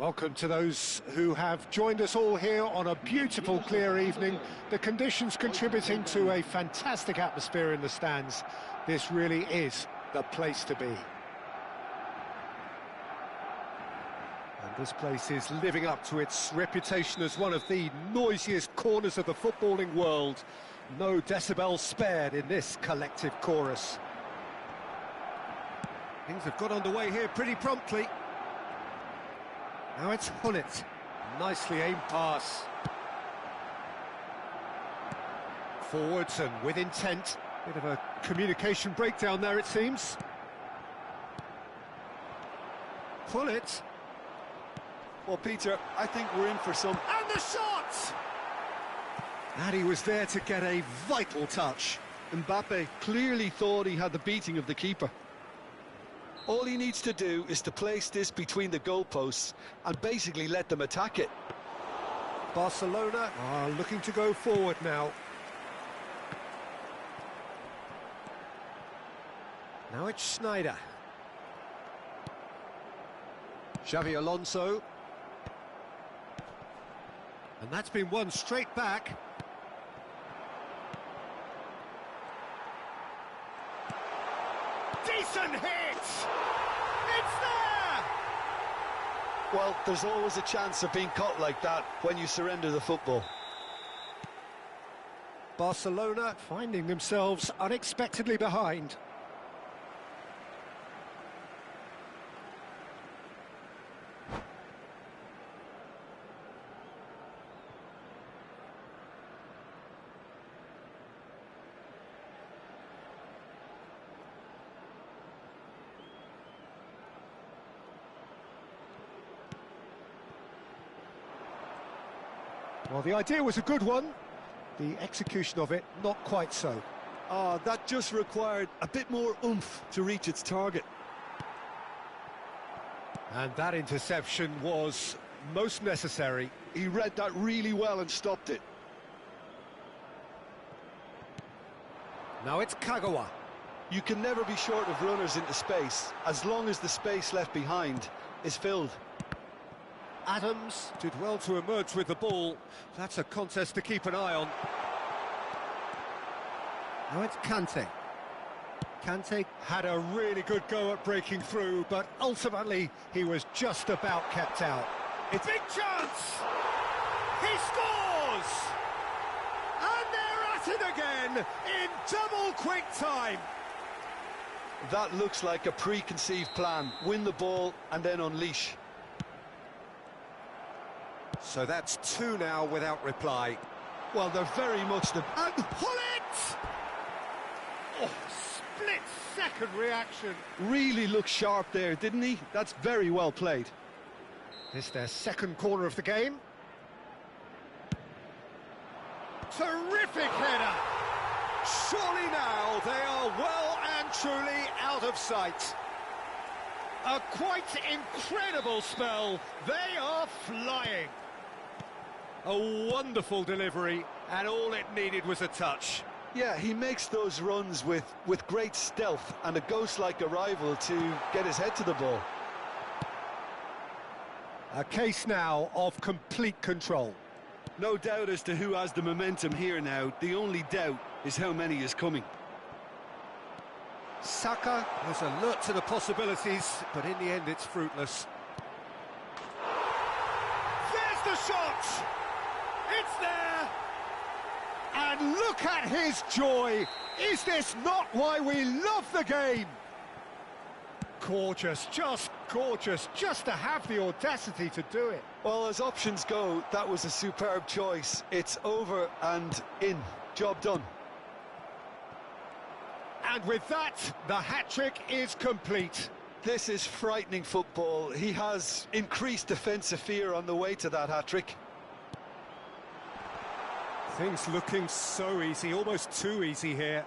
Welcome to those who have joined us all here on a beautiful, clear evening. The conditions contributing to a fantastic atmosphere in the stands. This really is the place to be. And this place is living up to its reputation as one of the noisiest corners of the footballing world. No decibels spared in this collective chorus. Things have got underway here pretty promptly. Now it's Hullet. Nicely aimed pass. Forwards and with intent. Bit of a communication breakdown there, it seems. Hullet. Well, Peter, I think we're in for some... And the shot! And he was there to get a vital touch. Mbappe clearly thought he had the beating of the keeper. All he needs to do is to place this between the goalposts and basically let them attack it. Barcelona are looking to go forward now. Now it's Schneider. Xavi Alonso. And that's been won straight back. Decent hit! It's there! Well, there's always a chance of being caught like that when you surrender the football. Barcelona finding themselves unexpectedly behind. Well, the idea was a good one. The execution of it, not quite so. That just required a bit more oomph to reach its target. And that interception was most necessary. He read that really well and stopped it. Now it's Kagawa. You can never be short of runners into space, as long as the space left behind is filled. Adams did well to emerge with the ball. That's a contest to keep an eye on. Now it's Kante. Kante had a really good go at breaking through, but ultimately he was just about kept out. It's a big chance! He scores! And they're at it again in double quick time. That looks like a preconceived plan. Win the ball and then unleash. So that's two now without reply. Well, they're very much the... And Hullet! Oh, split-second reaction. Really looked sharp there, didn't he? That's very well played. This their second corner of the game. Terrific header! Surely now they are well and truly out of sight. A quite incredible spell. They are flying. A wonderful delivery, and all it needed was a touch. Yeah, he makes those runs with great stealth and a ghost-like arrival to get his head to the ball. A case now of complete control. No doubt as to who has the momentum here now. The only doubt is how many is coming. Saka was alert to the possibilities, but in the end it's fruitless. There's the shot! It's there! And look at his joy! Is this not why we love the game? Gorgeous, just to have the audacity to do it. Well, as options go, that was a superb choice. It's over and in. Job done. And with that, the hat-trick is complete. This is frightening football. He has increased defensive fear on the way to that hat-trick. Things looking so easy, almost too easy here.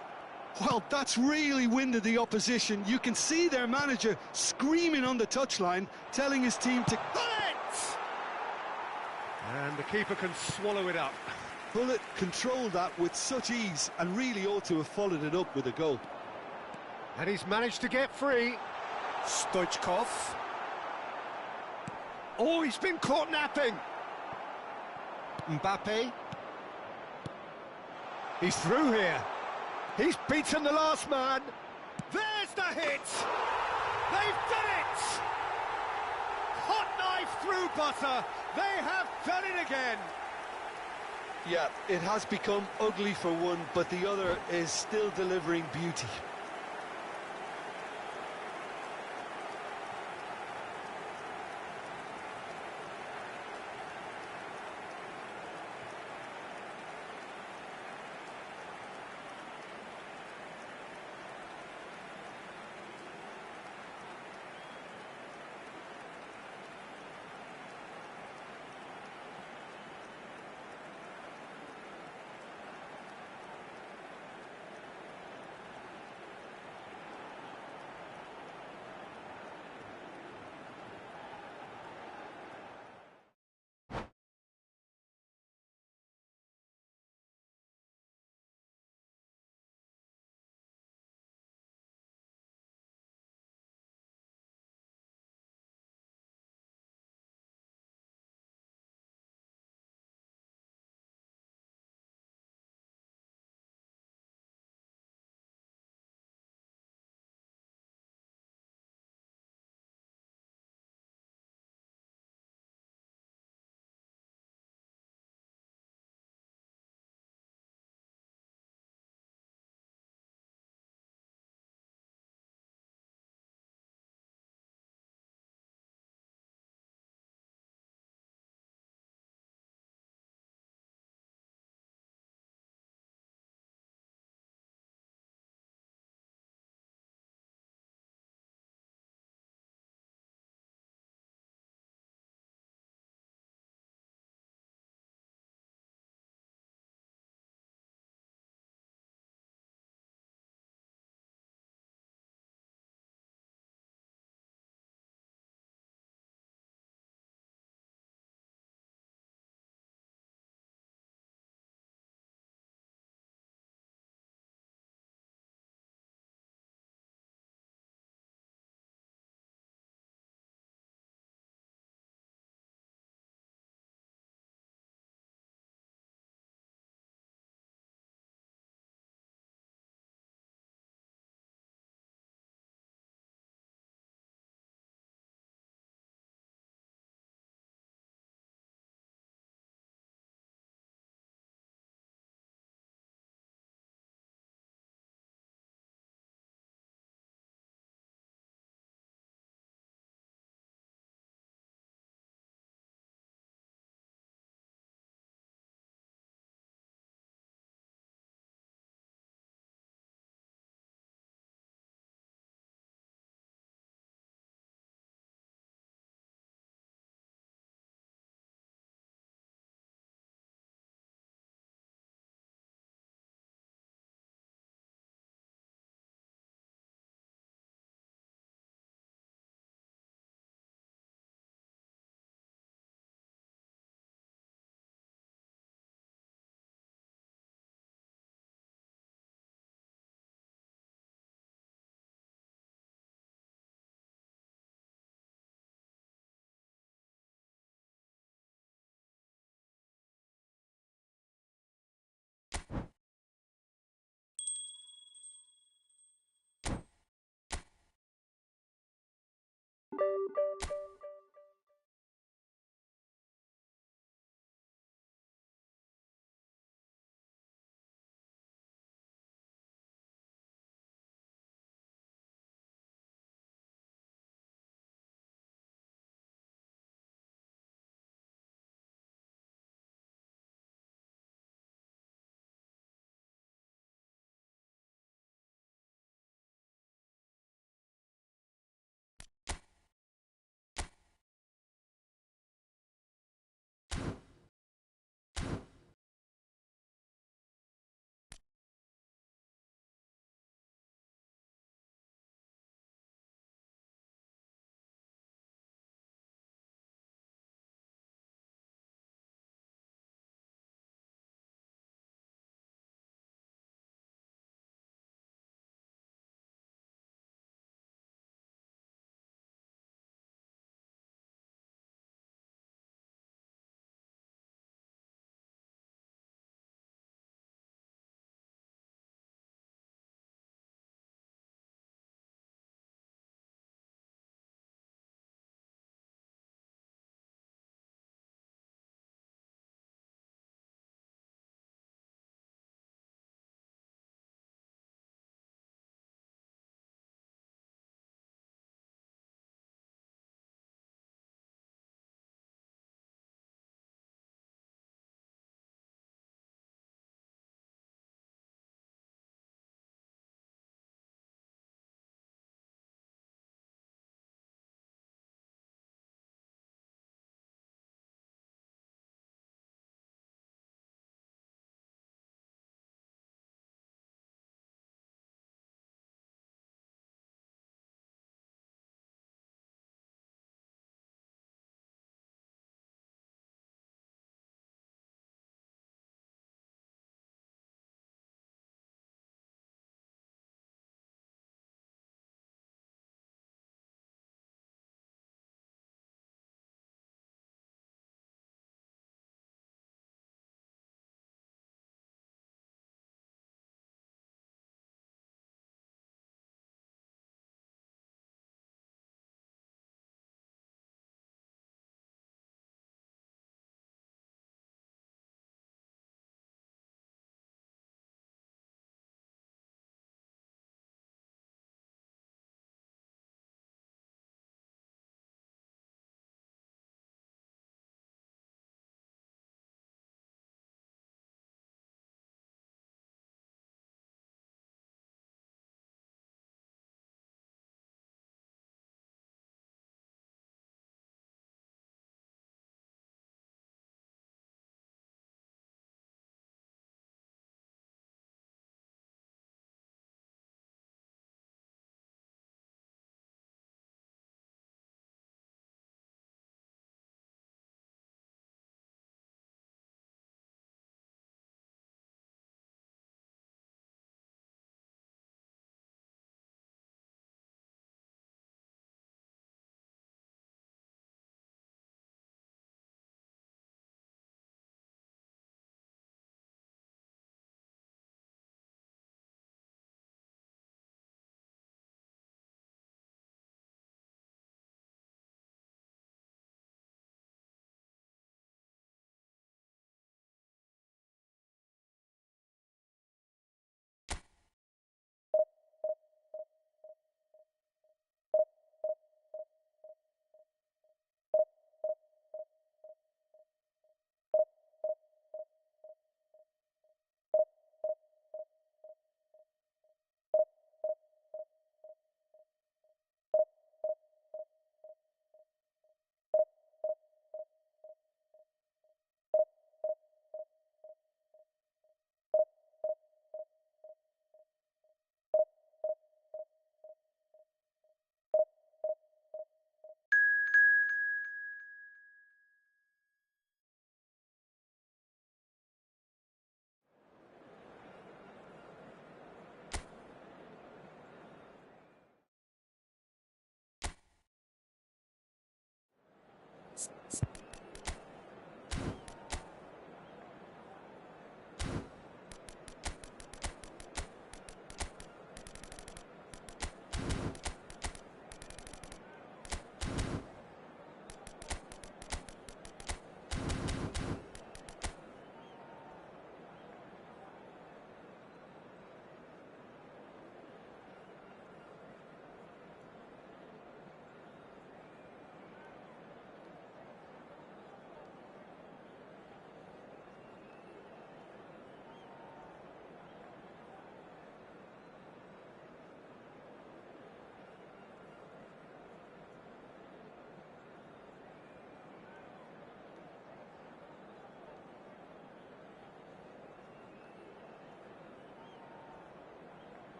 Well, that's really winded the opposition. You can see their manager screaming on the touchline, telling his team to... Hullet! And the keeper can swallow it up. Hullet controlled that with such ease and really ought to have followed it up with a goal. And he's managed to get free. Stoichkov. Oh, he's been caught napping. Mbappe. He's through here. He's beaten the last man. There's the hit. They've done it. Hot knife through butter. They have done it again. Yeah, it has become ugly for one, but the other is still delivering beauty.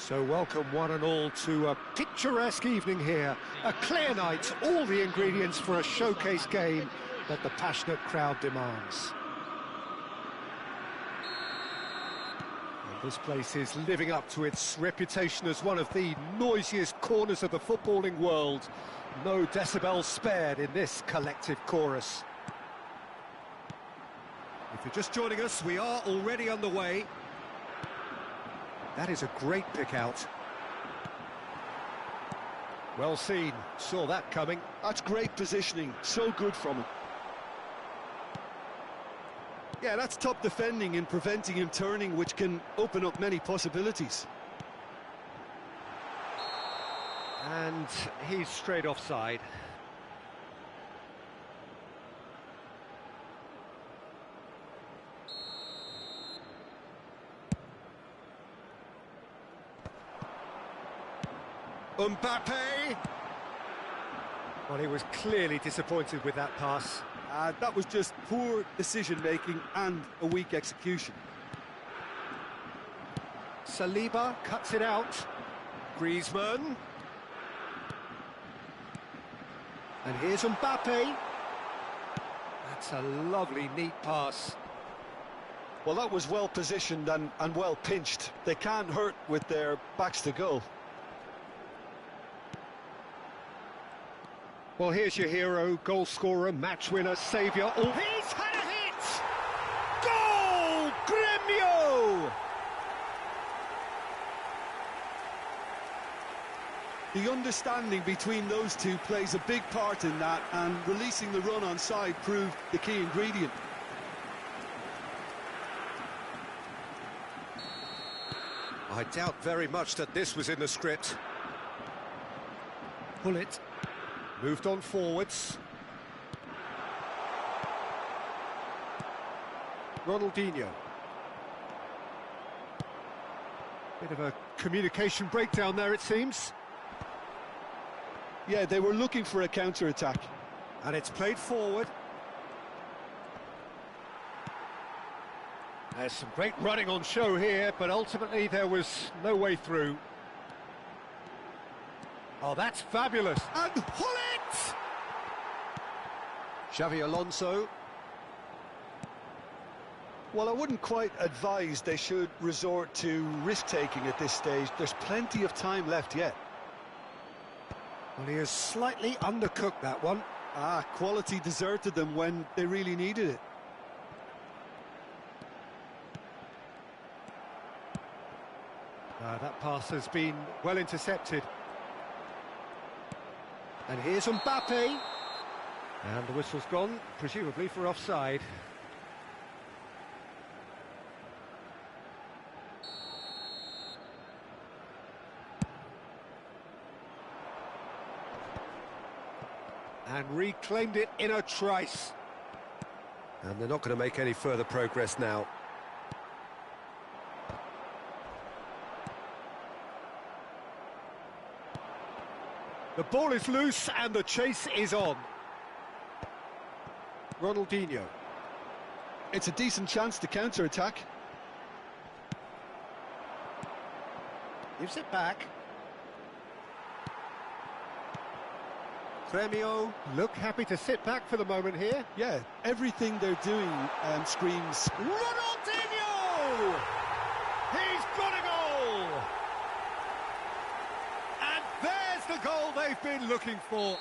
So welcome one and all to a picturesque evening here. A clear night, all the ingredients for a showcase game that the passionate crowd demands. And this place is living up to its reputation as one of the noisiest corners of the footballing world. No decibels spared in this collective chorus. If you're just joining us, we are already underway. That is a great pick out. Well seen, saw that coming. That's great positioning, so good from him. Yeah, that's top defending and preventing him turning, which can open up many possibilities. And he's straight offside. Mbappe! Well, he was clearly disappointed with that pass. That was just poor decision-making and a weak execution. Saliba cuts it out. Griezmann. And here's Mbappe. That's a lovely, neat pass. Well, that was well positioned and well pinched. They can't hurt with their backs to goal. Well, here's your hero, goal scorer, match winner, saviour. Oh, he's had a hit! Goal! Gremio! The understanding between those two plays a big part in that, and releasing the run on side proved the key ingredient. I doubt very much that this was in the script. Pull it. Moved on forwards. Ronaldinho. Bit of a communication breakdown there, it seems. Yeah, they were looking for a counter-attack. And it's played forward. There's some great running on show here, but ultimately there was no way through. Oh, that's fabulous. And pull it! Xavi Alonso. Well, I wouldn't quite advise they should resort to risk-taking at this stage. There's plenty of time left yet. Well, he has slightly undercooked that one. Quality deserted them when they really needed it. That pass has been well intercepted. And here's Mbappe. And the whistle's gone, presumably for offside. And reclaimed it in a trice. And they're not going to make any further progress now. The ball is loose and the chase is on. Ronaldinho. It's a decent chance to counter-attack. Gives it back. Gremio look happy to sit back for the moment here. Yeah, everything they're doing screams... Ronaldinho! He's got a goal! And there's the goal they've been looking for.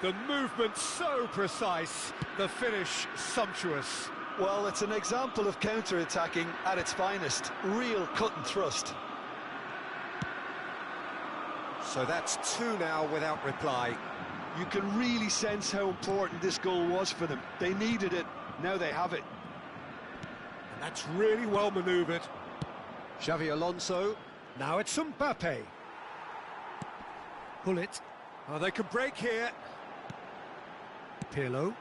The movement so precise, the finish sumptuous. Well, it's an example of counter-attacking at its finest. Real cut and thrust. So that's two now without reply. You can really sense how important this goal was for them. They needed it, now they have it. And that's really well manoeuvred. Xavi Alonso. Now it's Mbappe. Pull it. Oh, they can break here. Pirlo.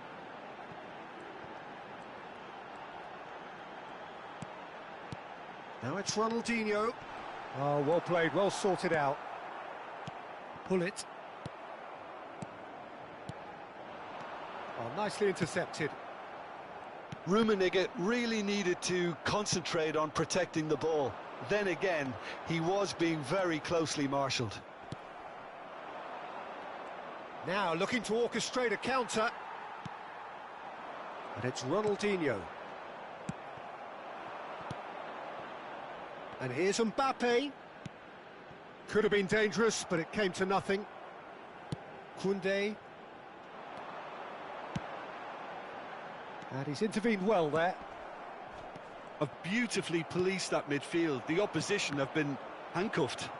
Now it's Ronaldinho. Oh, well played, well sorted out. Pull it. Oh, nicely intercepted. Rummenigge really needed to concentrate on protecting the ball. Then again, he was being very closely marshalled. Now looking to orchestrate a counter. And it's Ronaldinho. And here's Mbappe. Could have been dangerous, but it came to nothing. Koundé. And he's intervened well there. Have beautifully policed that midfield. The opposition have been handcuffed.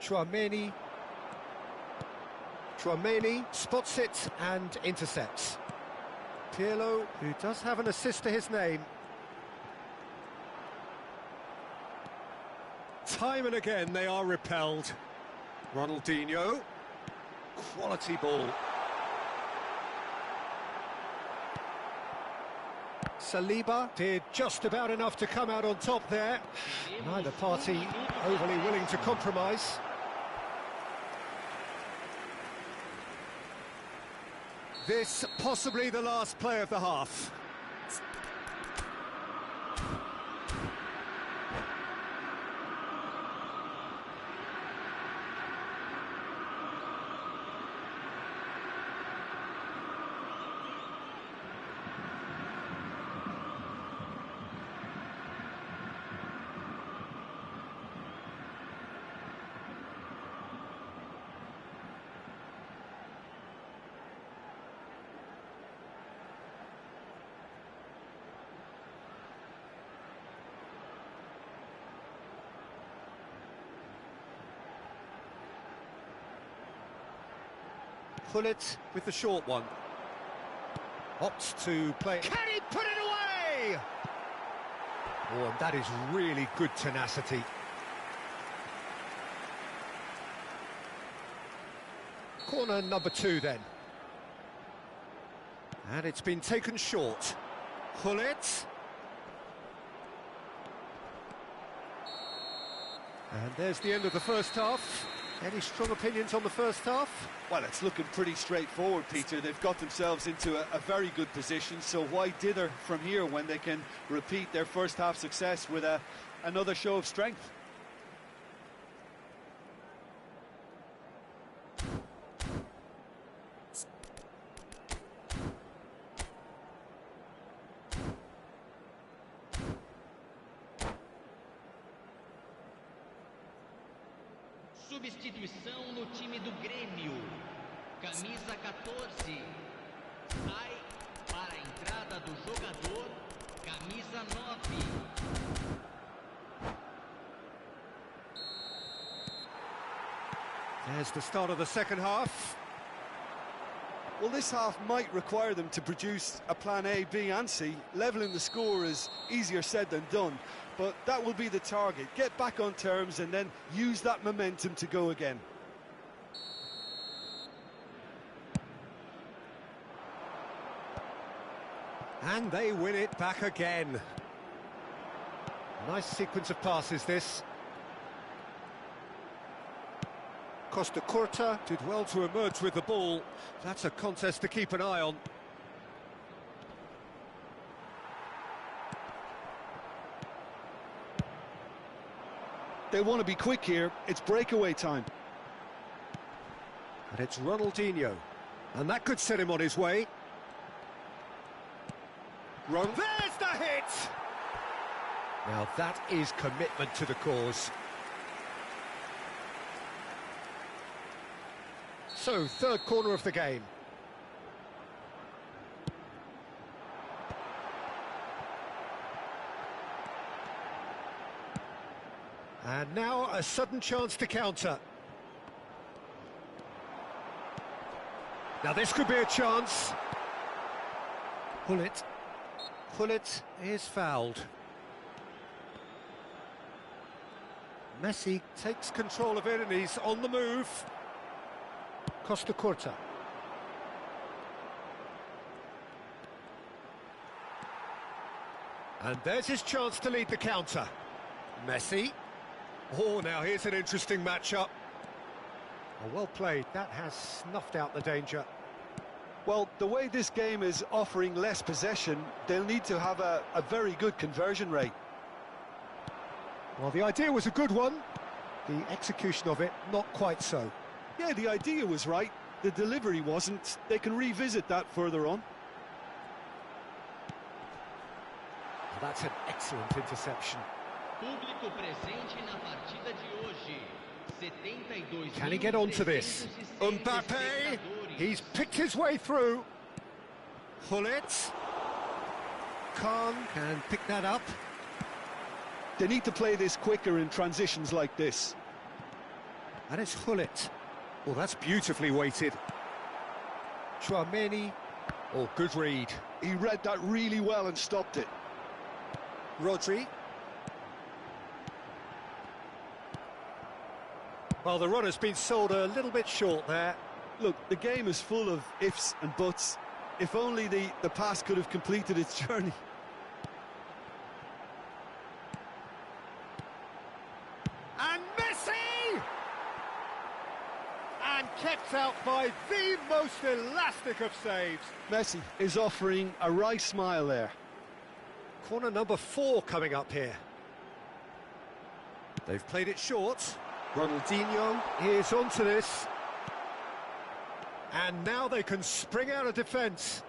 Tchouaméni spots it and intercepts. Pirlo, who does have an assist to his name. Time and again they are repelled. Ronaldinho. Quality ball. Saliba did just about enough to come out on top there. Neither party overly willing to compromise. This possibly the last play of the half. Pullet with the short one. Opts to play. Can he put it away? Oh, and that is really good tenacity. Corner number 2 then. And it's been taken short. Pullet. And there's the end of the first half. Any strong opinions on the first half? Well, it's looking pretty straightforward, Peter. They've got themselves into a very good position, so why dither from here when they can repeat their first half success with another show of strength? Substituição no time do Grêmio. Camisa 14. Sai para a entrada do jogador. Camisa 9. There's the start of the second half. Well, this half might require them to produce a plan A, B and C. Levelling the score is easier said than done, but that will be the target. Get back on terms and then use that momentum to go again. And they win it back again. Nice sequence of passes, this. Costa Curta did well to emerge with the ball. That's a contest to keep an eye on. They want to be quick here. It's breakaway time. And it's Ronaldinho. And that could set him on his way. There's the hit! Now that is commitment to the cause. So, third corner of the game. And now a sudden chance to counter. Now this could be a chance. Pullet is fouled. Messi takes control of it and he's on the move. Costa Curta. And there's his chance to lead the counter. Messi. Oh, now here's an interesting matchup. Oh, well played. That has snuffed out the danger. Well, the way this game is offering less possession, they'll need to have a very good conversion rate. Well, the idea was a good one. The execution of it, not quite so. Yeah, the idea was right. The delivery wasn't. They can revisit that further on. Well, that's an excellent interception. Público presente na partida de hoje. 72. Can he get onto this? Mbappe, He's picked his way through. Hullet, Khan can pick that up. They need to play this quicker in transitions like this. And it's Hullet. Well, that's beautifully weighted. Chouameni. Oh, good read. He read that really well and stopped it. Rodri. Well, the runner's been sold a little bit short there. Look, the game is full of ifs and buts. If only the pass could have completed its journey. and Messi! And kept out by the most elastic of saves. Messi is offering a wry smile there. Corner number 4 coming up here. They've played it short. Ronaldinho is onto this. And now they can spring out of defence.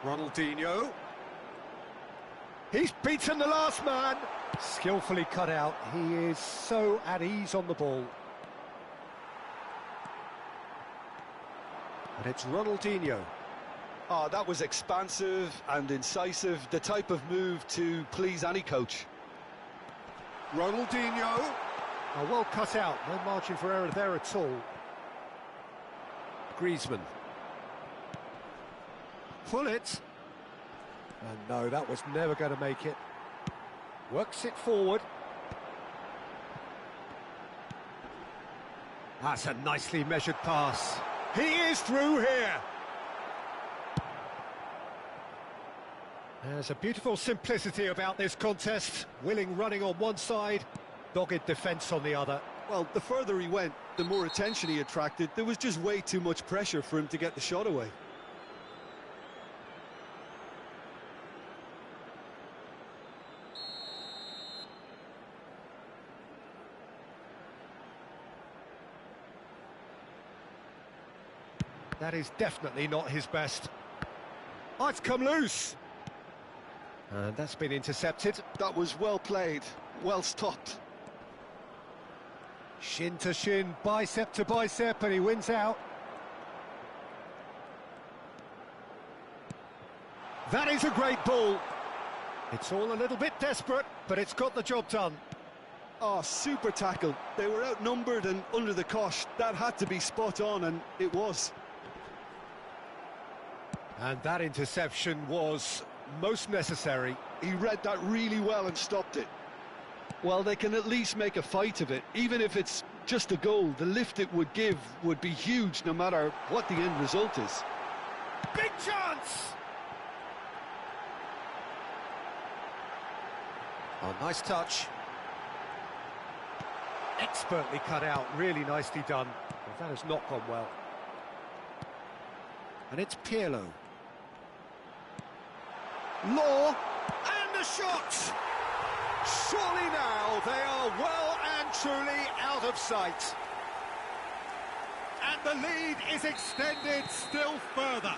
Ronaldinho. He's beaten the last man. Skillfully cut out. He is so at ease on the ball. And it's Ronaldinho. Oh, that was expansive and incisive, the type of move to please any coach. Ronaldinho. Oh, well cut out. No margin for error there at all. Griezmann. Pull it. And no, that was never going to make it. Works it forward. That's a nicely measured pass. He is through here. There's a beautiful simplicity about this contest. Willing running on one side, dogged defence on the other. Well, the further he went, the more attention he attracted. There was just way too much pressure for him to get the shot away. That is definitely not his best. Oh, it's come loose. And that's been intercepted. That was well played, well stopped. Shin to shin, bicep to bicep, and he wins out. That is a great ball. It's all a little bit desperate, but it's got the job done. Oh, super tackle. They were outnumbered and under the cosh. That had to be spot on, and it was. And that interception was most necessary. He read that really well and stopped it. Well, they can at least make a fight of it. Even if it's just a goal, the lift it would give would be huge no matter what the end result is. Big chance! Oh, nice touch. Expertly cut out, really nicely done. Well, that has not gone well. And it's Pirlo. Law, and the shot! Surely now they are well and truly out of sight. And the lead is extended still further.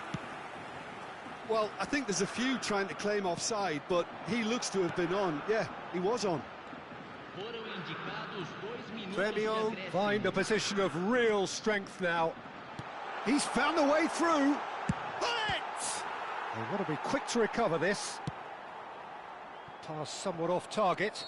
Well, I think there's a few trying to claim offside, but he looks to have been on. Yeah, he was on. Premio find a position of real strength now. He's found a way through. They've got to be quick to recover this. Pass somewhat off target.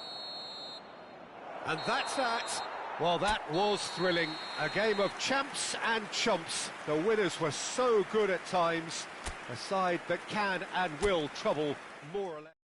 And that's that. Well, that was thrilling. A game of champs and chumps. The winners were so good at times. A side that can and will trouble more or less.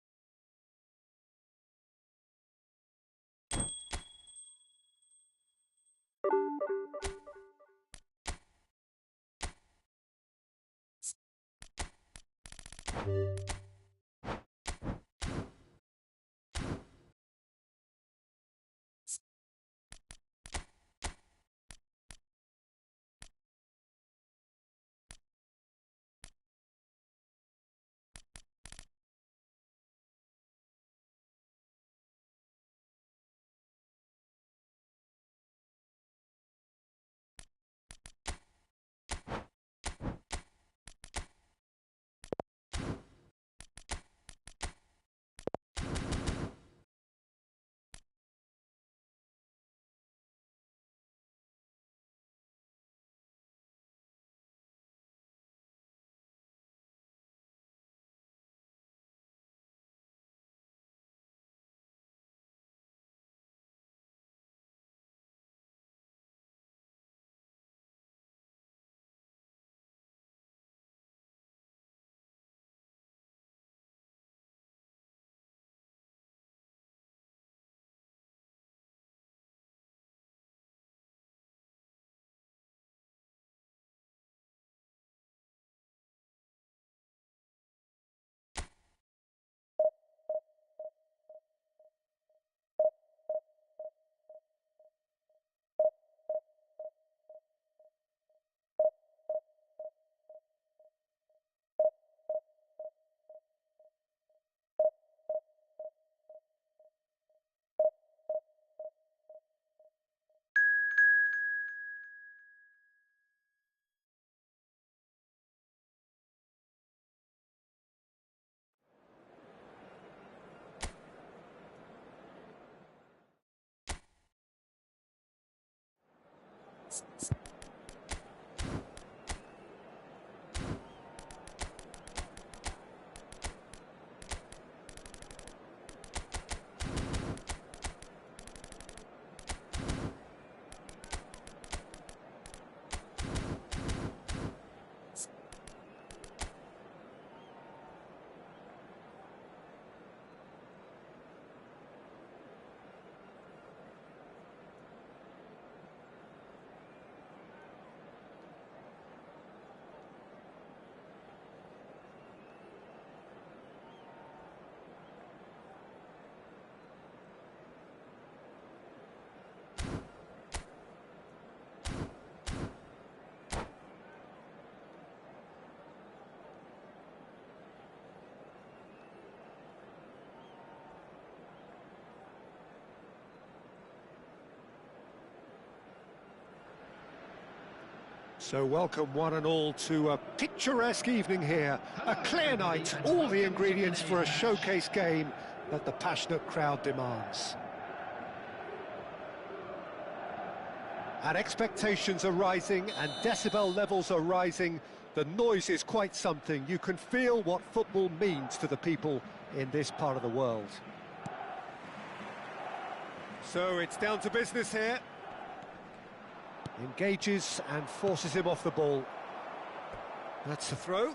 So welcome one and all to a picturesque evening here. A clear night, all the ingredients for a showcase game that the passionate crowd demands. And expectations are rising and decibel levels are rising. The noise is quite something. You can feel what football means to the people in this part of the world. So it's down to business here. Engages and forces him off the ball. That's a throw.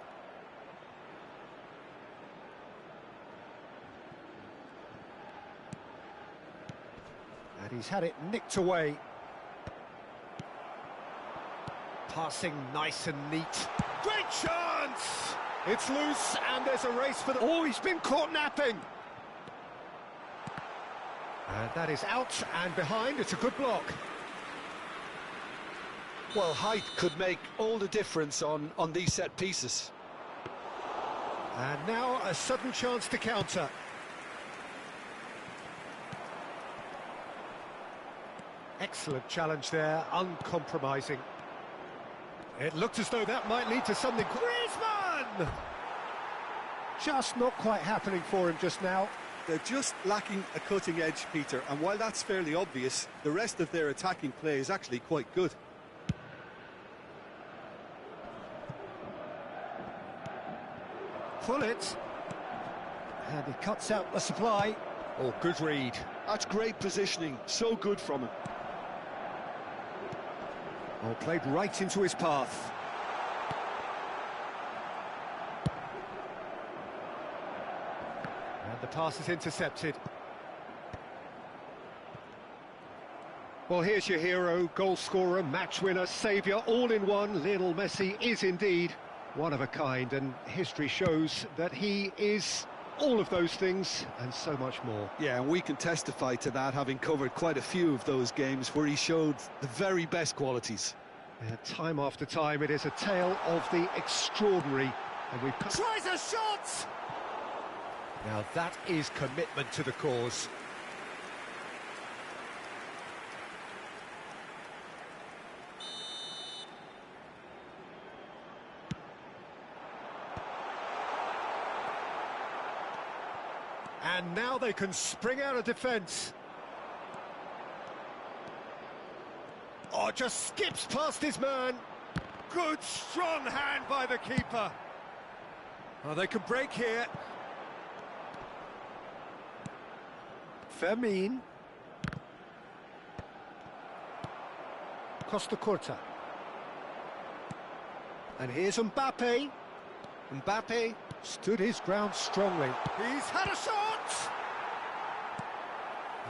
And he's had it nicked away. Passing nice and neat. Great chance! It's loose and there's a race for the... Oh, he's been caught napping! And that is out and behind. It's a good block. Well, height could make all the difference on these set pieces. And now a sudden chance to counter. Excellent challenge there, uncompromising. It looked as though that might lead to something. Griezmann! Just not quite happening for him just now. They're just lacking a cutting edge, Peter, and while that's fairly obvious, the rest of their attacking play is actually quite good. Pull it, and he cuts out the supply. Oh, good read. That's great positioning, so good from him. Oh, played right into his path. And the pass is intercepted. Well, here's your hero, goal scorer, match winner, saviour, all in one. Lionel Messi is indeed one of a kind, and history shows that he is all of those things and so much more. Yeah, and we can testify to that, having covered quite a few of those games where he showed the very best qualities. Time after time, it is a tale of the extraordinary, and we tries a shot. Now that is commitment to the cause. And now they can spring out of defence. Oh, just skips past his man. Good, strong hand by the keeper. Oh, they can break here. Fermin. Costa Curta. And here's Mbappe. Mbappe stood his ground strongly. He's had a shot!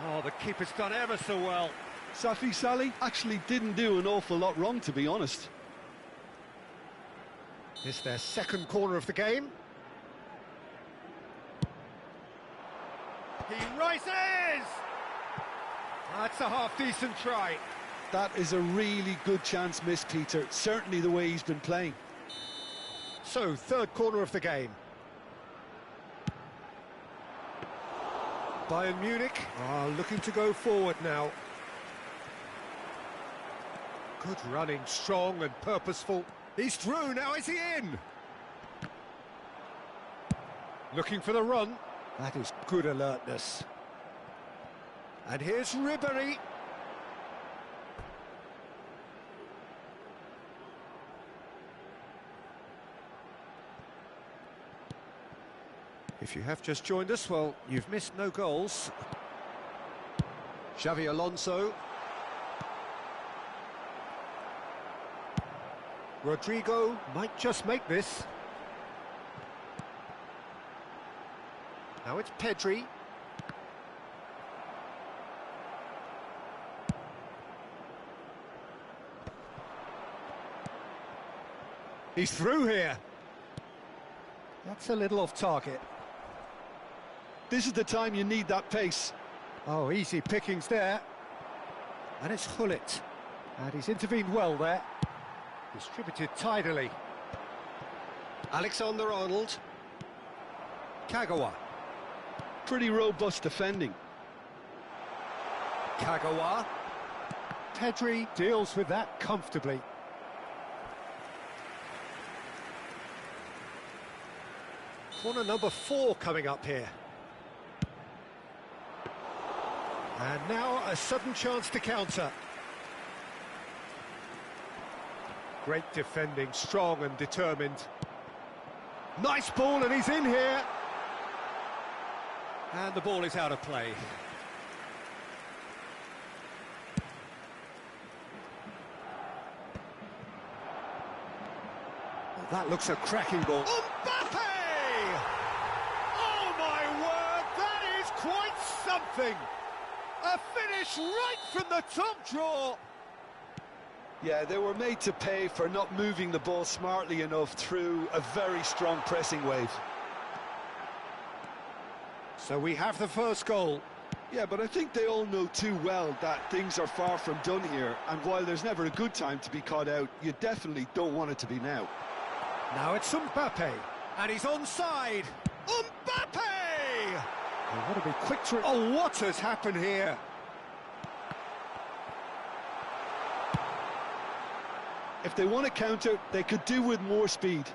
Oh, the keeper's done ever so well. Safi Salih actually didn't do an awful lot wrong, to be honest. It's their second corner of the game. He rises! That's a half-decent try. That is a really good chance missed, Peter. Certainly the way he's been playing. So, third corner of the game. Bayern Munich are looking to go forward now. Good running, strong and purposeful. He's through, now is he in? Looking for the run. That is good alertness. And here's Ribéry. If you have just joined us, well, you've missed no goals. Xavi Alonso. Rodrigo might just make this. Now it's Pedri. He's through here. That's a little off target. This is the time you need that pace. Oh, easy pickings there. And it's Hullet. And he's intervened well there. Distributed tidily. Alexander-Arnold. Kagawa. Pretty robust defending. Kagawa. Pedri deals with that comfortably. Corner number 4 coming up here. And now a sudden chance to counter. Great defending, strong and determined. Nice ball, and he's in here. And the ball is out of play. Well, that looks a cracking ball. Mbappe! Oh my word, that is quite something! A finish right from the top draw! Yeah, they were made to pay for not moving the ball smartly enough through a very strong pressing wave. So we have the first goal. Yeah, but I think they all know too well that things are far from done here, and while there's never a good time to be caught out, you definitely don't want it to be now. Now it's Mbappe, and he's onside. Mbappe! They want to be quick to... Oh, what has happened here? If they want to counter, they could do with more speed.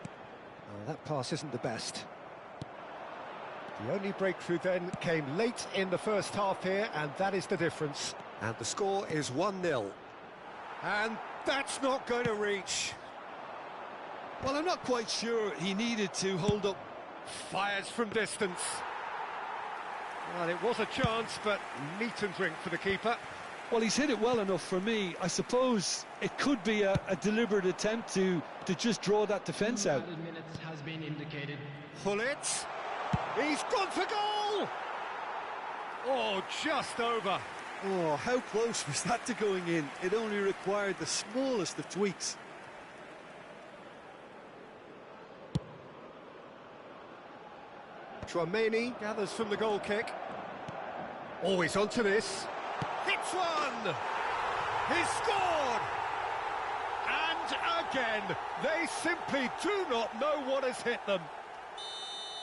Oh, that pass isn't the best. The only breakthrough then came late in the first half here, and that is the difference. And the score is 1-0. And that's not going to reach. Well, I'm not quite sure he needed to hold up. Fires from distance. Well, it was a chance, but meat and drink for the keeper. Well, he's hit it well enough for me. I suppose it could be a deliberate attempt to just draw that defence out. Minutes has been indicated. Hullet. He's gone for goal! Oh, just over. Oh, how close was that to going in? It only required the smallest of tweaks. Chouameni gathers from the goal kick. Oh, he's onto this. Hits one! He's scored! And again, they simply do not know what has hit them.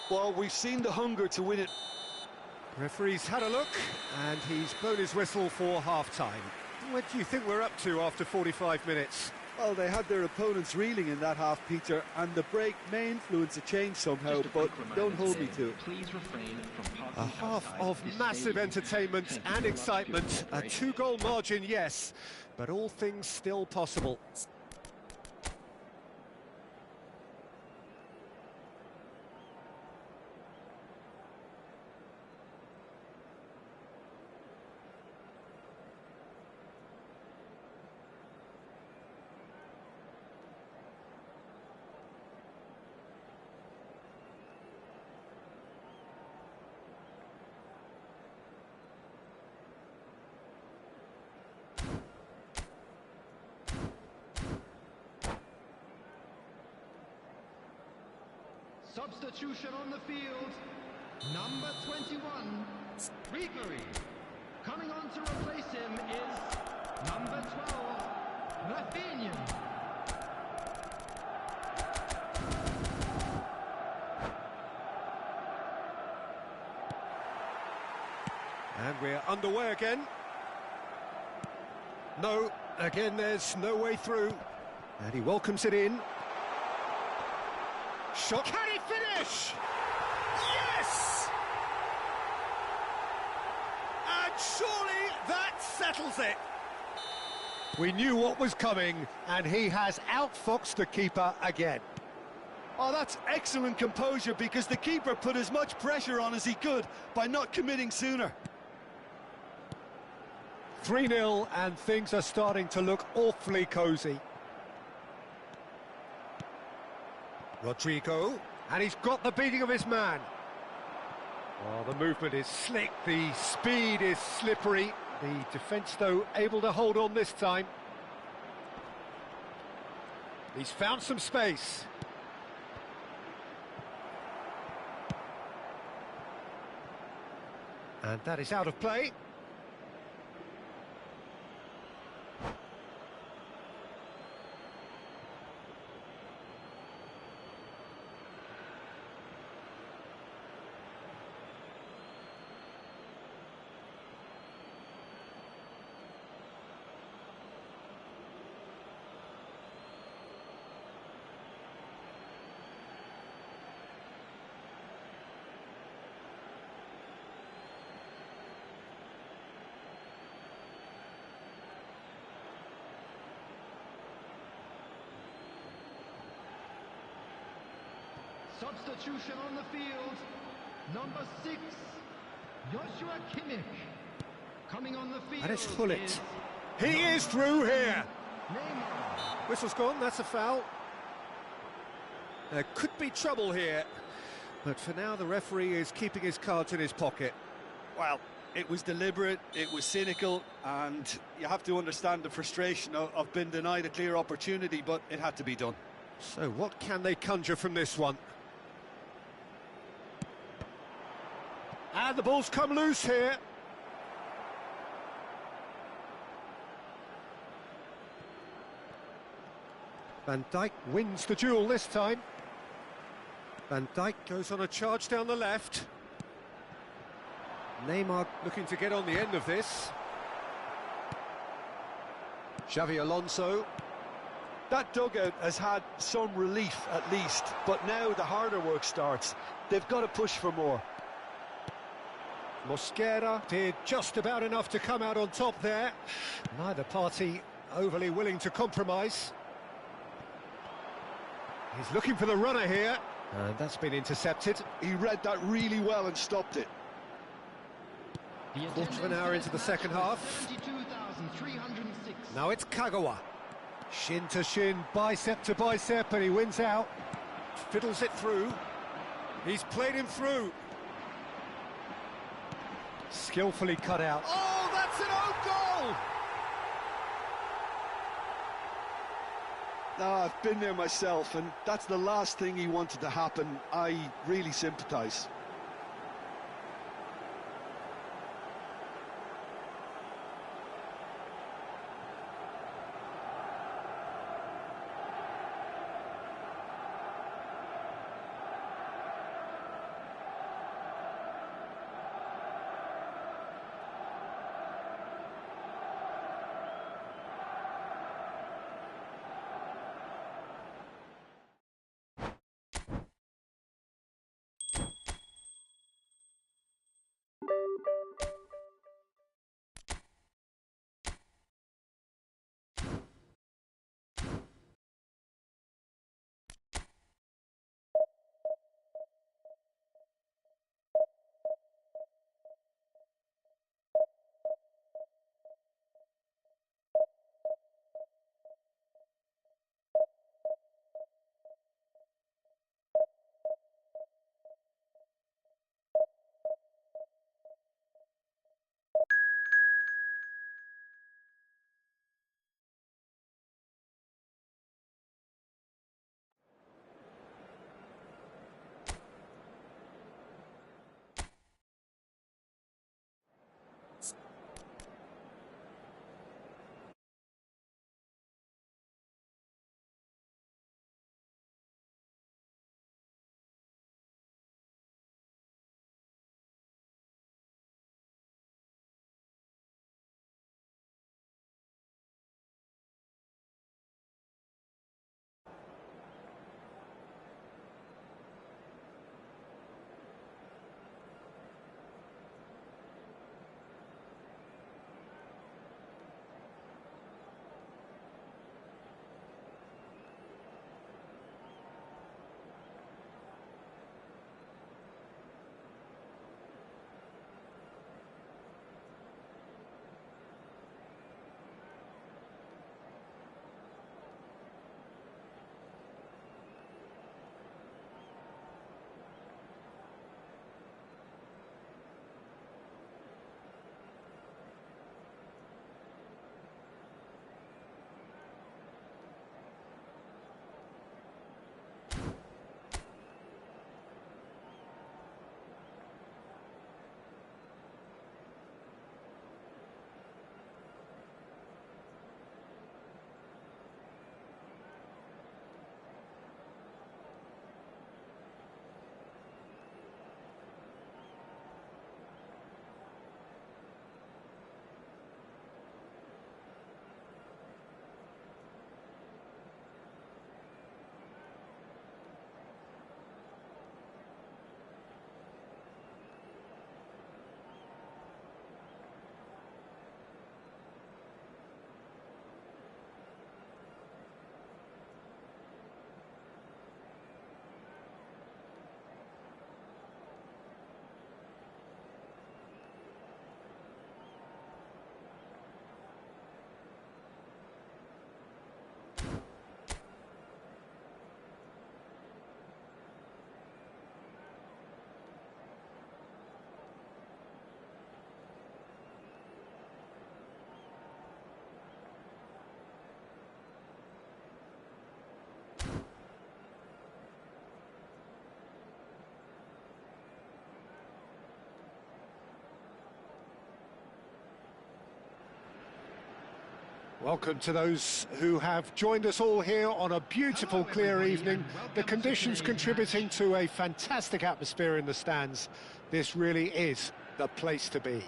Well, we've seen the hunger to win it. Referee's had a look, and he's blown his whistle for half-time. What do you think we're up to after 45 minutes? Well, they had their opponents reeling in that half, Peter, and the break may influence a change somehow, but don't hold me to it. Please refrain from A half of massive entertainment and excitement. A 2-goal margin, yes, but all things still possible. Substitution on the field. Number 21, Ribery. Coming on to replace him is number 12, Rafinha. And we're underway again. No, again there's no way through. And he welcomes it in. Shot. Can he finish? Yes! And surely that settles it. We knew what was coming, and he has outfoxed the keeper again. Oh, that's excellent composure, because the keeper put as much pressure on as he could by not committing sooner. 3-0, and things are starting to look awfully cosy. Rodrigo, and he's got the beating of his man. Oh, the movement is slick, the speed is slippery. The defence, though, able to hold on this time. He's found some space. And that is out of play. Substitution on the field, number 6, Joshua Kimmich. Coming on the field. That is Hullet. He is through here. Neymar. Whistle's gone, that's a foul. There could be trouble here, but for now the referee is keeping his cards in his pocket. Well, it was deliberate, it was cynical, and you have to understand the frustration of being denied a clear opportunity, but it had to be done. So what can they conjure from this one? And the ball's come loose here. Van Dijk wins the duel this time. Van Dijk goes on a charge down the left. Neymar looking to get on the end of this. Xavi Alonso. That dugout has had some relief at least, but now the harder work starts. They've got to push for more. Mosquera did just about enough to come out on top there. Neither party overly willing to compromise. He's looking for the runner here, and that's been intercepted. He read that really well and stopped it. Quarter of an hour into the second half. Now it's Kagawa. Shin to shin, bicep to bicep, and he wins out. Fiddles it through. He's played him through. Skillfully cut out. Oh, that's an own goal! No, I've been there myself, and that's the last thing he wanted to happen. I really sympathise. Welcome to those who have joined us all here on a beautiful, clear evening. The conditions contributing to a fantastic atmosphere in the stands. This really is the place to be.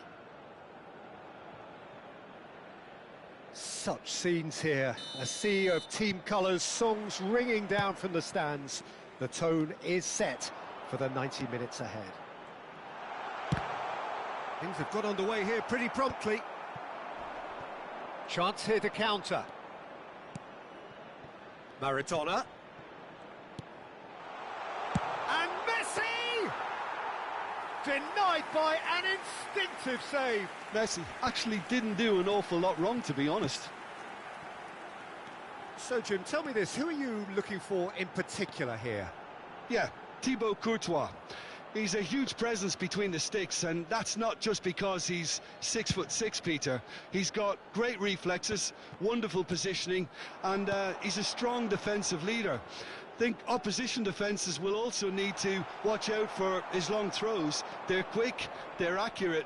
Such scenes here, a sea of team colours, songs ringing down from the stands. The tone is set for the 90 minutes ahead. Things have got underway here pretty promptly. Chance here to counter. Maradona. And Messi! Denied by an instinctive save. Messi actually didn't do an awful lot wrong, to be honest. So, Jim, tell me this, who are you looking for in particular here? Yeah, Thibaut Courtois. He's a huge presence between the sticks, and that's not just because he's 6'6", Peter. He's got great reflexes, wonderful positioning, and he's a strong defensive leader. I think opposition defences will also need to watch out for his long throws. They're quick, they're accurate,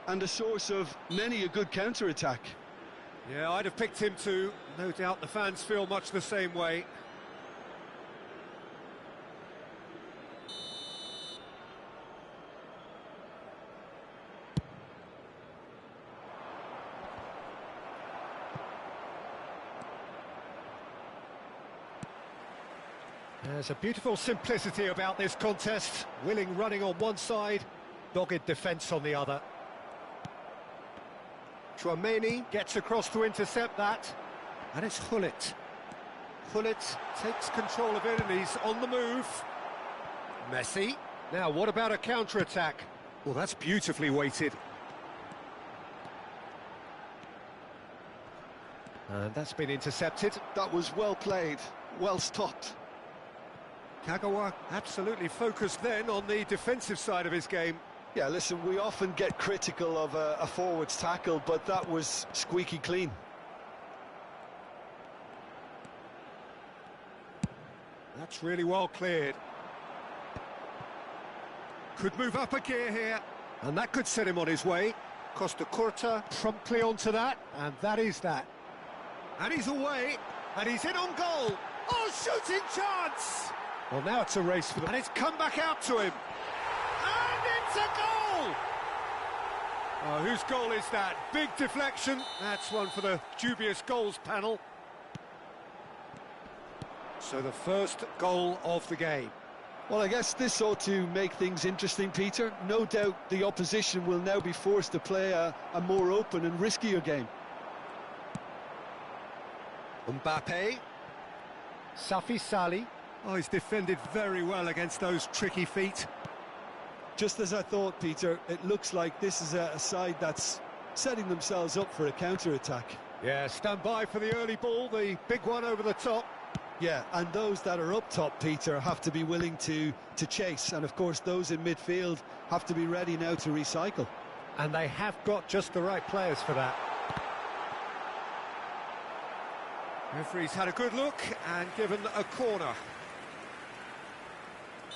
and a source of many a good counter-attack. Yeah, I'd have picked him too. No doubt the fans feel much the same way. There's a beautiful simplicity about this contest. Willing running on one side, dogged defence on the other. Chouameni gets across to intercept that. And it's Gullit. Gullit takes control of it and he's on the move. Messi. Now, what about a counter-attack? Well, that's beautifully weighted. And that's been intercepted. That was well played, well stopped. Kagawa absolutely focused then on the defensive side of his game. Yeah, listen, we often get critical of a forward's tackle, but that was squeaky clean. That's really well cleared. Could move up a gear here, and that could set him on his way. Costa Curta promptly onto that, and that is that. And he's away, and he's in on goal. Oh, shooting chance! Well, now it's a race for them, and it's come back out to him. And it's a goal! Oh, whose goal is that? Big deflection. That's one for the dubious goals panel. So the first goal of the game. Well, I guess this ought to make things interesting, Peter. No doubt the opposition will now be forced to play a more open and riskier game. Mbappe. Safi Sali. Oh, he's defended very well against those tricky feet. Just as I thought, Peter, it looks like this is a side that's setting themselves up for a counter-attack. Yeah, stand by for the early ball, the big one over the top. Yeah, and those that are up top, Peter, have to be willing to chase. And, of course, those in midfield have to be ready now to recycle. And they have got just the right players for that. Referee's had a good look and given a corner.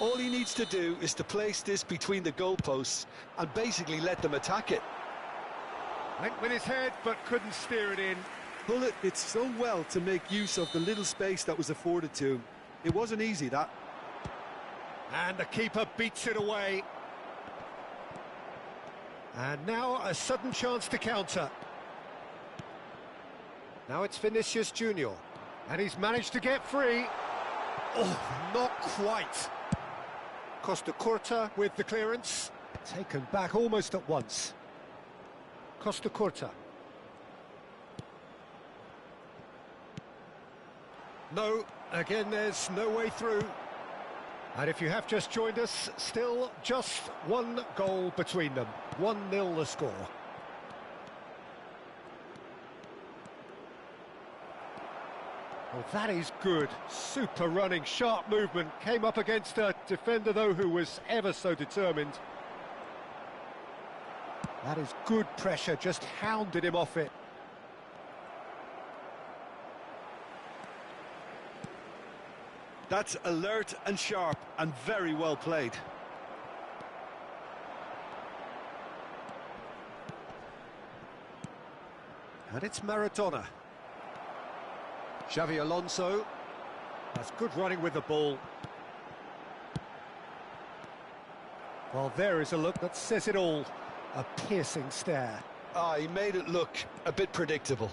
All he needs to do is to place this between the goalposts and basically let them attack it. Went with his head, but couldn't steer it in. Gullit did so well to make use of the little space that was afforded to him. It wasn't easy, that. And the keeper beats it away. And now a sudden chance to counter. Now it's Vinicius Junior, and he's managed to get free. Oh, not quite. Costa Curta with the clearance. Taken back almost at once. Costa Curta. No, again there's no way through. And if you have just joined us, still just one goal between them. 1-0 the score. Well, that is good. Super running, sharp movement. Came up against a defender, though, who was ever so determined. That is good pressure, just hounded him off it. That's alert and sharp and very well played. And it's Maradona. Xavi Alonso. That's good running with the ball. Well, there is a look that says it all. A piercing stare. Ah, he made it look a bit predictable.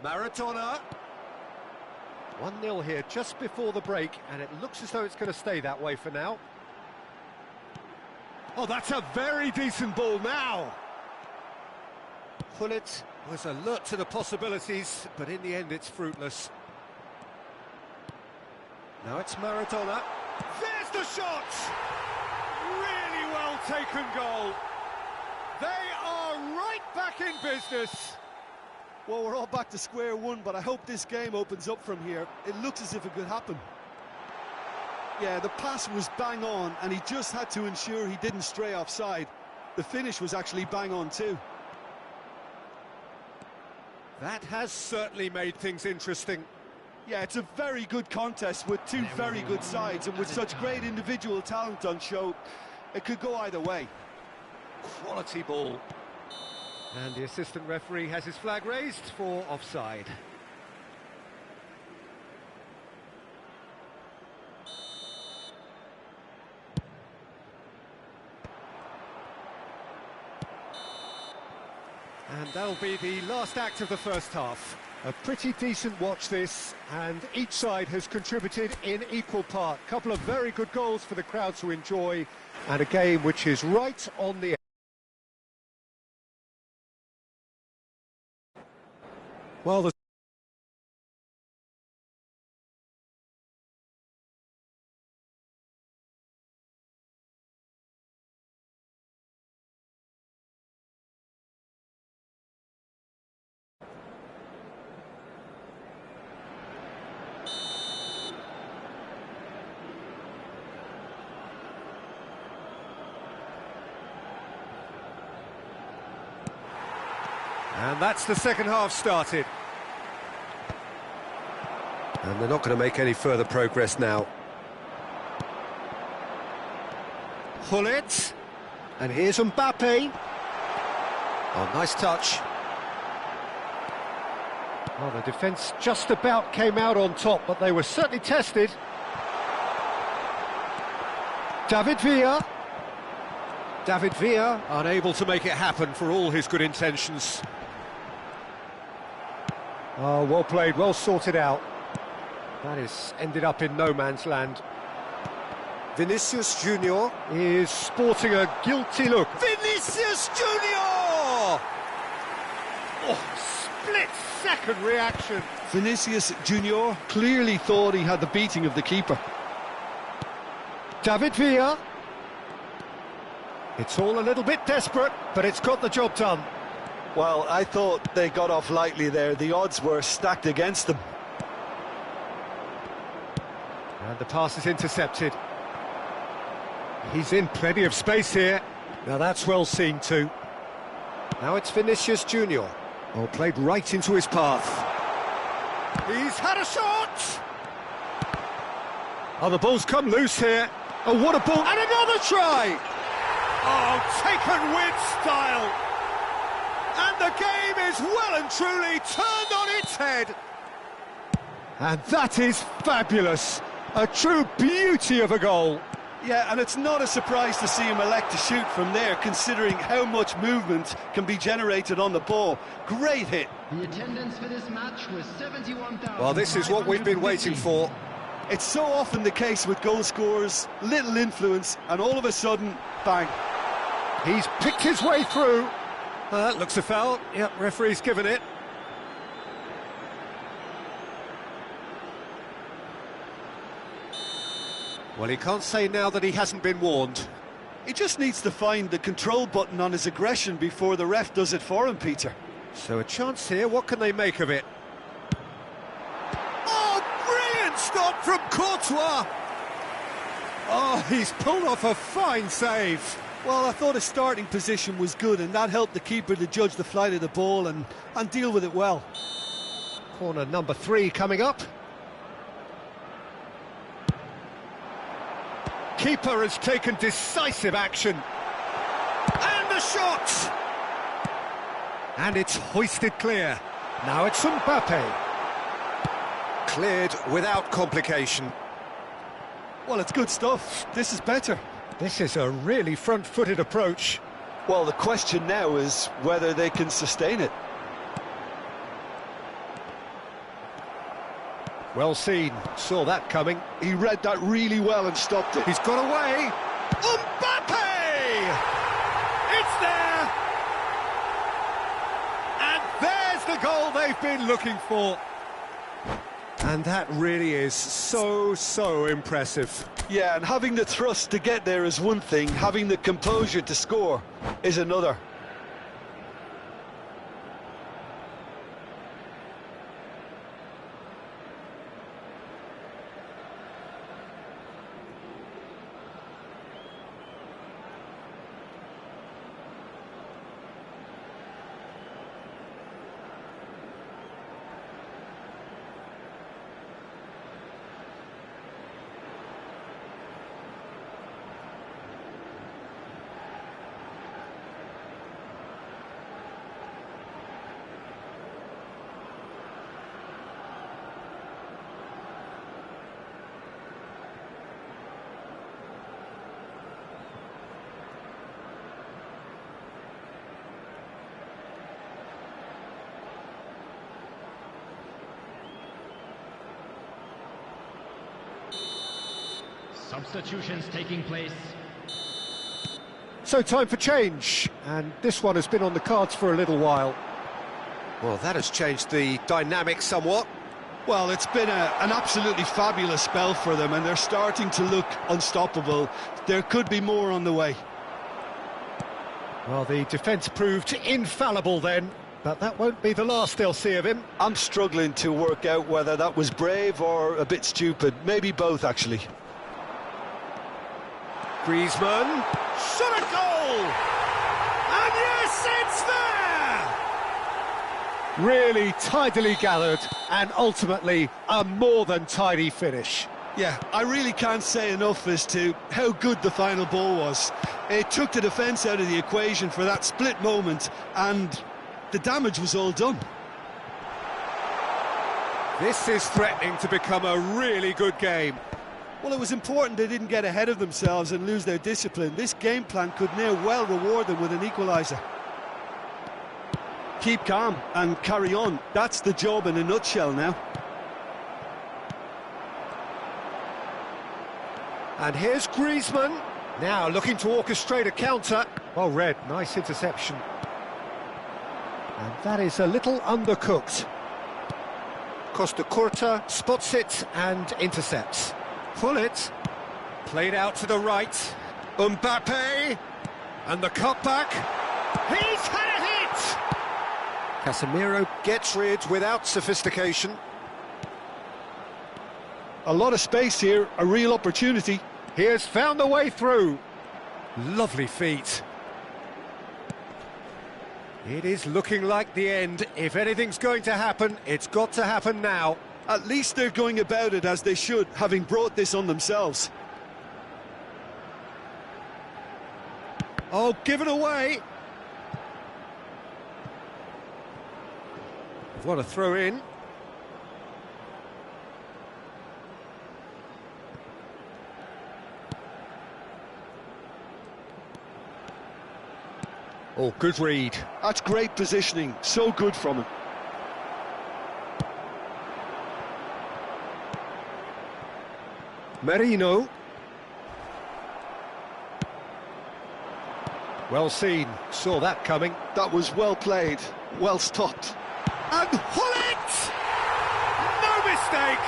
Maradona. 1-0 here just before the break, and it looks as though it's going to stay that way for now. Oh, that's a very decent ball now. Gullit was alert to the possibilities, but in the end it's fruitless. Now it's Maradona. There's the shot! Really well taken goal. They are right back in business. Well, we're all back to square one, but I hope this game opens up from here. It looks as if it could happen. Yeah, the pass was bang on, and he just had to ensure he didn't stray offside. The finish was actually bang on too. That has certainly made things interesting. Yeah, it's a very good contest with two very good sides, and with such great individual talent on show, it could go either way. Quality ball. And the assistant referee has his flag raised for offside. And that'll be the last act of the first half. A pretty decent watch this, and each side has contributed in equal part. Couple of very good goals for the crowd to enjoy, and a game which is right on the... Well, the... And that's the second half started. And they're not going to make any further progress now. Gullit. And here's Mbappe. Oh, nice touch. Well, the defence just about came out on top, but they were certainly tested. David Villa. David Villa unable to make it happen for all his good intentions. Oh, well played, well sorted out. That is ended up in no man's land. Vinicius Junior is sporting a guilty look. Vinicius Junior! Oh, split-second reaction. Vinicius Junior clearly thought he had the beating of the keeper. David Villa. It's all a little bit desperate, but it's got the job done. Well, I thought they got off lightly there. The odds were stacked against them. And the pass is intercepted. He's in plenty of space here. Now that's well seen too. Now it's Vinicius Junior. Oh, played right into his path. He's had a shot! Oh, the ball's come loose here. Oh, what a ball, and another try! Oh, taken with style. And the game is well and truly turned on its head. And that is fabulous. A true beauty of a goal. Yeah, and it's not a surprise to see him elect to shoot from there, considering how much movement can be generated on the ball. Great hit. The attendance for this match was 71,000. Well, this is what we've been waiting for. It's so often the case with goal scorers, little influence, and all of a sudden, bang. He's picked his way through. That looks a foul. Yep, referee's given it. Well, he can't say now that he hasn't been warned. He just needs to find the control button on his aggression before the ref does it for him, Peter. So a chance here, what can they make of it? Oh, brilliant stop from Courtois. Oh, he's pulled off a fine save. Well, I thought his starting position was good, and that helped the keeper to judge the flight of the ball and deal with it well. Corner number 3 coming up. Keeper has taken decisive action. And the shot! And it's hoisted clear. Now it's Mbappe. Cleared without complication. Well, it's good stuff. This is better. This is a really front-footed approach. Well, the question now is whether they can sustain it. Well seen, saw that coming. He read that really well and stopped it. He's got away. Mbappe! It's there! And there's the goal they've been looking for. And that really is so impressive. Yeah, and having the thrust to get there is one thing, having the composure to score is another. Substitutions taking place. So time for change, and this one has been on the cards for a little while. Well, that has changed the dynamic somewhat. Well, it's been an absolutely fabulous spell for them, and they're starting to look unstoppable. There could be more on the way. Well, the defence proved infallible then, but that won't be the last they'll see of him. I'm struggling to work out whether that was brave or a bit stupid. Maybe both, actually. Griezmann. Shot a goal! And yes, it's there! Really tidily gathered, and ultimately a more than tidy finish. Yeah, I really can't say enough as to how good the final ball was. It took the defence out of the equation for that split moment, and the damage was all done. This is threatening to become a really good game. Well, it was important they didn't get ahead of themselves and lose their discipline. This game plan could now well reward them with an equaliser. Keep calm and carry on. That's the job in a nutshell now. And here's Griezmann, now looking to orchestrate a counter. Well read, nice interception. And that is a little undercooked. Costa Curta spots it and intercepts. Pullet, played out to the right. Mbappe, and the cutback. He's had a hit! Casemiro gets rid without sophistication. A lot of space here, a real opportunity. He has found the way through. Lovely feet. It is looking like the end. If anything's going to happen, it's got to happen now. At least they're going about it as they should, having brought this on themselves. Oh, give it away. What a throw in. Oh, good read. That's great positioning, so good from him. Merino. Well seen, saw that coming. That was well played, well stopped. And Hullet! No mistake!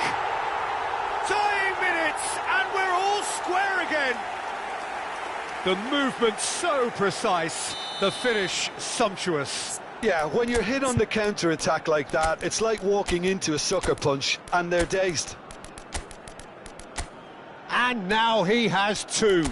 Dying minutes, and we're all square again. The movement so precise, the finish sumptuous. Yeah, when you're hit on the counter-attack like that, it's like walking into a sucker punch, and they're dazed. And now he has two.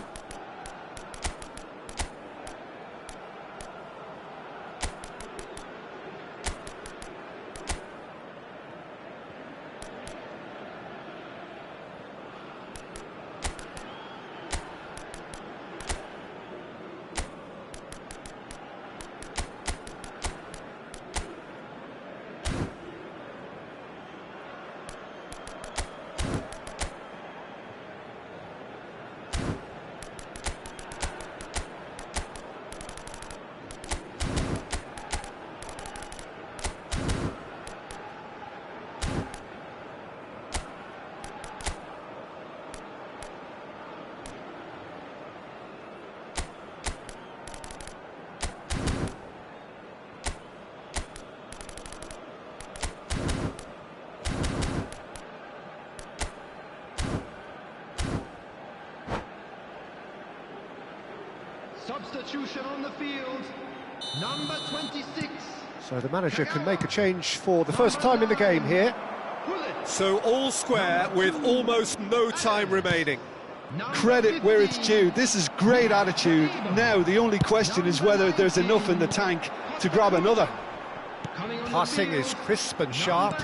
Substitution on the field. Number 26. So the manager can make a change for the first time in the game here. So all square with almost no time remaining. Credit where it's due. This is great attitude. Now the only question is whether there's enough in the tank to grab another. Passing is crisp and sharp.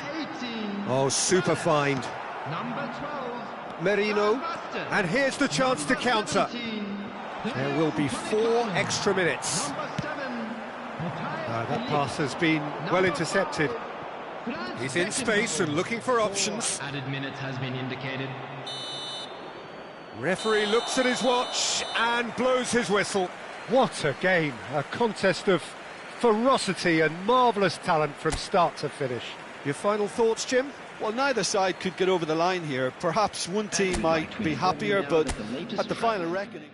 Oh, super find. Number 12. Merino, and here's the chance to counter. There will be 4 extra minutes. Number 7. That pass has been well intercepted. He's in space and looking for options. Added minutes has been indicated. Referee looks at his watch and blows his whistle. What a game, a contest of ferocity and marvellous talent from start to finish. Your final thoughts, Jim? Well, neither side could get over the line here. Perhaps one team might be happier, but at the final reckoning...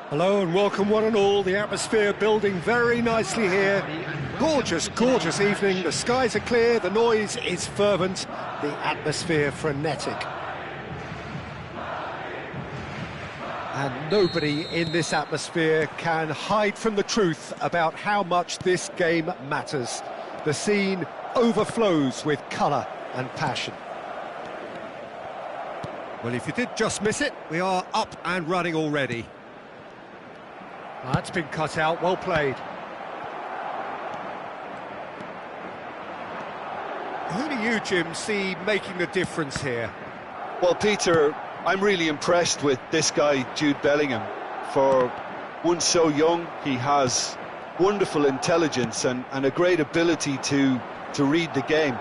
Hello and welcome one and all. The atmosphere building very nicely here. Gorgeous, gorgeous evening. The skies are clear, the noise is fervent, the atmosphere frenetic. And nobody in this atmosphere can hide from the truth about how much this game matters. The scene overflows with colour and passion. Well, if you did just miss it, we are up and running already. That's been cut out, well played. Who do you, Jim, see making the difference here? Well, Peter, I'm really impressed with this guy, Jude Bellingham. For one so young, he has wonderful intelligence and a great ability to read the game.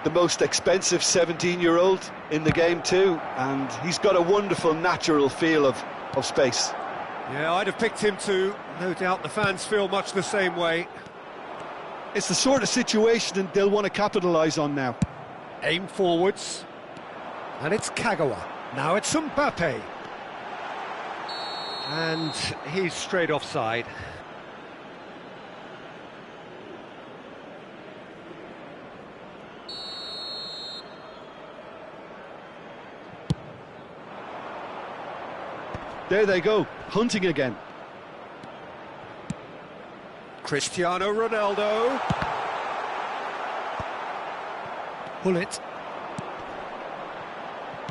The most expensive 17-year-old in the game too, and he's got a wonderful natural feel of space. Yeah, I'd have picked him too. No doubt the fans feel much the same way. It's the sort of situation they'll want to capitalise on now. Aim forwards. And it's Kagawa. Now it's Mbappe. And he's straight offside. There they go, hunting again. Cristiano Ronaldo. Pull it.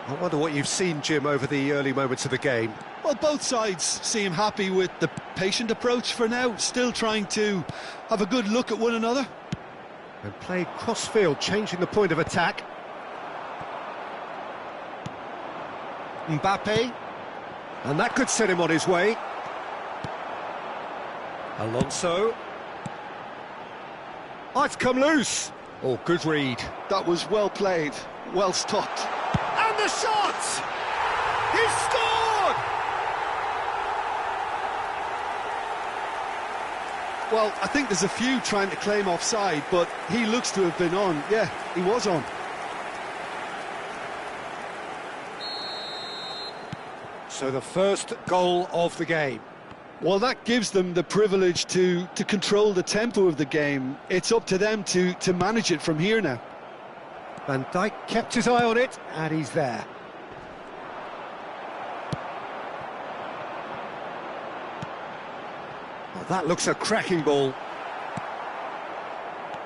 I wonder what you've seen, Jim, over the early moments of the game. Well, both sides seem happy with the patient approach for now, still trying to have a good look at one another. And played cross-field, changing the point of attack. Mbappe. And that could set him on his way. Alonso. Oh, it's come loose. Oh, good read. That was well played, well stopped. And the shot! He scored! Well, I think there's a few trying to claim offside, but he looks to have been on. Yeah, he was on. So the first goal of the game. Well, that gives them the privilege to control the tempo of the game. It's up to them to manage it from here now. Van Dijk kept his eye on it, and he's there. Well, that looks a cracking ball.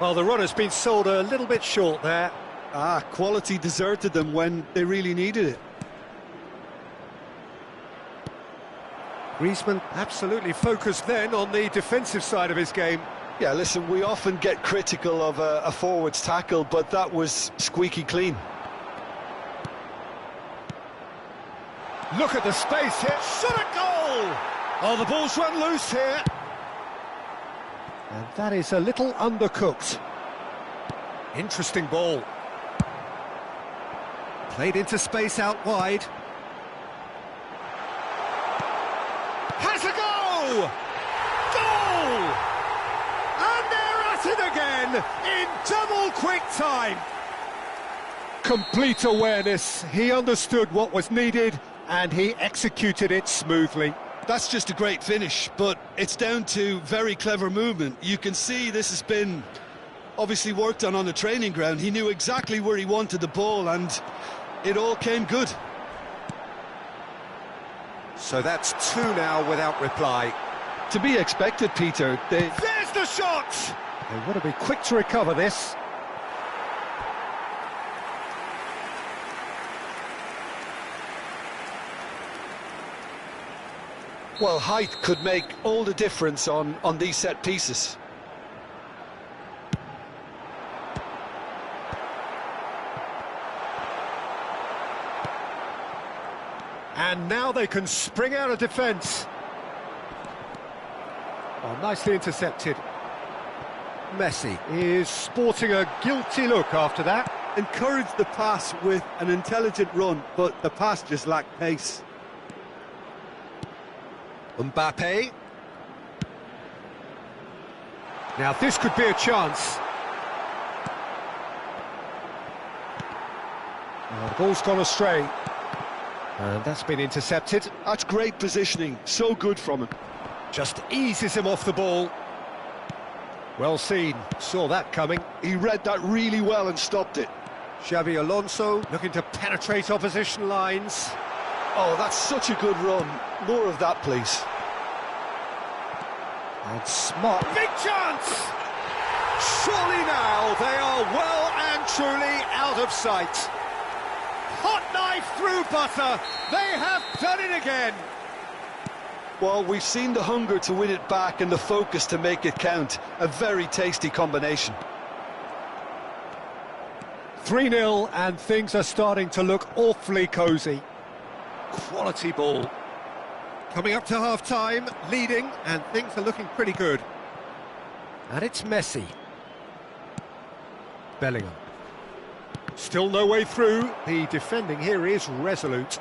Well, the runner's been sold a little bit short there. Quality deserted them when they really needed it. Griezmann absolutely focused then on the defensive side of his game. Yeah, listen, we often get critical of a forward's tackle, but that was squeaky clean. Look at the space here. Shot a goal! Oh, the ball's run loose here. And that is a little undercooked. Interesting ball. Played into space out wide. Has a go! Goal! And they're at it again in double quick time. Complete awareness. He understood what was needed and he executed it smoothly. That's just a great finish, but it's down to very clever movement. You can see this has been obviously worked on the training ground. He knew exactly where he wanted the ball and it all came good. So that's two now without reply. To be expected, Peter. There's the shot! They want to be quick to recover this. Well, height could make all the difference on these set pieces. And now they can spring out of defence. Oh, nicely intercepted. Messi is sporting a guilty look after that. Encouraged the pass with an intelligent run, but the pass just lacked pace. Mbappe. Now this could be a chance. Oh, the ball's gone astray. And that's been intercepted. That's great positioning, so good from him. Just eases him off the ball. Well seen, saw that coming. He read that really well and stopped it. Xabi Alonso looking to penetrate opposition lines. Oh, that's such a good run. More of that, please. And smart. Big chance! Surely now they are well and truly out of sight. Hot knife through butter. They have done it again. Well, we've seen the hunger to win it back and the focus to make it count. A very tasty combination. 3-0 and things are starting to look awfully cosy. Quality ball. Coming up to half-time, leading, and things are looking pretty good. And it's Messi. Bellingham. Still no way through. The defending here is resolute.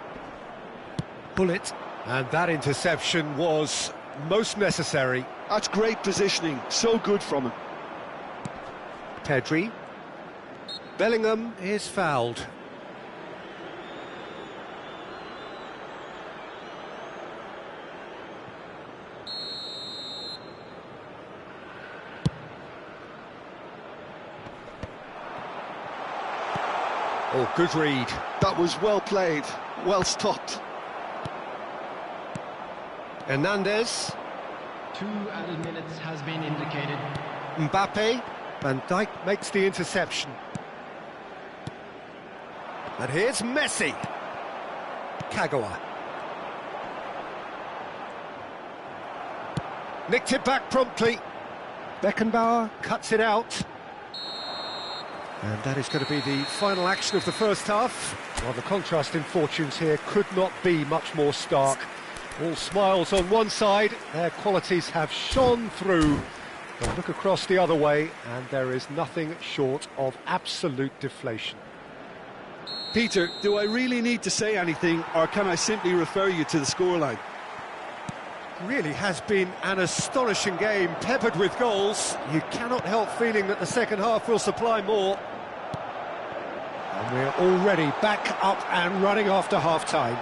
Pull it. And that interception was most necessary. That's great positioning, so good from him. Pedri. Bellingham is fouled. Oh, good read. That was well played, well stopped. Hernandez. 2 added minutes has been indicated. Mbappe. Van Dijk makes the interception. And here's Messi. Kagawa. Nicked it back promptly. Beckenbauer cuts it out. And that is going to be the final action of the first half. Well, the contrast in fortunes here could not be much more stark. All smiles on one side, their qualities have shone through. But look across the other way, and there is nothing short of absolute deflation. Peter, do I really need to say anything, or can I simply refer you to the scoreline? Really has been an astonishing game, peppered with goals. You cannot help feeling that the second half will supply more. And we're already back up and running after half-time.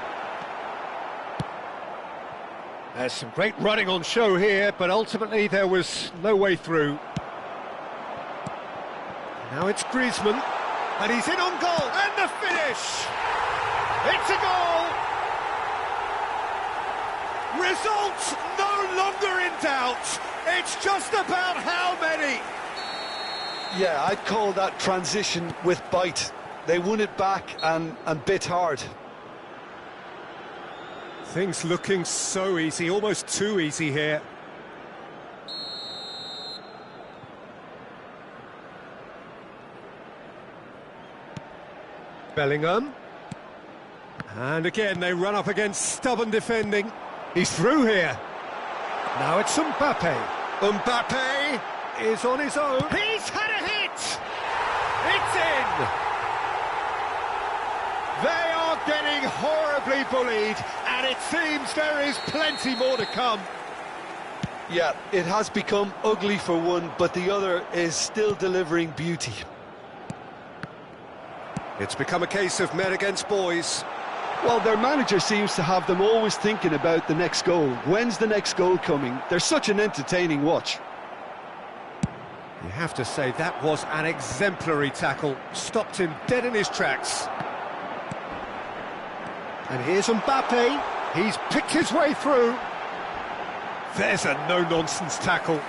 There's some great running on show here, but ultimately there was no way through. Now it's Griezmann, and he's in on goal, and the finish! It's a goal! Results no longer in doubt. It's just about how many. Yeah, I'd call that transition with bite. They won it back and bit hard. Things looking so easy, almost too easy here. Bellingham. And again, they run up against stubborn defending. He's through here. Now it's Mbappe. Mbappe is on his own. He's had a hit! It's in! They are getting horribly bullied, and it seems there is plenty more to come. Yeah, it has become ugly for one, but the other is still delivering beauty. It's become a case of men against boys. Well, their manager seems to have them always thinking about the next goal. When's the next goal coming? They're such an entertaining watch. You have to say that was an exemplary tackle. Stopped him dead in his tracks. And here's Mbappe. He's picked his way through. There's a no-nonsense tackle.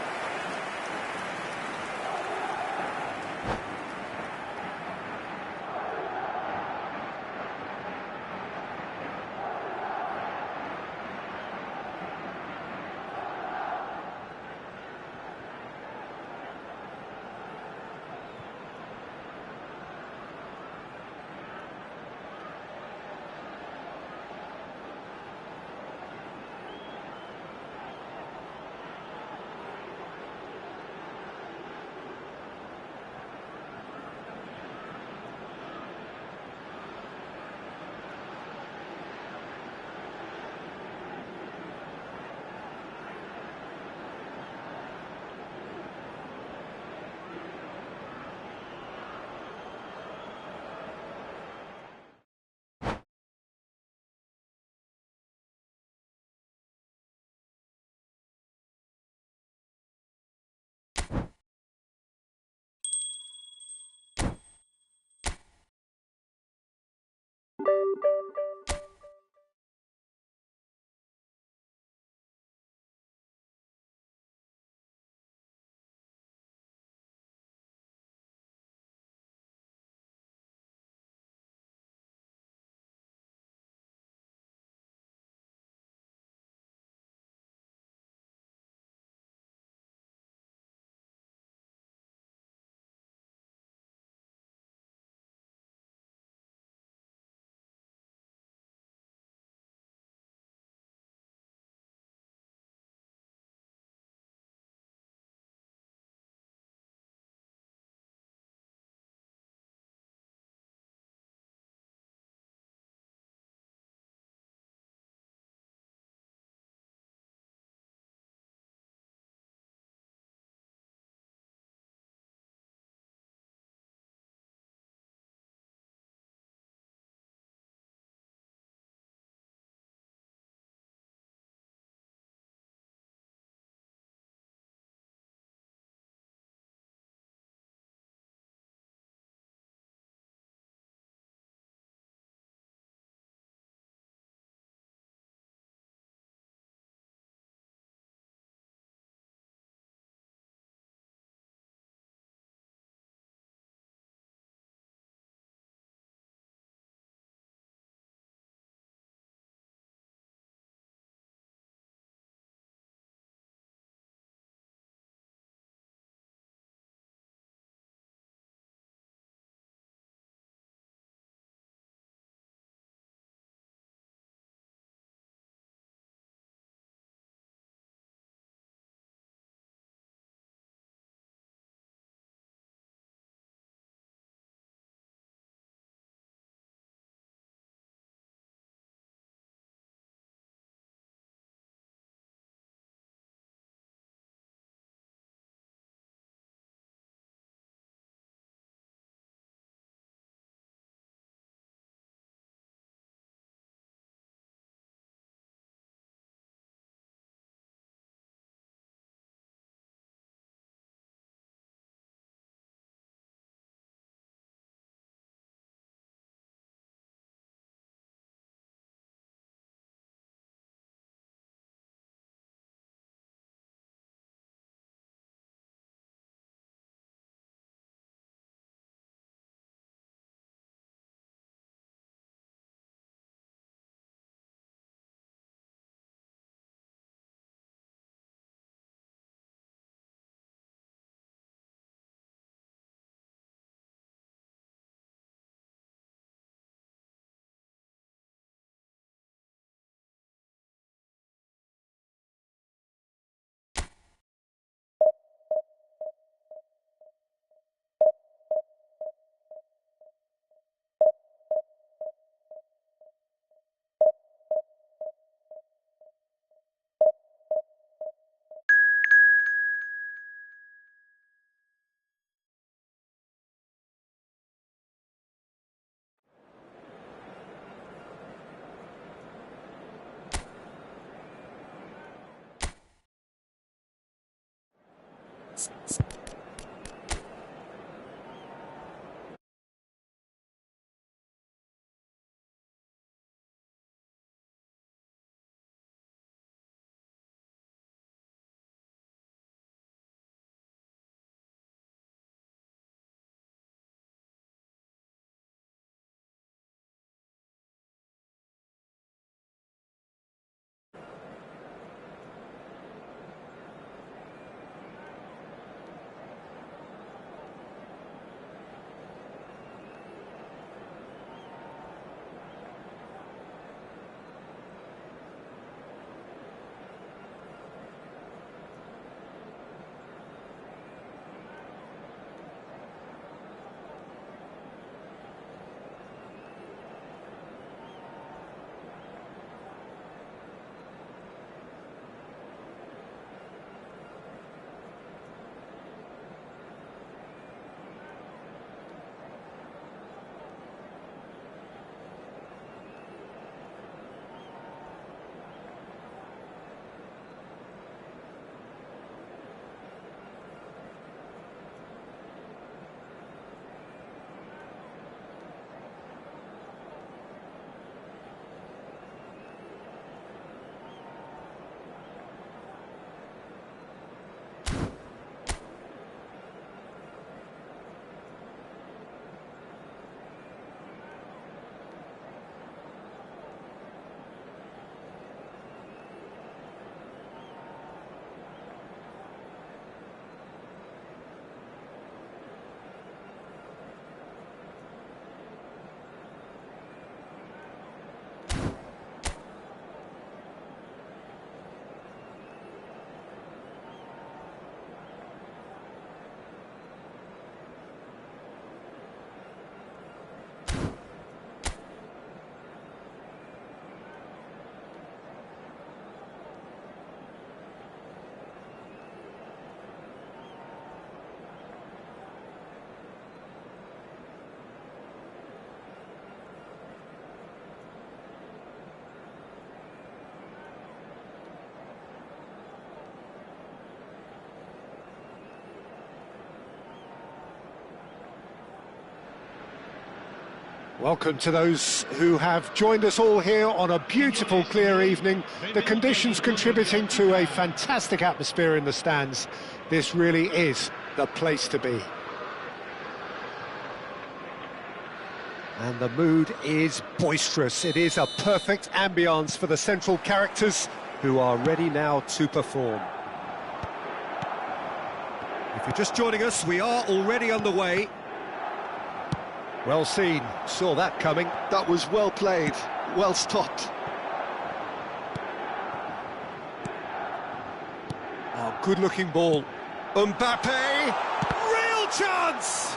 Welcome to those who have joined us all here on a beautiful, clear evening. The conditions contributing to a fantastic atmosphere in the stands. This really is the place to be. And the mood is boisterous. It is a perfect ambience for the central characters who are ready now to perform. If you're just joining us, we are already underway. Well seen, saw that coming. That was well played, well stopped. Oh, good-looking ball. Mbappe, real chance!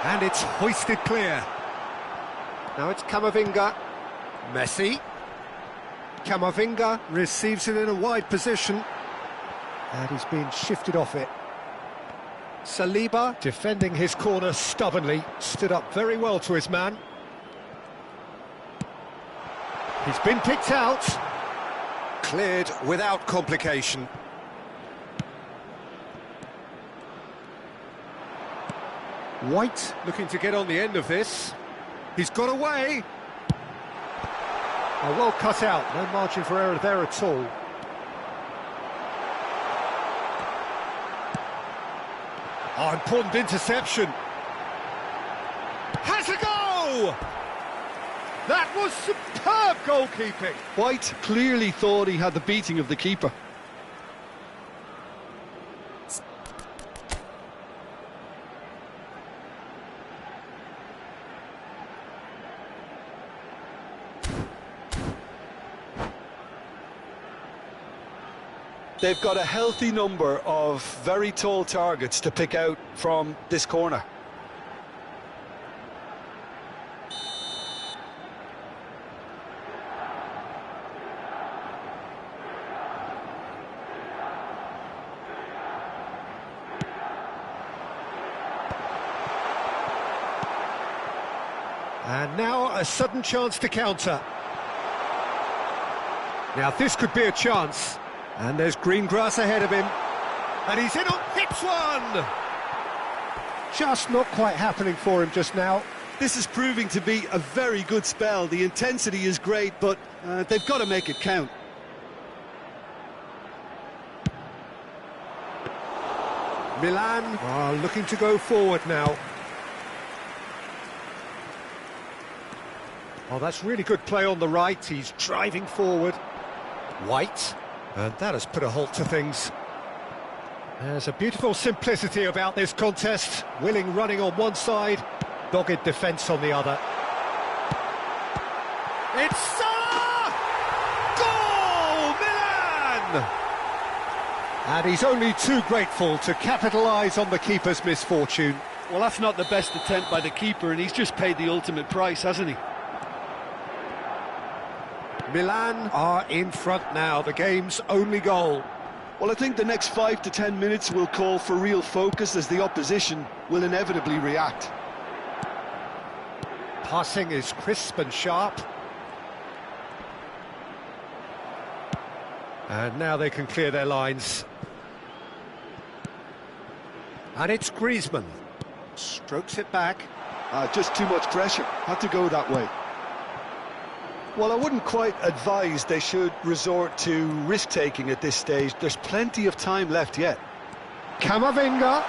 And it's hoisted clear. Now it's Camavinga. Messi. Camavinga receives it in a wide position. And he's been shifted off it. Saliba, defending his corner stubbornly, stood up very well to his man. He's been picked out. Cleared without complication. White looking to get on the end of this. He's got away. Oh, well cut out, no margin for error there at all. Oh, important interception. Has a go! That was superb goalkeeping. White clearly thought he had the beating of the keeper. They've got a healthy number of very tall targets to pick out from this corner. And now a sudden chance to counter. Now this could be a chance. And there's green grass ahead of him. And he's in on, hits one! Just not quite happening for him just now. This is proving to be a very good spell. The intensity is great, but they've got to make it count. Milan are looking to go forward now. Oh, that's really good play on the right. He's driving forward. White, and that has put a halt to things. There's a beautiful simplicity about this contest. Willing running on one side, dogged defence on the other. It's Salah! Goal! Milan! And he's only too grateful to capitalise on the keeper's misfortune. Well, that's not the best attempt by the keeper, and he's just paid the ultimate price, hasn't he? Milan are in front now, the game's only goal. Well, I think the next 5 to 10 minutes will call for real focus, as the opposition will inevitably react. Passing is crisp and sharp. And now they can clear their lines. And it's Griezmann. Strokes it back. Just too much pressure. Had to go that way. Well, I wouldn't quite advise they should resort to risk-taking at this stage. There's plenty of time left yet. Camavinga.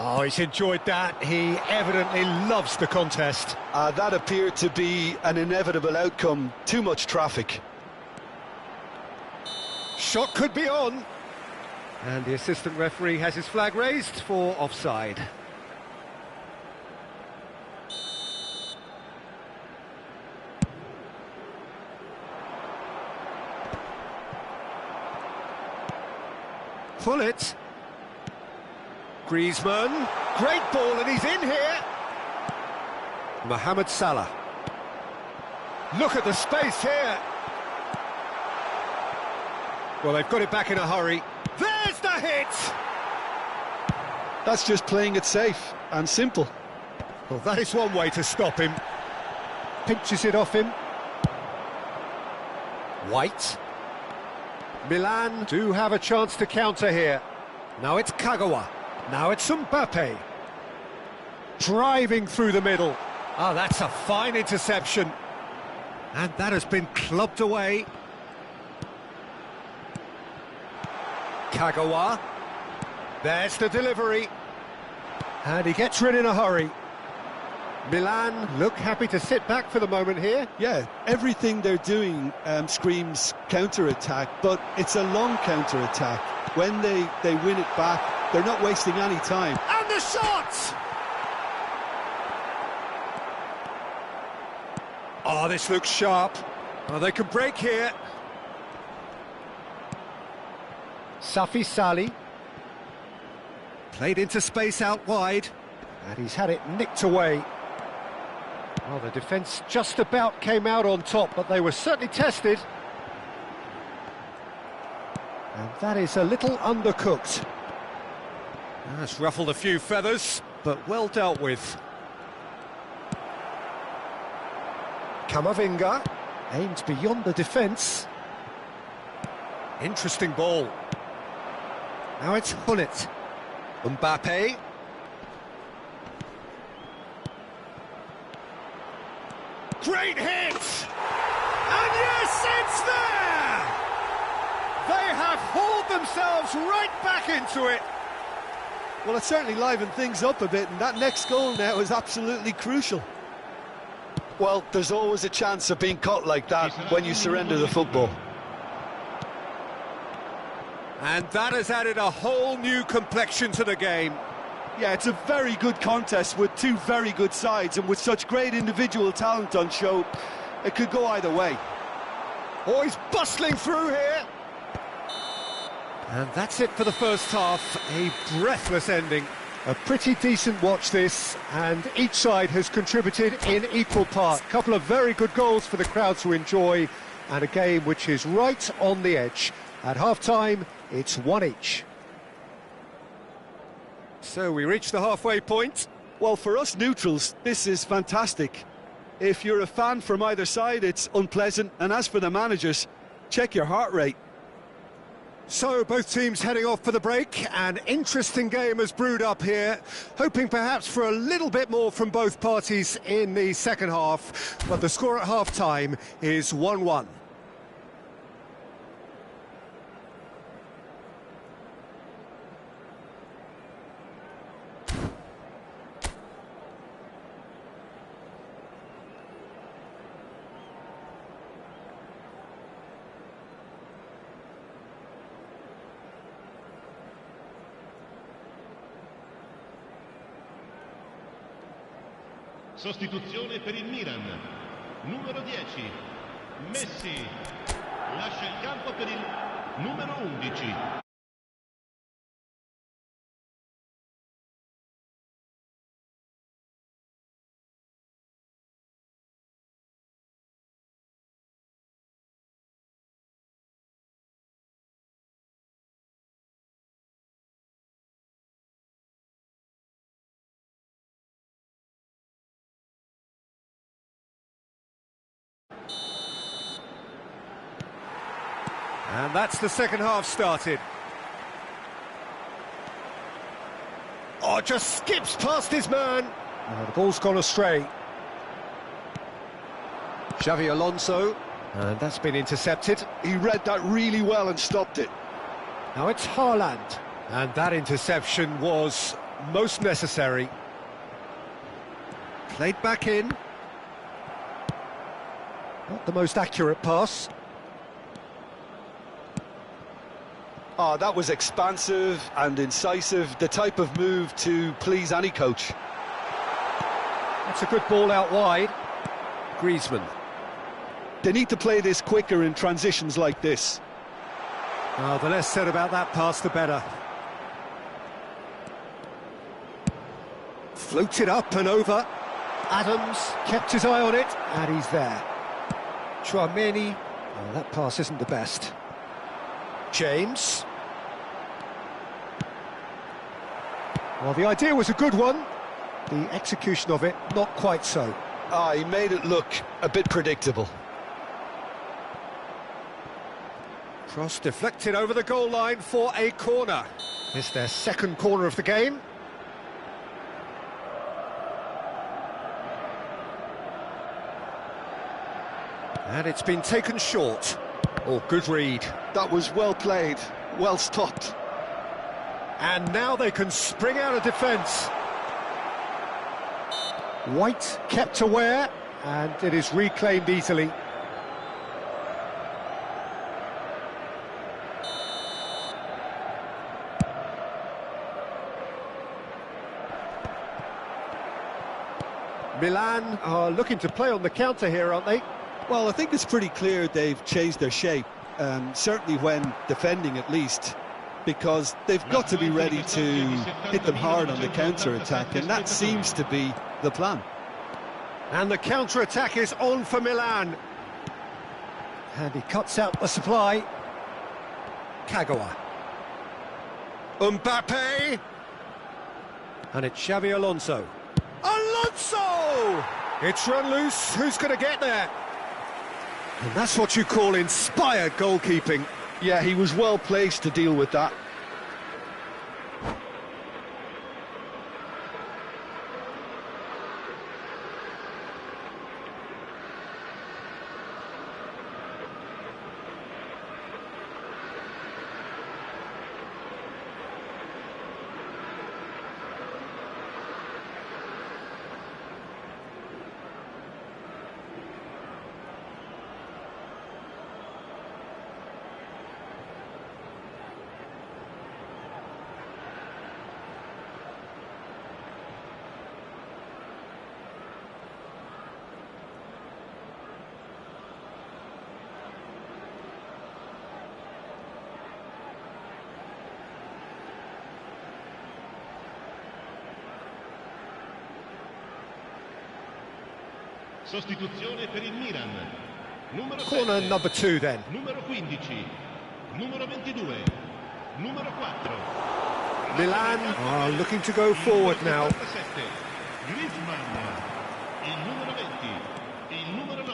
Oh, he's enjoyed that. He evidently loves the contest. That appeared to be an inevitable outcome. Too much traffic. Shot could be on. And the assistant referee has his flag raised for offside. Pull it. Griezmann. Great ball, and he's in here. Mohamed Salah. Look at the space here. Well, they've got it back in a hurry. There's the hit! That's just playing it safe and simple. Well, that is one way to stop him. Pinches it off him. White. Milan do have a chance to counter here. Now it's Kagawa. Now it's Mbappe. Driving through the middle. Ah, that's a fine interception. And that has been clubbed away. Kagawa. There's the delivery. And he gets rid in a hurry. Milan look happy to sit back for the moment here. Yeah, everything they're doing screams counter-attack, but it's a long counter-attack. When they win it back, they're not wasting any time. And the shot! Oh, this looks sharp. Oh, they can break here. Safi Sali. Played into space out wide. And he's had it nicked away. Well, the defence just about came out on top, but they were certainly tested. And that is a little undercooked. That's ruffled a few feathers, but well dealt with. Camavinga aimed beyond the defence. Interesting ball. Now it's Hullet. Mbappe. Great hit! And yes, it's there! They have hauled themselves right back into it. Well, it certainly livened things up a bit, and that next goal now is absolutely crucial. Well, there's always a chance of being caught like that when you surrender the football. And that has added a whole new complexion to the game. Yeah, it's a very good contest with two very good sides, and with such great individual talent on show, it could go either way. Oh, he's bustling through here. And that's it for the first half, a breathless ending. A pretty decent watch this, and each side has contributed in equal part. A couple of very good goals for the crowd to enjoy, and a game which is right on the edge. At half-time, it's one each. So we reach the halfway point. Well, for us neutrals, this is fantastic. If you're a fan from either side, it's unpleasant. And as for the managers, check your heart rate. So both teams heading off for the break. An interesting game has brewed up here, hoping perhaps for a little bit more from both parties in the second half, but the score at half-time is 1-1. Sostituzione per il Milan, numero 10, Messi, lascia il campo per il numero 11. And that's the second half started. Oh, just skips past his man. Oh, the ball's gone astray. Xavi Alonso, and that's been intercepted. He read that really well and stopped it. Now it's Haaland, and that interception was most necessary. Played back in. Not the most accurate pass. Oh, that was expansive and incisive, the type of move to please any coach. That's a good ball out wide. Griezmann. They need to play this quicker in transitions like this. Oh, the less said about that pass, the better. Floated up and over. Adams kept his eye on it, and he's there. Tchouaméni. Oh, that pass isn't the best. James. Well, the idea was a good one. The execution of it, not quite so. Ah, he made it look a bit predictable. Cross deflected over the goal line for a corner. It's their second corner of the game. And it's been taken short. Oh, good read. That was well played, well stopped. And now they can spring out of defence. White kept aware, and it is reclaimed easily. Milan are looking to play on the counter here, aren't they? Well, I think it's pretty clear they've changed their shape, certainly when defending at least, because they've got to be ready to hit them hard on the counter-attack, and that seems to be the plan. And the counter-attack is on for Milan. And he cuts out the supply. Kagawa. Mbappe! And it's Xavi Alonso. Alonso! It's run loose, who's going to get there? And that's what you call inspired goalkeeping. Yeah, he was well placed to deal with that. Sostituzione per il Milan, numero Corner 7, number 2 then. numero 15, numero 22, numero 4. Milan are looking to go forward now. Griezmann, il numero 20.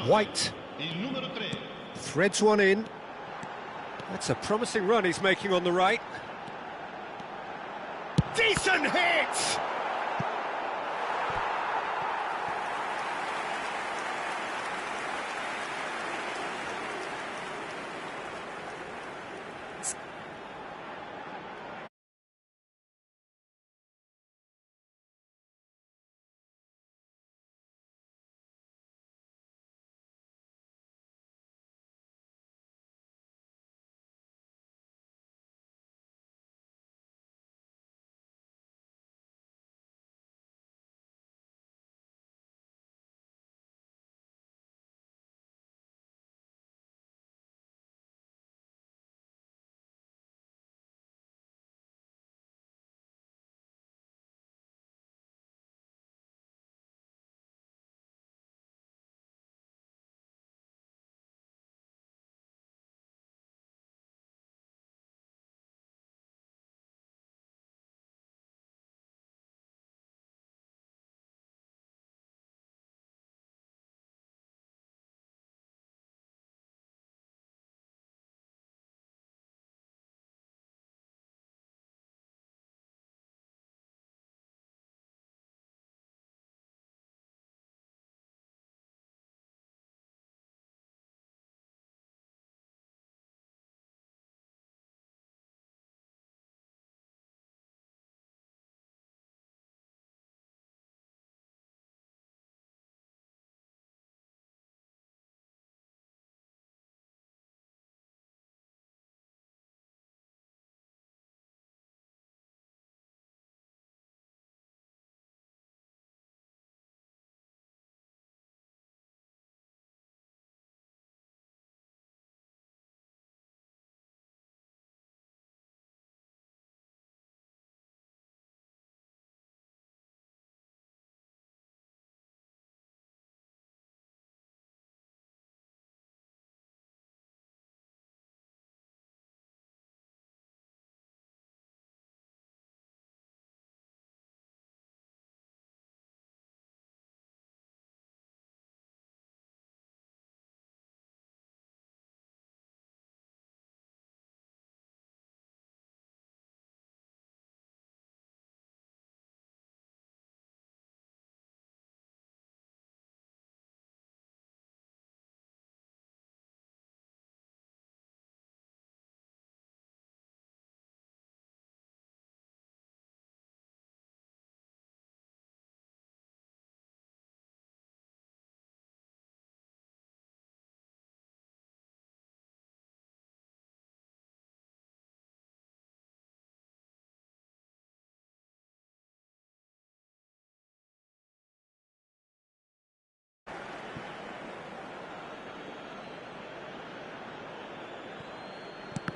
White il numero 3. threads one in. That's a promising run he's making on the right. Decent hit!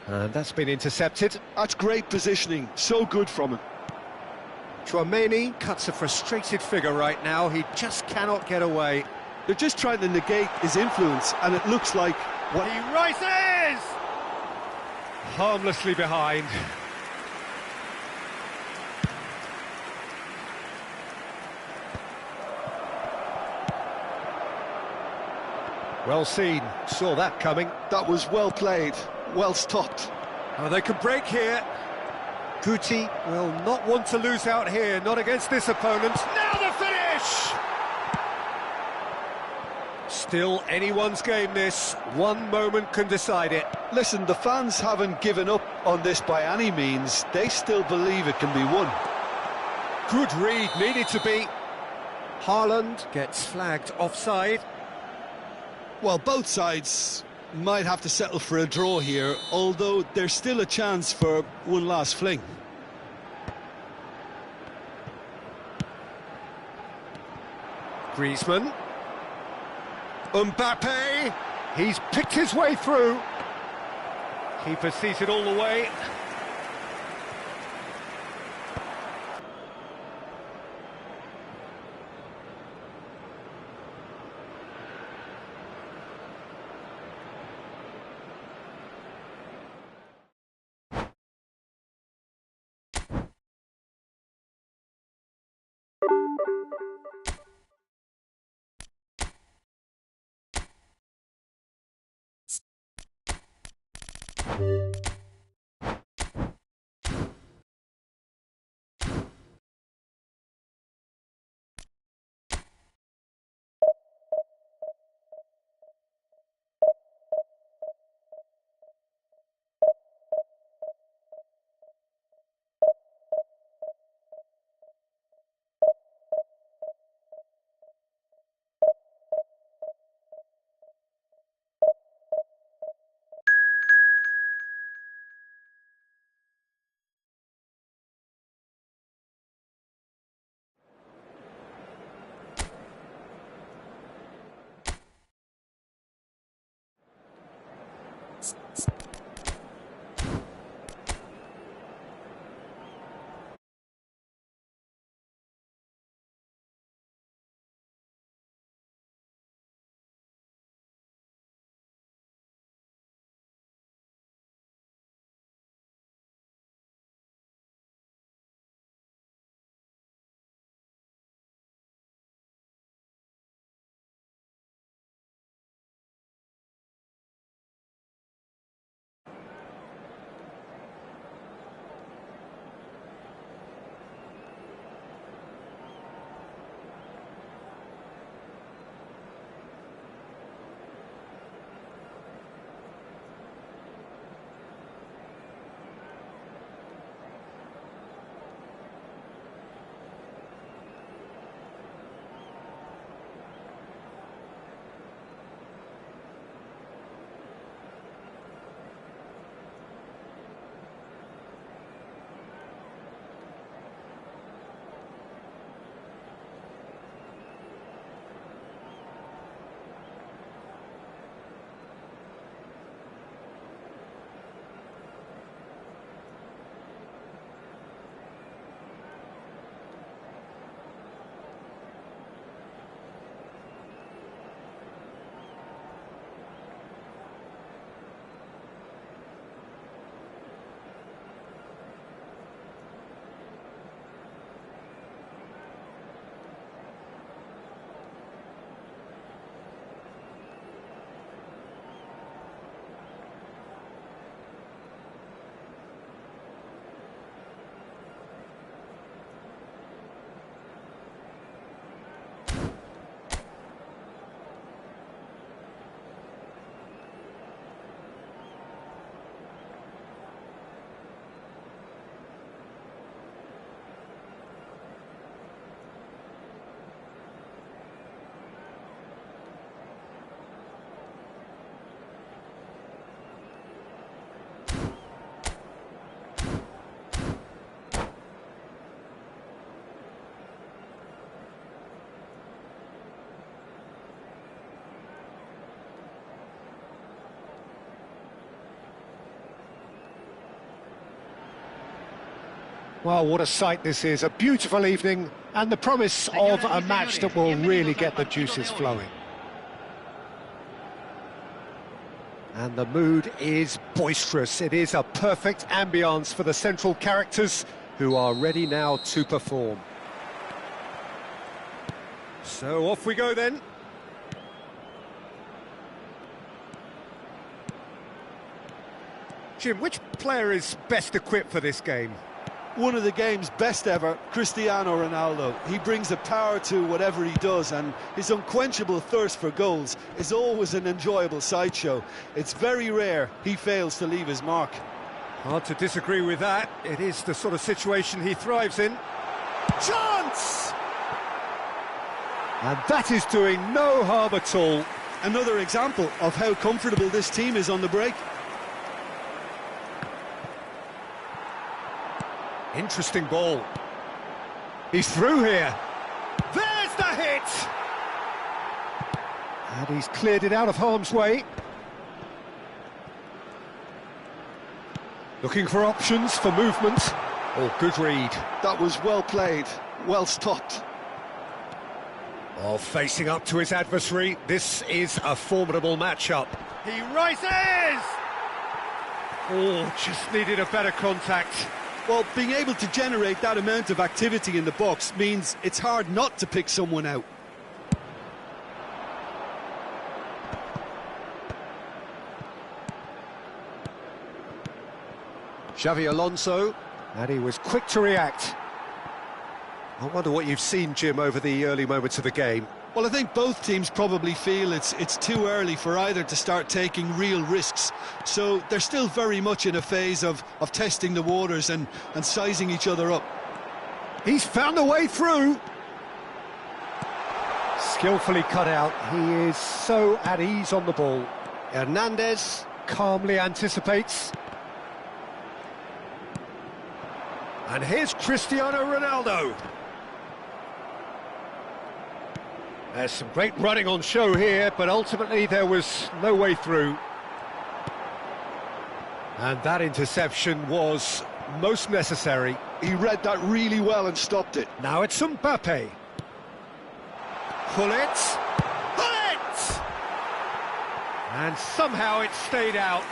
And that's been intercepted. That's great positioning, so good from him. Chouameni cuts a frustrated figure right now. He just cannot get away. They're just trying to negate his influence, and it looks like what... He rises! Harmlessly behind. Well seen, saw that coming. That was well played, well stopped. Oh, they could break here. Guti will not want to lose out here, not against this opponent. Now the finish! Still anyone's game this, one moment can decide it. Listen, the fans haven't given up on this by any means. They still believe it can be won. Good read, needed to be. Haaland gets flagged offside. Well, both sides might have to settle for a draw here, although there's still a chance for one last fling. Griezmann. Mbappe. He's picked his way through. Keeper sees it all the way. Well, what a sight this is. A beautiful evening and the promise of a match that will really get the juices flowing. And the mood is boisterous. It is a perfect ambience for the central characters who are ready now to perform. So off we go then. Jim, which player is best equipped for this game? One of the game's best ever, Cristiano Ronaldo. He brings a power to whatever he does, and his unquenchable thirst for goals is always an enjoyable sideshow. It's very rare he fails to leave his mark. Hard to disagree with that. It is the sort of situation he thrives in. Chance! And that is doing no harm at all. Another example of how comfortable this team is on the break. Interesting ball. He's through here. There's the hit! And he's cleared it out of harm's way. Looking for options for movement. Oh, good read. That was well played, well stopped. Oh, facing up to his adversary. This is a formidable matchup. He rises! Oh, just needed a better contact. Well, being able to generate that amount of activity in the box means it's hard not to pick someone out. Xavi Alonso, and he was quick to react. I wonder what you've seen, Jim, over the early moments of the game. Well, I think both teams probably feel it's too early for either to start taking real risks. So they're still very much in a phase of testing the waters and sizing each other up. He's found a way through. Skillfully cut out. He is so at ease on the ball. Hernandez calmly anticipates. And here's Cristiano Ronaldo. There's some great running on show here, but ultimately there was no way through. And that interception was most necessary. He read that really well and stopped it. Now it's Mbappe. Pull it! Pull it! And somehow it stayed out.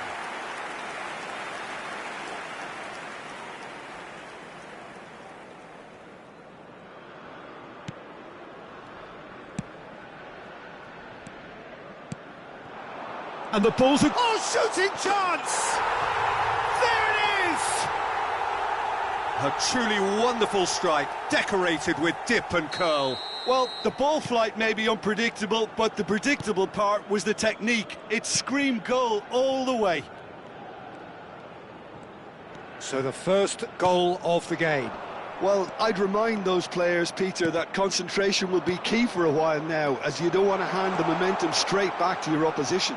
And the ball's a... Oh, shooting chance! There it is! A truly wonderful strike, decorated with dip and curl. Well, the ball flight may be unpredictable, but the predictable part was the technique. It screamed goal all the way. So the first goal of the game. Well, I'd remind those players, Peter, that concentration will be key for a while now, as you don't want to hand the momentum straight back to your opposition.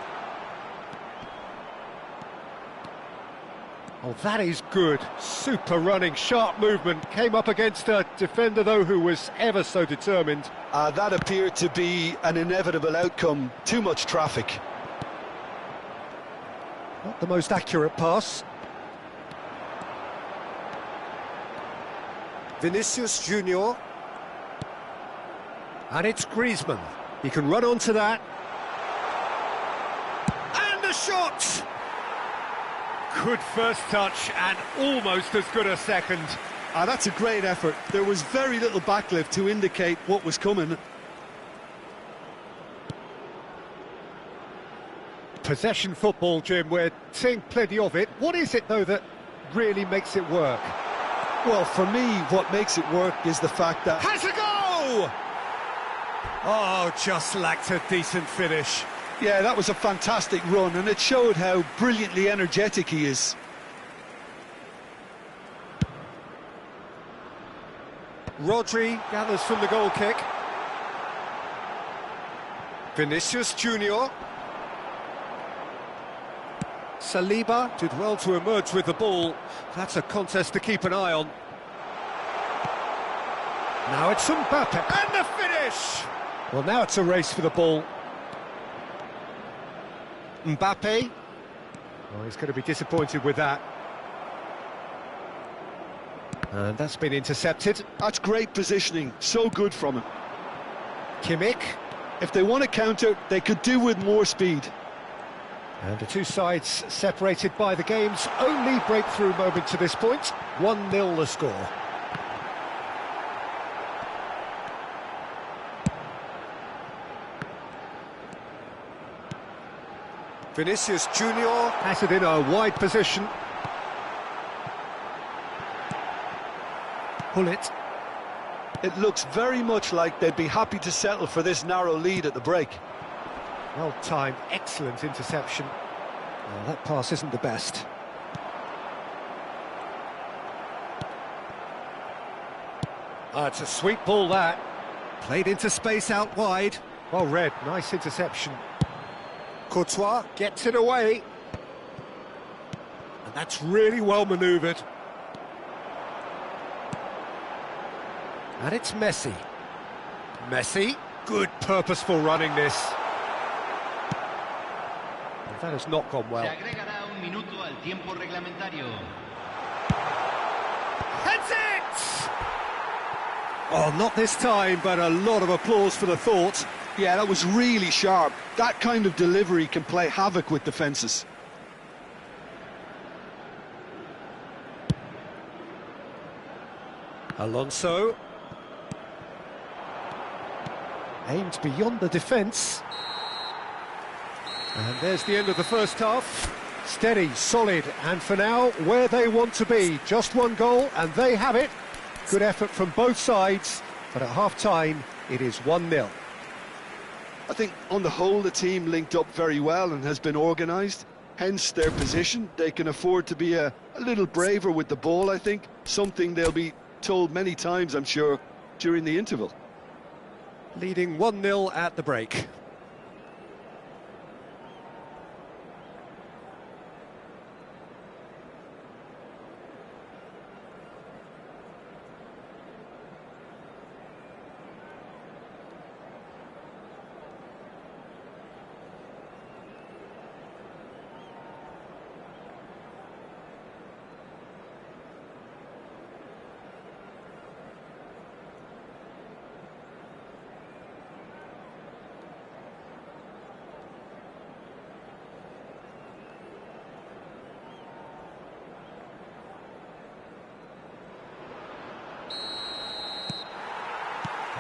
Oh, that is good. Super running, sharp movement. Came up against a defender, though, who was ever so determined. That appeared to be an inevitable outcome. Too much traffic. Not the most accurate pass. Vinicius Junior. And it's Griezmann. He can run onto that. And a shot! Good first touch and almost as good a second. That's a great effort. There was very little backlift to indicate what was coming. Possession football, Jim, we're seeing plenty of it. What is it, though, that really makes it work? Well, for me, what makes it work is the fact that... Has a go! Oh, just lacked a decent finish. Yeah, that was a fantastic run, and it showed how brilliantly energetic he is. Rodri gathers from the goal kick. Vinicius Junior. Saliba did well to emerge with the ball. That's a contest to keep an eye on. Now it's Mbappe. And the finish! Well, now it's a race for the ball. Mbappe. Oh, he's going to be disappointed with that. And that's been intercepted. That's great positioning. So good from him. Kimmich. If they want to counter, they could do with more speed. And the two sides separated by the game's only breakthrough moment to this point. 1-0 the score. Vinicius Junior has it in a wide position. Pull it. It looks very much like they'd be happy to settle for this narrow lead at the break. Well timed, excellent interception. Well, that pass isn't the best. It's a sweet ball, that. Played into space out wide. Well read, nice interception. Courtois gets it away. And that's really well manoeuvred. And it's Messi. Messi, good purposeful running this. And that has not gone well. Se agregará un minuto al tiempo reglamentario. Heads it! Oh, not this time, but a lot of applause for the thought. Yeah, that was really sharp. That kind of delivery can play havoc with defences. Alonso. Aimed beyond the defence. And there's the end of the first half. Steady, solid, and for now, where they want to be. Just one goal, and they have it. Good effort from both sides, but at half-time, it is 1-0. I think on the whole the team linked up very well and has been organised, hence their position. They can afford to be a little braver with the ball, I think, something they'll be told many times, I'm sure, during the interval. Leading 1-0 at the break.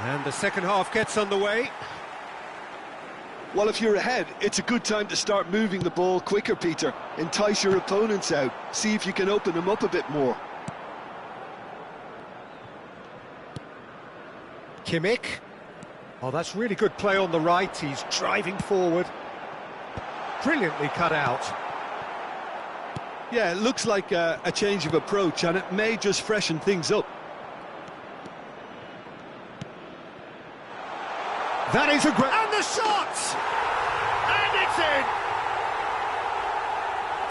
And the second half gets underway. Well, if you're ahead, it's a good time to start moving the ball quicker, Peter. Entice your opponents out. See if you can open them up a bit more. Kimmich. Oh, that's really good play on the right. He's driving forward. Brilliantly cut out. Yeah, it looks like a change of approach, and it may just freshen things up. That is a great... And the shot! And it's in!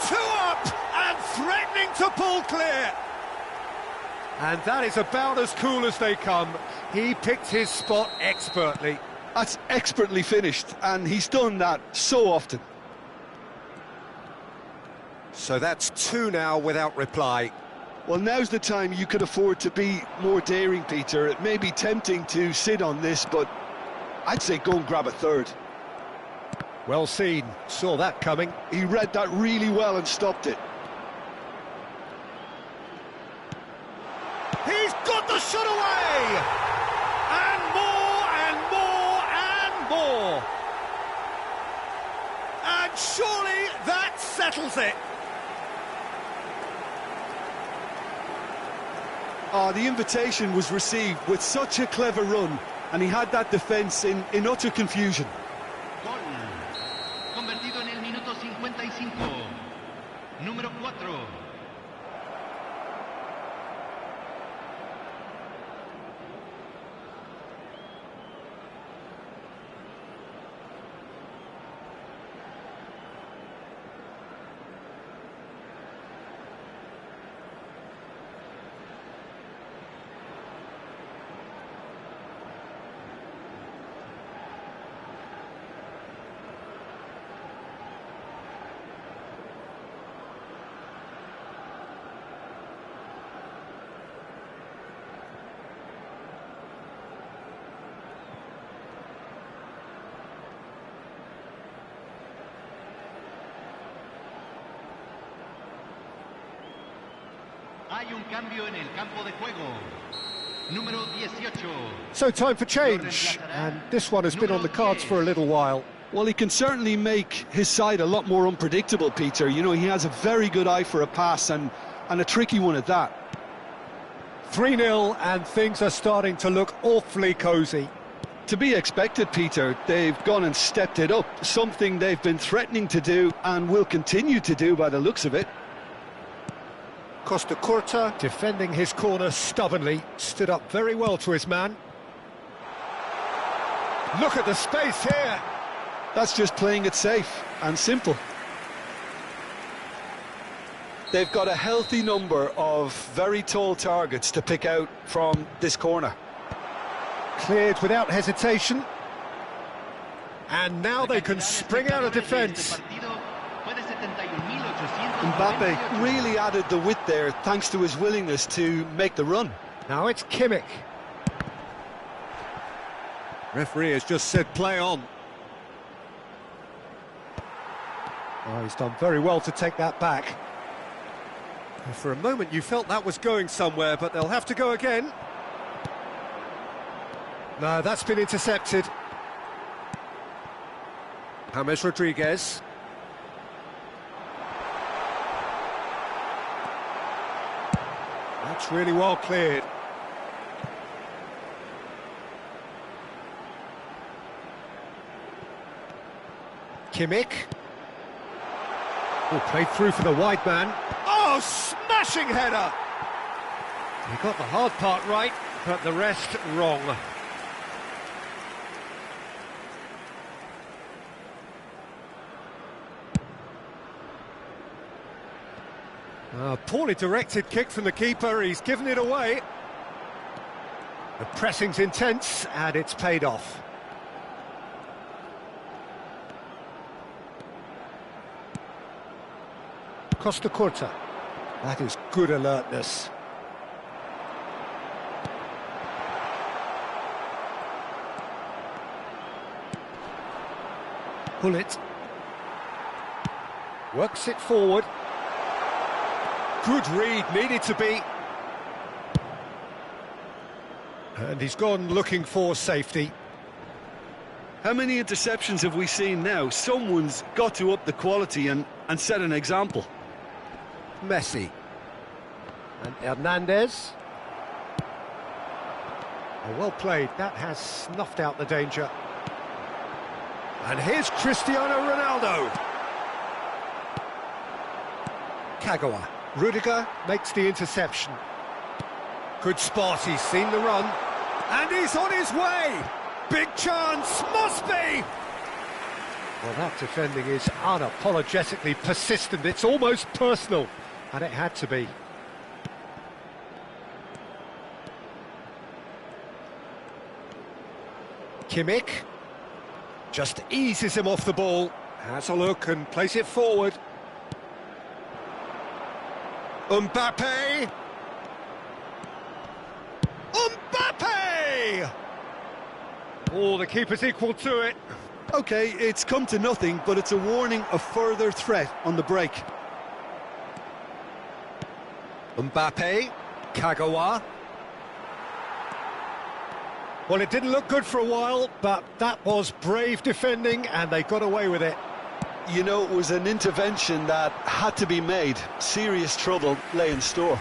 2 up and threatening to pull clear. And that is about as cool as they come. He picked his spot expertly. That's expertly finished, and he's done that so often. So that's 2 now without reply. Well, now's the time you could afford to be more daring, Peter. It may be tempting to sit on this, but I'd say go and grab a third. Well seen, saw that coming. He read that really well and stopped it. He's got the shot away! And more, and more, and more! And surely that settles it! Oh, the invitation was received with such a clever run, and he had that defence in utter confusion. Gol. Convertido en el minuto 55. Número 4. Hay un cambio en el campo de juego. Número 18. So time for change, and this one has been on the cards for a little while. Well, he can certainly make his side a lot more unpredictable, Peter. You know, he has a very good eye for a pass, and a tricky one at that. 3-0, and things are starting to look awfully cosy. To be expected, Peter. They've gone and stepped it up, something they've been threatening to do and will continue to do by the looks of it. Costa Curta, defending his corner stubbornly, stood up very well to his man. Look at the space here. That's just playing it safe and simple. They've got a healthy number of very tall targets to pick out from this corner. Cleared without hesitation. And now they can spring out of defence. Mbappe really added the width there thanks to his willingness to make the run. Now it's Kimmich. Referee has just said play on. Oh, he's done very well to take that back. For a moment you felt that was going somewhere, but they'll have to go again. No, that's been intercepted. James Rodriguez. That's really well cleared. Kimmich. Oh, played through for the wide man. Oh, smashing header! He got the hard part right, but the rest wrong. Poorly directed kick from the keeper, he's given it away. The pressing's intense, and it's paid off. Costa Curta. That is good alertness. Bullet. Works it forward. Good read, needed to be. And he's gone looking for safety. How many interceptions have we seen now? Someone's got to up the quality and set an example. Messi. And Hernandez. Oh, well played, that has snuffed out the danger. And here's Cristiano Ronaldo. Kagawa. Rudiger makes the interception. Good spot, he's seen the run. And he's on his way! Big chance, must be! Well, that defending is unapologetically persistent. It's almost personal, and it had to be. Kimmich just eases him off the ball, has a look and plays it forward. Mbappe! Mbappe! Oh, the keeper's equal to it. Okay, it's come to nothing, but it's a warning of further threat on the break. Mbappe, Kagawa. Well, it didn't look good for a while, but that was brave defending, and they got away with it. You know, it was an intervention that had to be made. Serious trouble lay in store.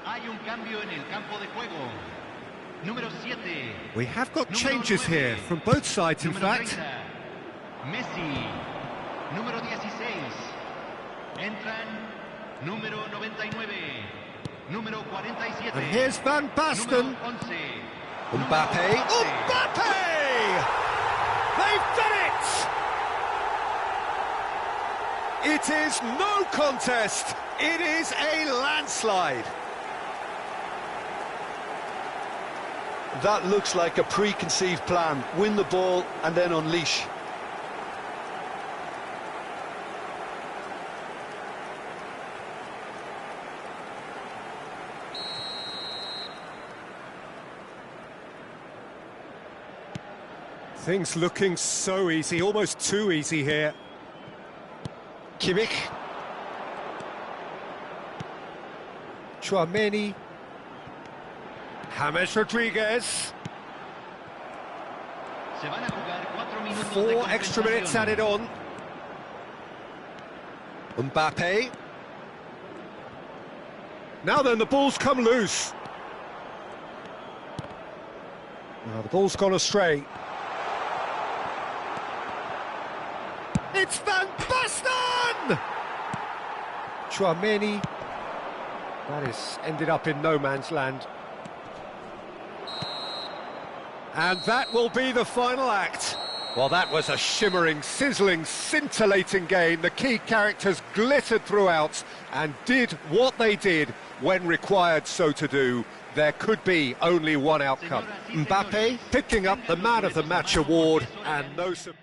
Hay un cambio en el campo de juego. Número 7. We have got changes here from both sides, in fact. 30, Messi. Número 16. Entran número 99. Número 47. And here's Van Basten. Número 11. Mbappe. Mbappe! They've done it! It is no contest. It is a landslide. That looks like a preconceived plan. Win the ball and then unleash. Things looking so easy, almost too easy here. Kimmich. Chouameni. James Rodriguez. Se van a jugar 4 minutos 4 extra minutes added on. Mbappe. Now then, the ball's come loose. Now the ball's gone astray. It's Van Basten! Chouameni. That is ended up in no man's land. And that will be the final act. Well, that was a shimmering, sizzling, scintillating game. The key characters glittered throughout and did what they did when required so to do. There could be only one outcome. Mbappe picking up the Man of the Match award, and no surprise.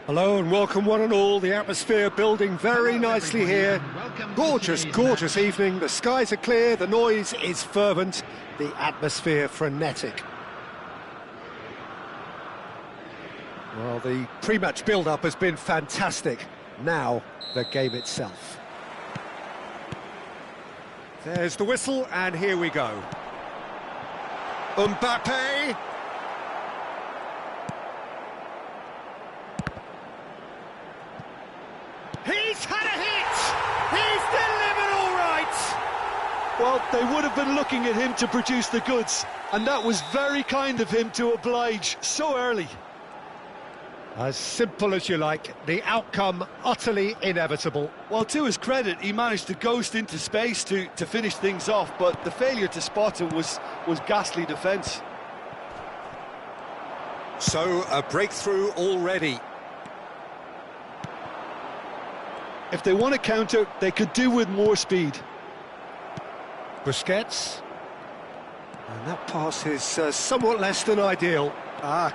Hello and welcome one and all. The atmosphere building very nicely here. Gorgeous, gorgeous evening. The skies are clear, the noise is fervent, the atmosphere frenetic. Well, the pre-match build-up has been fantastic. Now, the game itself. There's the whistle, and here we go. Mbappe! He's had a hit! He's delivered all right! Well, they would have been looking at him to produce the goods, and that was very kind of him to oblige so early. As simple as you like, the outcome utterly inevitable. Well, to his credit, he managed to ghost into space to finish things off, but the failure to spot him was ghastly defence. So, a breakthrough already. If they want to counter, they could do with more speed. Busquets. And that pass is somewhat less than ideal.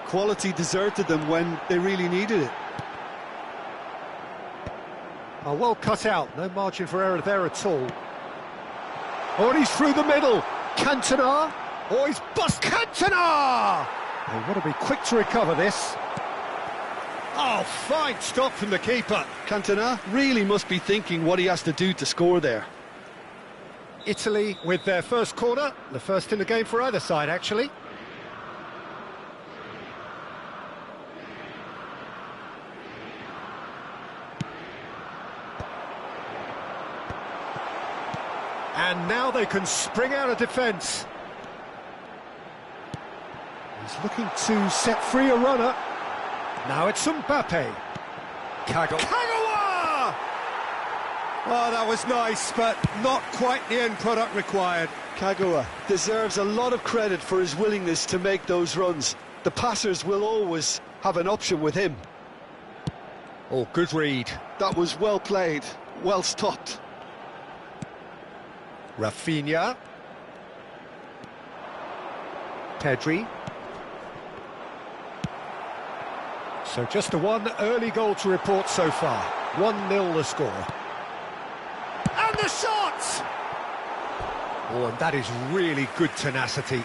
Quality deserted them when they really needed it. Oh, well cut out, no margin for error there at all. Oh, and he's through the middle. Cantona. Oh, he's Cantona! They want to be quick to recover this. Oh, fine stop from the keeper. Cantona really must be thinking what he has to do to score there. Italy with their first corner, the first in the game for either side, actually. And now they can spring out of defence. He's looking to set free a runner. Now it's Mbappe. Kagawa! Oh, that was nice, but not quite the end product required. Kagawa deserves a lot of credit for his willingness to make those runs. The passers will always have an option with him. Oh, good read. That was well played, well stopped. Rafinha. Pedri. So just the one early goal to report so far. 1-0 the score. And the shot! Oh, and that is really good tenacity.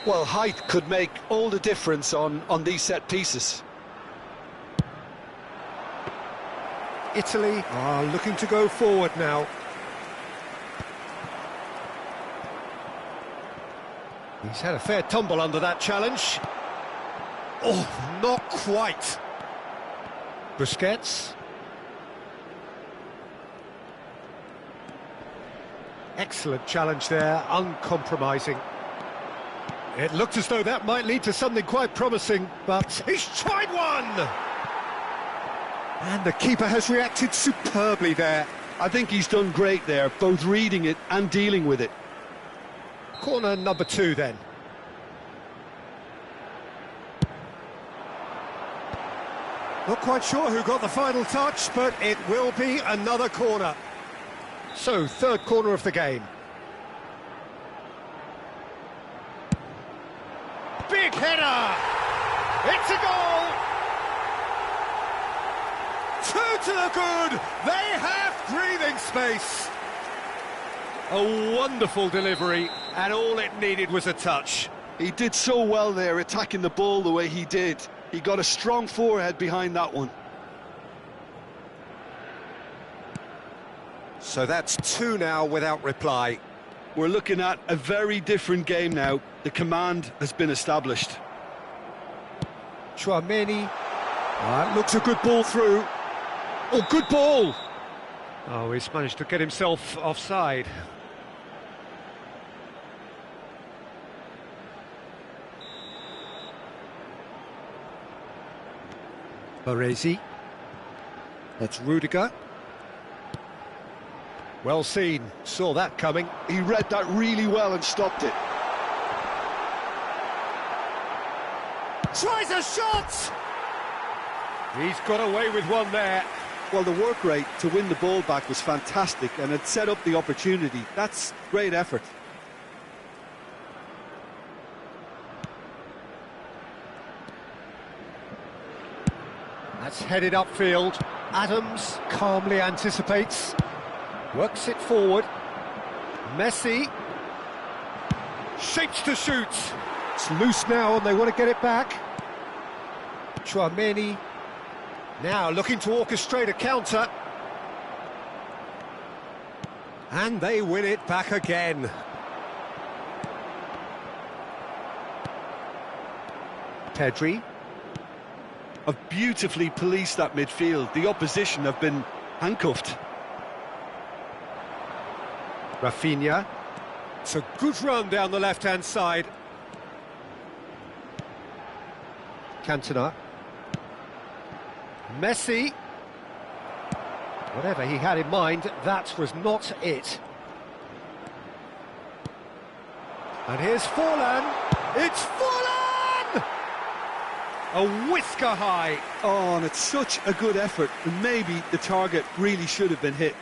Well, height could make all the difference on these set pieces. Italy are looking to go forward now. He's had a fair tumble under that challenge. Oh, not quite. Busquets. Excellent challenge there, uncompromising. It looked as though that might lead to something quite promising, but he's tried one! And the keeper has reacted superbly there. I think he's done great there, both reading it and dealing with it. Corner number 2 then. Not quite sure who got the final touch, but it will be another corner. So, third corner of the game. Big header! It's a goal! 2 to the good! They have breathing space! A wonderful delivery, and all it needed was a touch. He did so well there, attacking the ball the way he did. He got a strong forehead behind that one. So that's 2 now without reply. We're looking at a very different game now. The command has been established. Chouameni. Looks a good ball through. Oh, good ball! Oh, he's managed to get himself offside. Baresi. That's Rudiger. Well seen, saw that coming. He read that really well and stopped it. Tries a shot! He's got away with one there. Well, the work rate to win the ball back was fantastic and it set up the opportunity. That's great effort. That's headed upfield. Adams calmly anticipates. Works it forward. Messi. Shapes to shoot. It's loose now and they want to get it back. Chouameni. Now looking to orchestrate a counter. And they win it back again. Pedri. Have beautifully policed that midfield. The opposition have been handcuffed. Rafinha. It's a good run down the left-hand side. Cantona. Messi. Whatever he had in mind, that was not it. And here's Forlan. It's Forlan! A whisker high. Oh, and it's such a good effort. And maybe the target really should have been hit.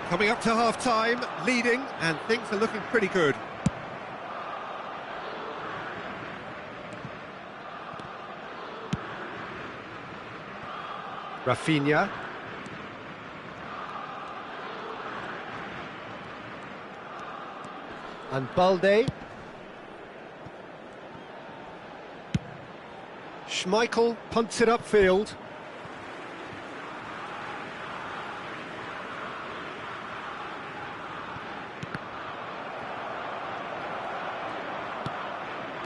Coming up to half-time, leading, and things are looking pretty good. Rafinha. And Balde. Schmeichel punts it upfield.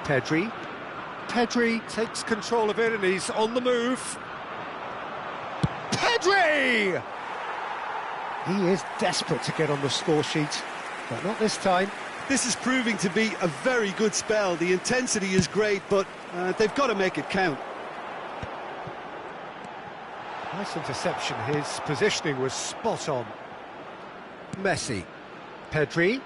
Pedri. Pedri takes control of it and he's on the move. Pedri! He is desperate to get on the score sheet, but not this time. This is proving to be a very good spell. The intensity is great, but they've got to make it count. Nice interception. His positioning was spot on. Messi. Pedri.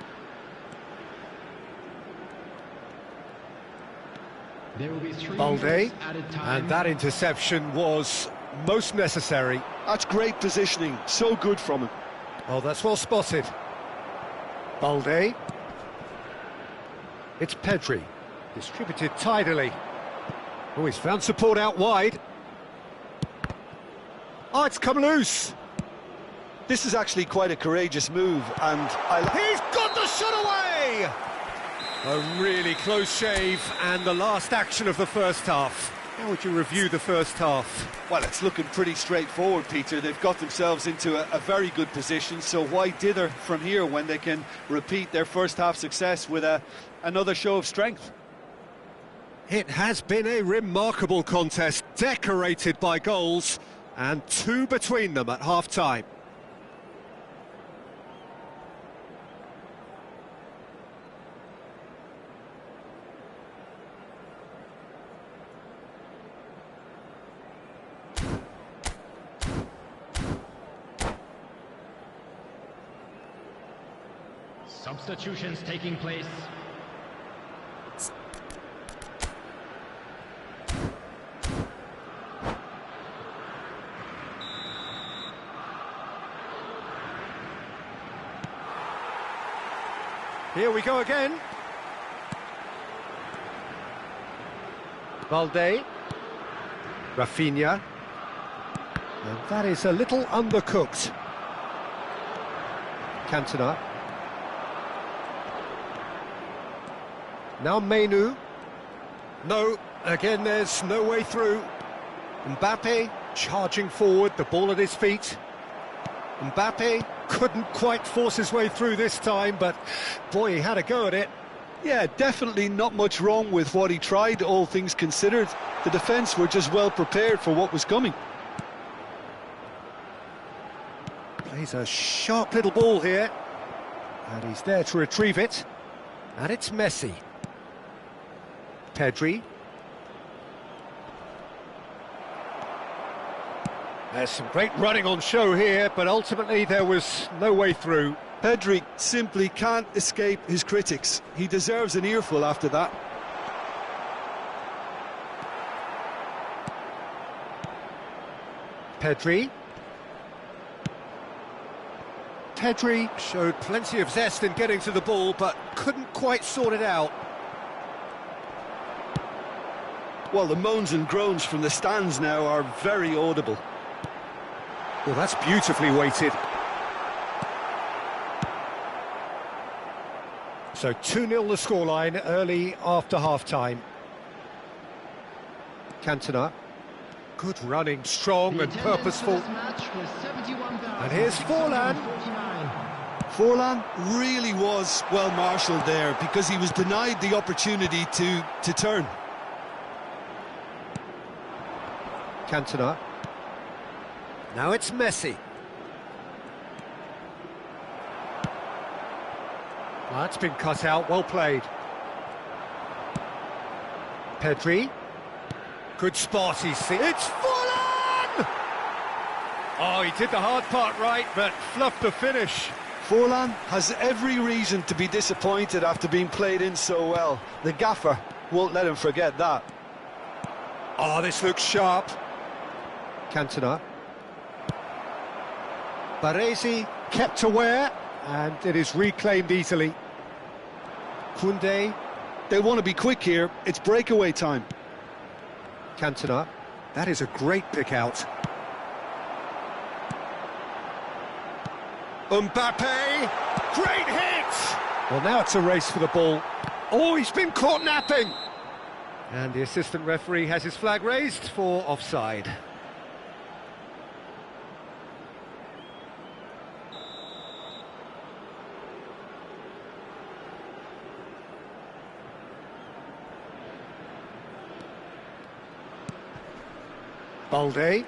There will be 3 Balde. minutes added time. And that interception was most necessary. That's great positioning. So good from him. Oh, that's well spotted. Balde. It's Pedri. Distributed tidily. Oh, he's found support out wide. Oh, it's come loose. This is actually quite a courageous move, and He's got the shot away! A really close shave, and the last action of the first half. How would you review the first half? Well, it's looking pretty straightforward, Peter. They've got themselves into a very good position, so why dither from here when they can repeat their first half success with another show of strength? It has been a remarkable contest, decorated by goals, and 2 between them at half-time. Substitutions taking place. Here we go again. Balde. Rafinha. And that is a little undercooked. Cantona. Now Menu. No, again there's no way through. Mbappe charging forward, the ball at his feet. Mbappe couldn't quite force his way through this time, but boy, he had a go at it. Yeah, definitely not much wrong with what he tried, all things considered. The defence were just well prepared for what was coming. Plays a sharp little ball here, and he's there to retrieve it. And it's Messi. Pedri. There's some great running on show here, but ultimately there was no way through. Pedri simply can't escape his critics. He deserves an earful after that. Pedri. Pedri showed plenty of zest in getting to the ball, but couldn't quite sort it out. Well, the moans and groans from the stands now are very audible. Well, that's beautifully weighted. So 2-0 the scoreline early after half-time. Cantona. Good running, strong and purposeful. And here's Forlan. Forlan really was well marshalled there because he was denied the opportunity to turn. Cantona. Now it's Messi. That's been cut out, well played. Pedri. Good spot, he's seen. It's Forlan! Oh, he did the hard part right, but fluffed the finish. Forlan has every reason to be disappointed after being played in so well. The gaffer won't let him forget that. Oh, this looks sharp. Cantona. Baresi kept aware, and it is reclaimed easily. Koundé. They want to be quick here. It's breakaway time. Cantona. That is a great pick out. Mbappe. Great hit! Well, now it's a race for the ball. Oh, he's been caught napping! And the assistant referee has his flag raised for offside. Balde.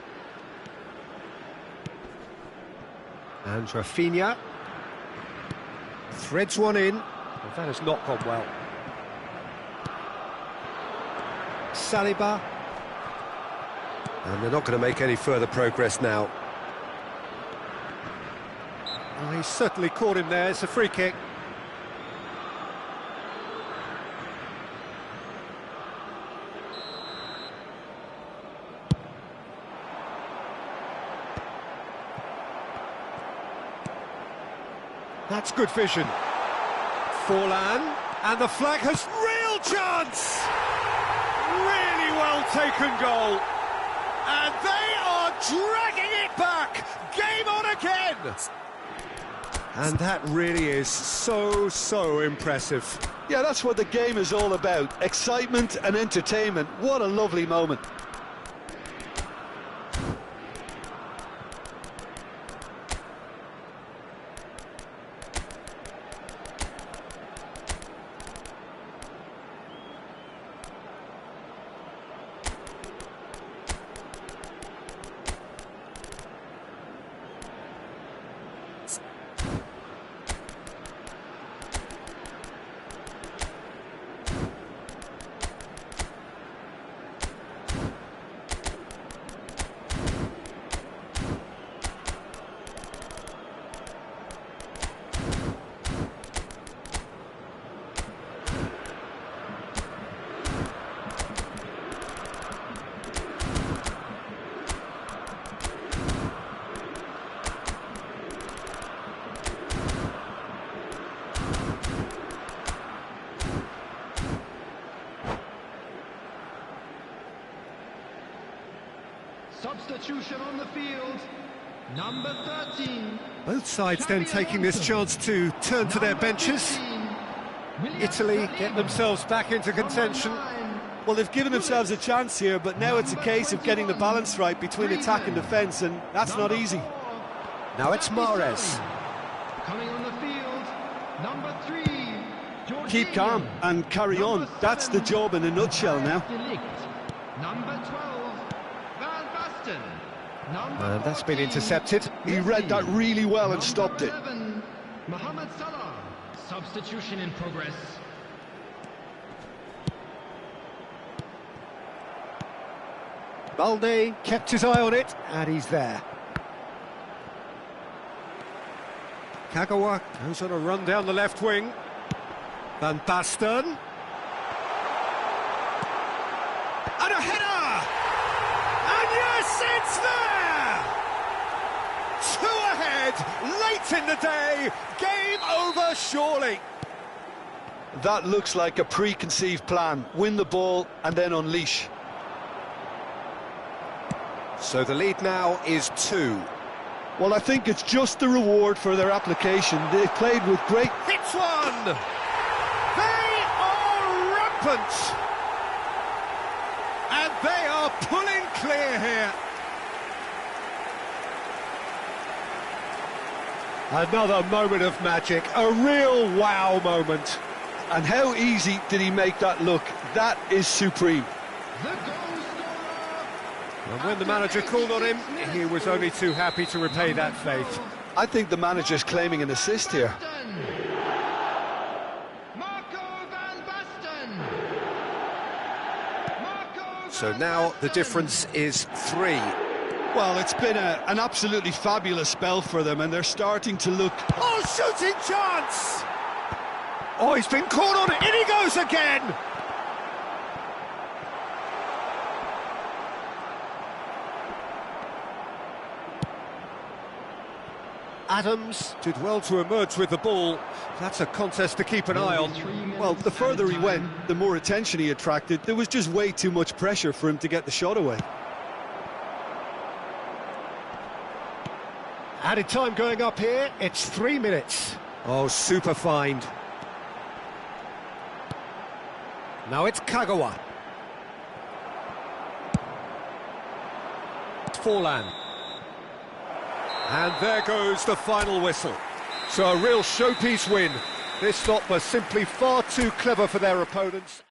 And Rafinha. Threads one in. Well, that has not gone well. Saliba. And they're not going to make any further progress now. Well, he's certainly caught him there. It's a free kick. That's good vision. Forlan, and the flag has real chance! Really well taken goal. And they are dragging it back! Game on again! And that really is so impressive. Yeah, that's what the game is all about. Excitement and entertainment. What a lovely moment. Substitution on the field, number 13. Both sides then taking this chance to turn to their benches. Italy get themselves back into contention. Well, they've given themselves a chance here, but now it's a case of getting the balance right between attack and defence, and that's not easy. Now it's Mahrez. Coming on the field, number 3. Keep calm and carry on. That's the job in a nutshell now. Number 12. And that's been intercepted. He read that really well and stopped it. Mohamed Salah. Substitution in progress. Balde kept his eye on it, and he's there. Kagawa goes on a run down the left wing. Van Basten. And a header! And yes, it's there! 2 ahead, late in the day, game over surely. That looks like a preconceived plan. Win the ball and then unleash. So the lead now is 2. Well, I think it's just the reward for their application. They played with great... Hits one! They are rampant! And they are pulling clear here. Another moment of magic, a real wow moment. And how easy did he make that look? That is supreme. And when the manager called on him, he was only too happy to repay that faith. I think the manager's claiming an assist here. So now the difference is 3. Well, it's been an absolutely fabulous spell for them, and they're starting to look... Oh, shooting chance! Oh, he's been caught on it, in he goes again! Adams did well to emerge with the ball. That's a contest to keep an eye on. Well, the further he went, the more attention he attracted. There was just way too much pressure for him to get the shot away. Added time going up here, it's 3 minutes. Oh, super find. Now it's Kagawa. Forlan. And there goes the final whistle. So a real showpiece win. This lot was simply far too clever for their opponents.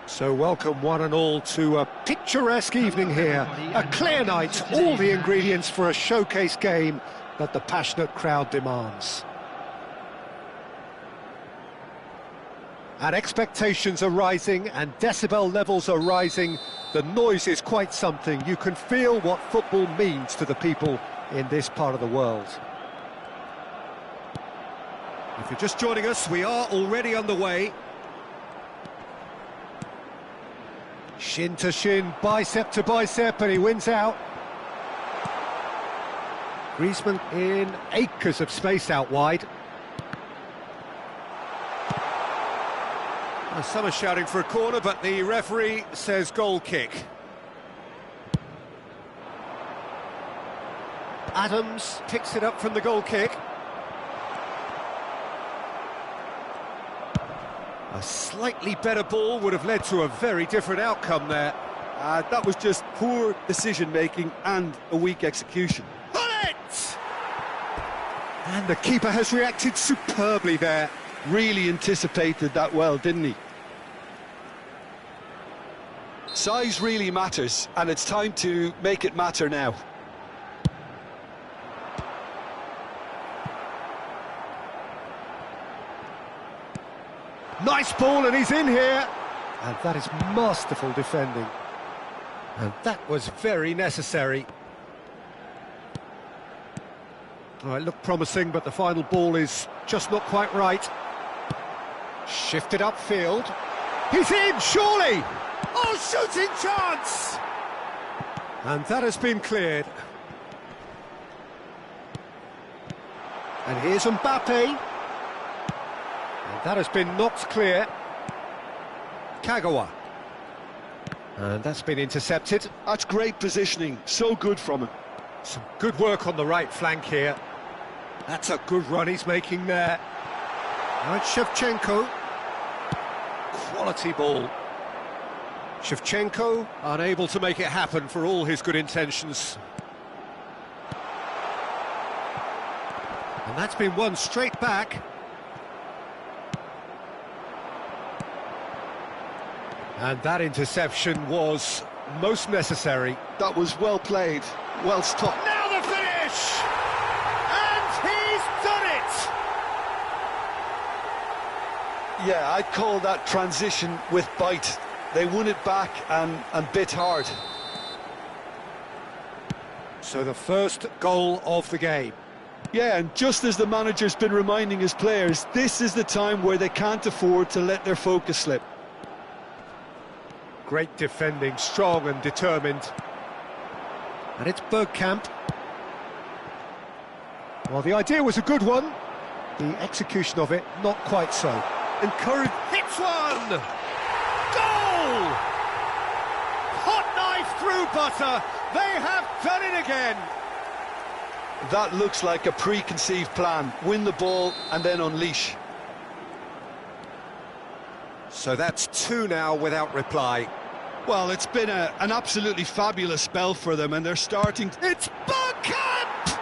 So welcome one and all to a picturesque evening here. A clear night, all the ingredients for a showcase game that the passionate crowd demands. And expectations are rising and decibel levels are rising. The noise is quite something. You can feel what football means to the people in this part of the world. If you're just joining us, we are already underway. Shin to shin, bicep to bicep, and he wins out. Griezmann in acres of space out wide. Well, some are shouting for a corner, but the referee says goal kick. Adams picks it up from the goal kick. A slightly better ball would have led to a very different outcome there. That was just poor decision-making and a weak execution. Bullet! And the keeper has reacted superbly there. Really anticipated that well, didn't he? Size really matters, and it's time to make it matter now. Nice ball, and he's in here. And that is masterful defending. And that was very necessary. Oh, it looked promising, but the final ball is just not quite right. Shifted upfield. He's in, surely! Oh, shooting chance! And that has been cleared. And here's Mbappe. And that has been knocked clear. Kagawa. And that's been intercepted. That's great positioning, so good from him. Some good work on the right flank here. That's a good run he's making there. Now it's Shevchenko. Quality ball. Shevchenko unable to make it happen for all his good intentions. And that's been won straight back. And that interception was most necessary. That was well played, well stopped. Now the finish! And he's done it! Yeah, I'd call that transition with bite. They won it back and bit hard. So the first goal of the game. Yeah, and just as the manager's been reminding his players, this is the time where they can't afford to let their focus slip. Great defending, strong and determined. And it's Bergkamp. Well, the idea was a good one. The execution of it, not quite so. Encouraged. Hits one! Goal! Hot knife through butter. They have done it again. That looks like a preconceived plan. Win the ball and then unleash. So that's two now without reply. Well, it's been an absolutely fabulous spell for them, and they're starting... It's Bergkamp!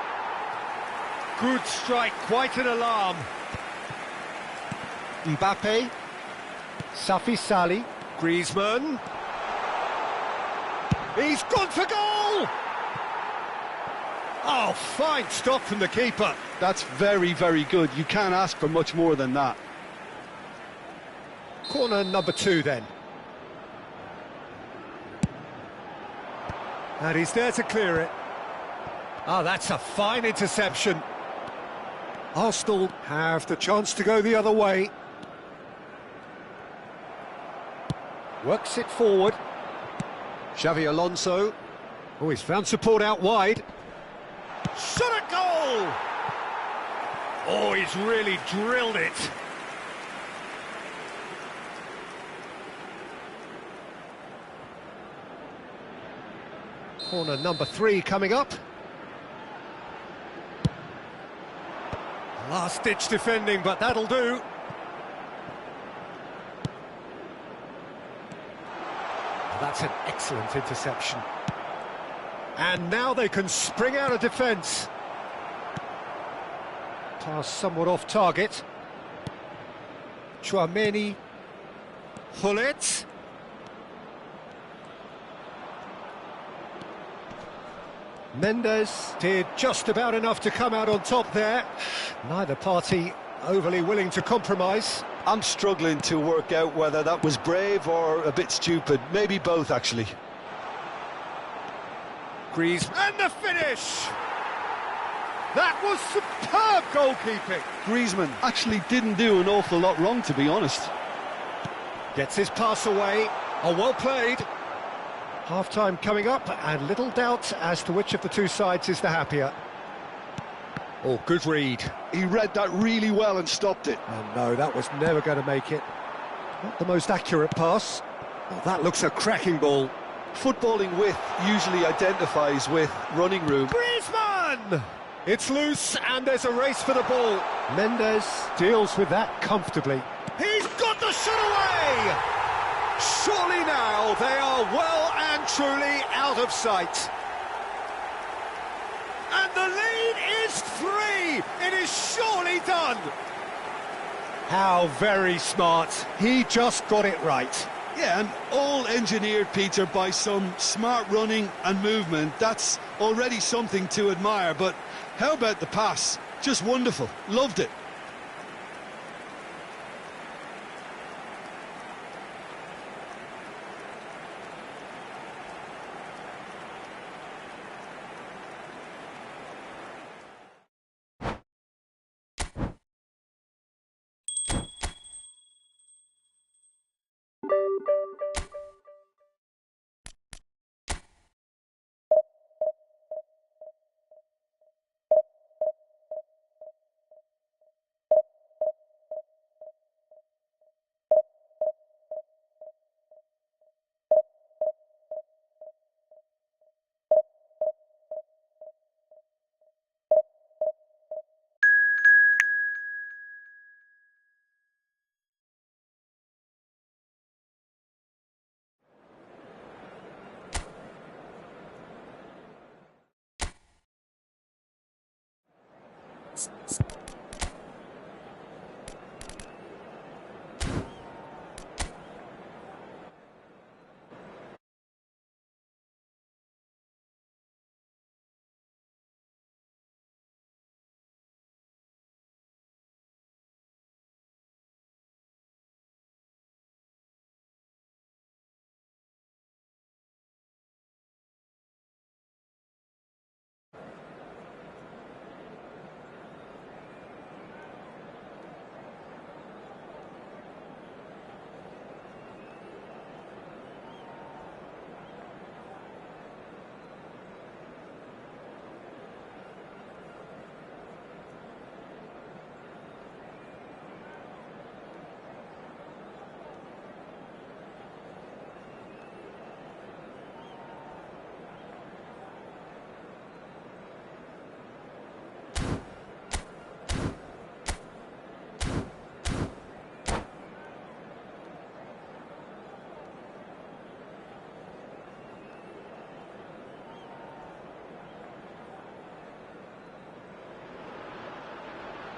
Good strike, quite an alarm. Mbappe. Safi Sali. Griezmann. He's gone for goal! Oh, fine stop from the keeper. That's very, very good. You can't ask for much more than that. Corner number 2 then. And he's there to clear it. Oh, that's a fine interception. Arsenal have the chance to go the other way. Works it forward. Xavi Alonso. Oh, he's found support out wide. Shot at goal! Oh, he's really drilled it. Corner number 3 coming up. Last-ditch defending, but that'll do. That's an excellent interception. And now they can spring out of defence. Pass somewhat off target. Chouameni. Hullet. Mendes did just about enough to come out on top there. Neither party overly willing to compromise. I'm struggling to work out whether that was brave or a bit stupid. Maybe both, actually. Griezmann. And the finish! That was superb goalkeeping. Griezmann actually didn't do an awful lot wrong, to be honest. Gets his pass away. Oh, well played. Half-time coming up, and little doubt as to which of the two sides is the happier. Oh, good read. He read that really well and stopped it. Oh no, that was never going to make it. Not the most accurate pass. Oh, that looks a cracking ball. Footballing width usually identifies with running room. Griezmann! It's loose, and there's a race for the ball. Mendes deals with that comfortably. He's got the shot away! Surely now they are well and truly out of sight. And the lead is 3! It is surely done! How very smart. He just got it right. Yeah, and all engineered, Peter, by some smart running and movement. That's already something to admire, but how about the pass? Just wonderful. Loved it.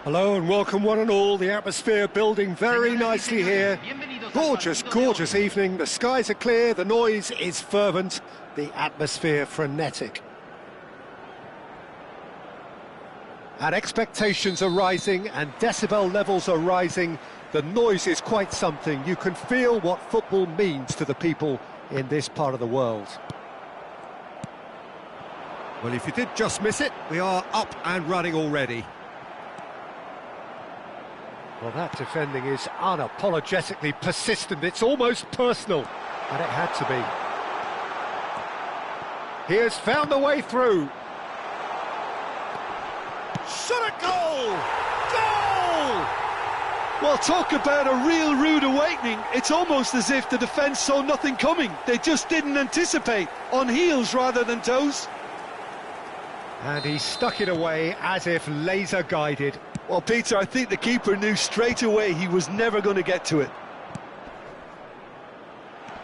Hello and welcome one and all. The atmosphere building very nicely here. Gorgeous, gorgeous evening. The skies are clear, the noise is fervent, the atmosphere frenetic. And expectations are rising and decibel levels are rising. The noise is quite something. You can feel what football means to the people in this part of the world. Well, if you did just miss it, we are up and running already. Well, that defending is unapologetically persistent. It's almost personal, and it had to be. He has found a way through. Shot at goal! Goal! Well, talk about a real rude awakening. It's almost as if the defence saw nothing coming. They just didn't anticipate, on heels rather than toes. And he stuck it away as if laser-guided. Well, Peter, I think the keeper knew straight away he was never going to get to it.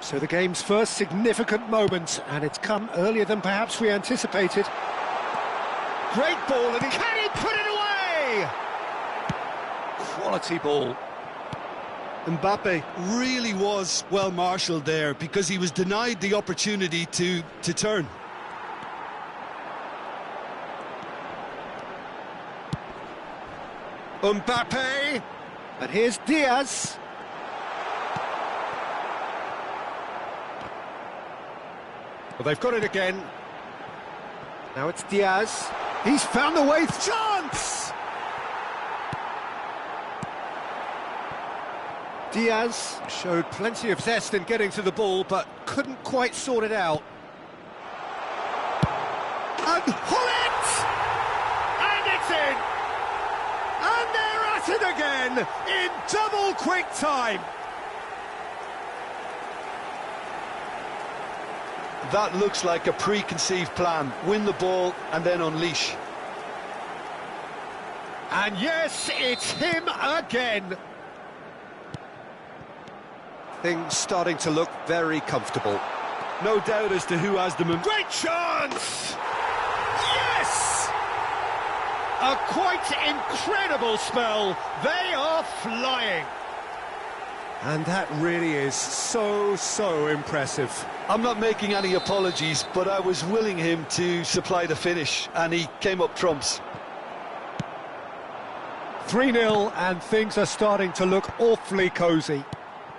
So the game's first significant moment, and it's come earlier than perhaps we anticipated. Great ball, and can he put it away? Quality ball. Mbappe really was well marshalled there because he was denied the opportunity to turn. Mbappe, and here's Diaz. Well, they've got it again. Now it's Diaz. He's found the way. Chance! Diaz showed plenty of zest in getting to the ball, but couldn't quite sort it out. And Hullet! And it's in! And they're at it again in double quick time. That looks like a preconceived plan. Win the ball and then unleash. And yes, it's him again. Things starting to look very comfortable. No doubt as to who has them. Great chance! Yes! A quite incredible spell. They are flying. And that really is so impressive. I'm not making any apologies, but I was willing him to supply the finish, and he came up trumps. 3-0, and things are starting to look awfully cosy.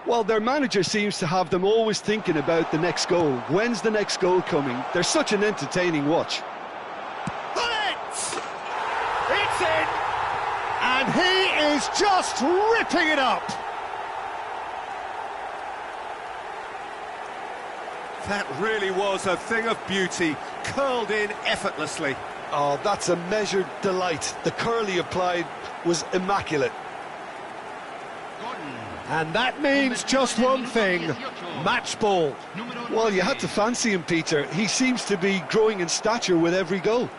Well, their manager seems to have them always thinking about the next goal. When's the next goal coming? They're such an entertaining watch. It's in! And he is just ripping it up! That really was a thing of beauty, curled in effortlessly. Oh, that's a measured delight. The curl he applied was immaculate. And that means just one thing, match ball. Well, you had to fancy him, Peter. He seems to be growing in stature with every goal.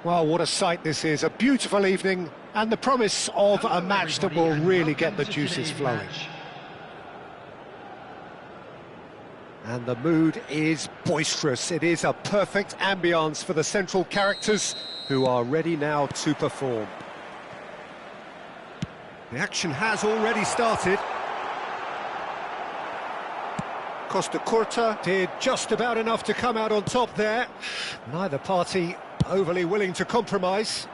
Well, what a sight this is, a beautiful evening, and the promise of a match that will really get the juices flowing. And the mood is boisterous. It is a perfect ambience for the central characters who are ready now to perform. The action has already started. Costa Curta did just about enough to come out on top there. Neither party overly willing to compromise.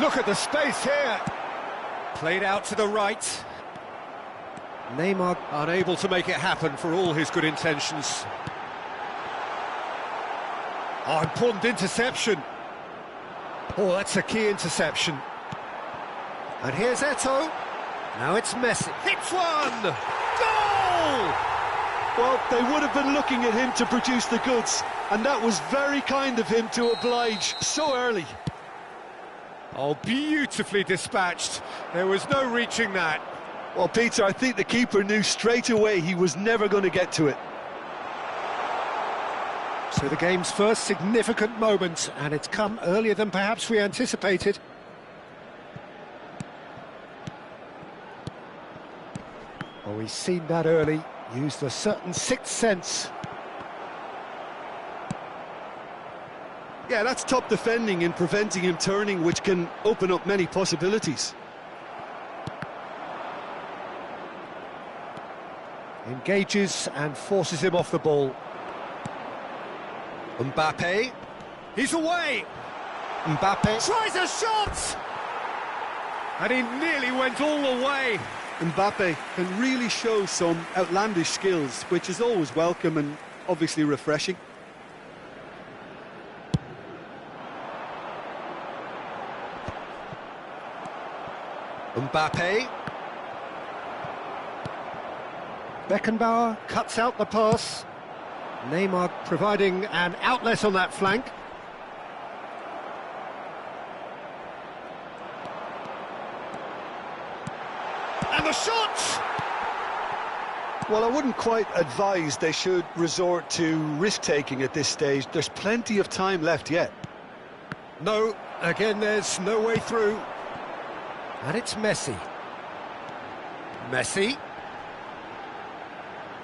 Look at the space here. Played out to the right. Neymar unable to make it happen for all his good intentions. Oh, important interception. Oh, that's a key interception. And here's Eto'o. Now it's Messi. Hits one! Goal! Well, they would have been looking at him to produce the goods, and that was very kind of him to oblige so early. Oh, beautifully dispatched. There was no reaching that. Well, Peter, I think the keeper knew straight away he was never going to get to it. So the game's first significant moment, and it's come earlier than perhaps we anticipated. Well, we've seen that early, used a certain sixth sense. Yeah, that's top defending and preventing him turning, which can open up many possibilities. Engages and forces him off the ball. Mbappe, he's away! Mbappe tries a shot! And he nearly went all the way. Mbappe can really show some outlandish skills, which is always welcome and obviously refreshing. Mbappe. Beckenbauer cuts out the pass. Neymar providing an outlet on that flank. And the shot! Well, I wouldn't quite advise they should resort to risk-taking at this stage. There's plenty of time left yet. No, again, there's no way through. And it's Messi. Messi.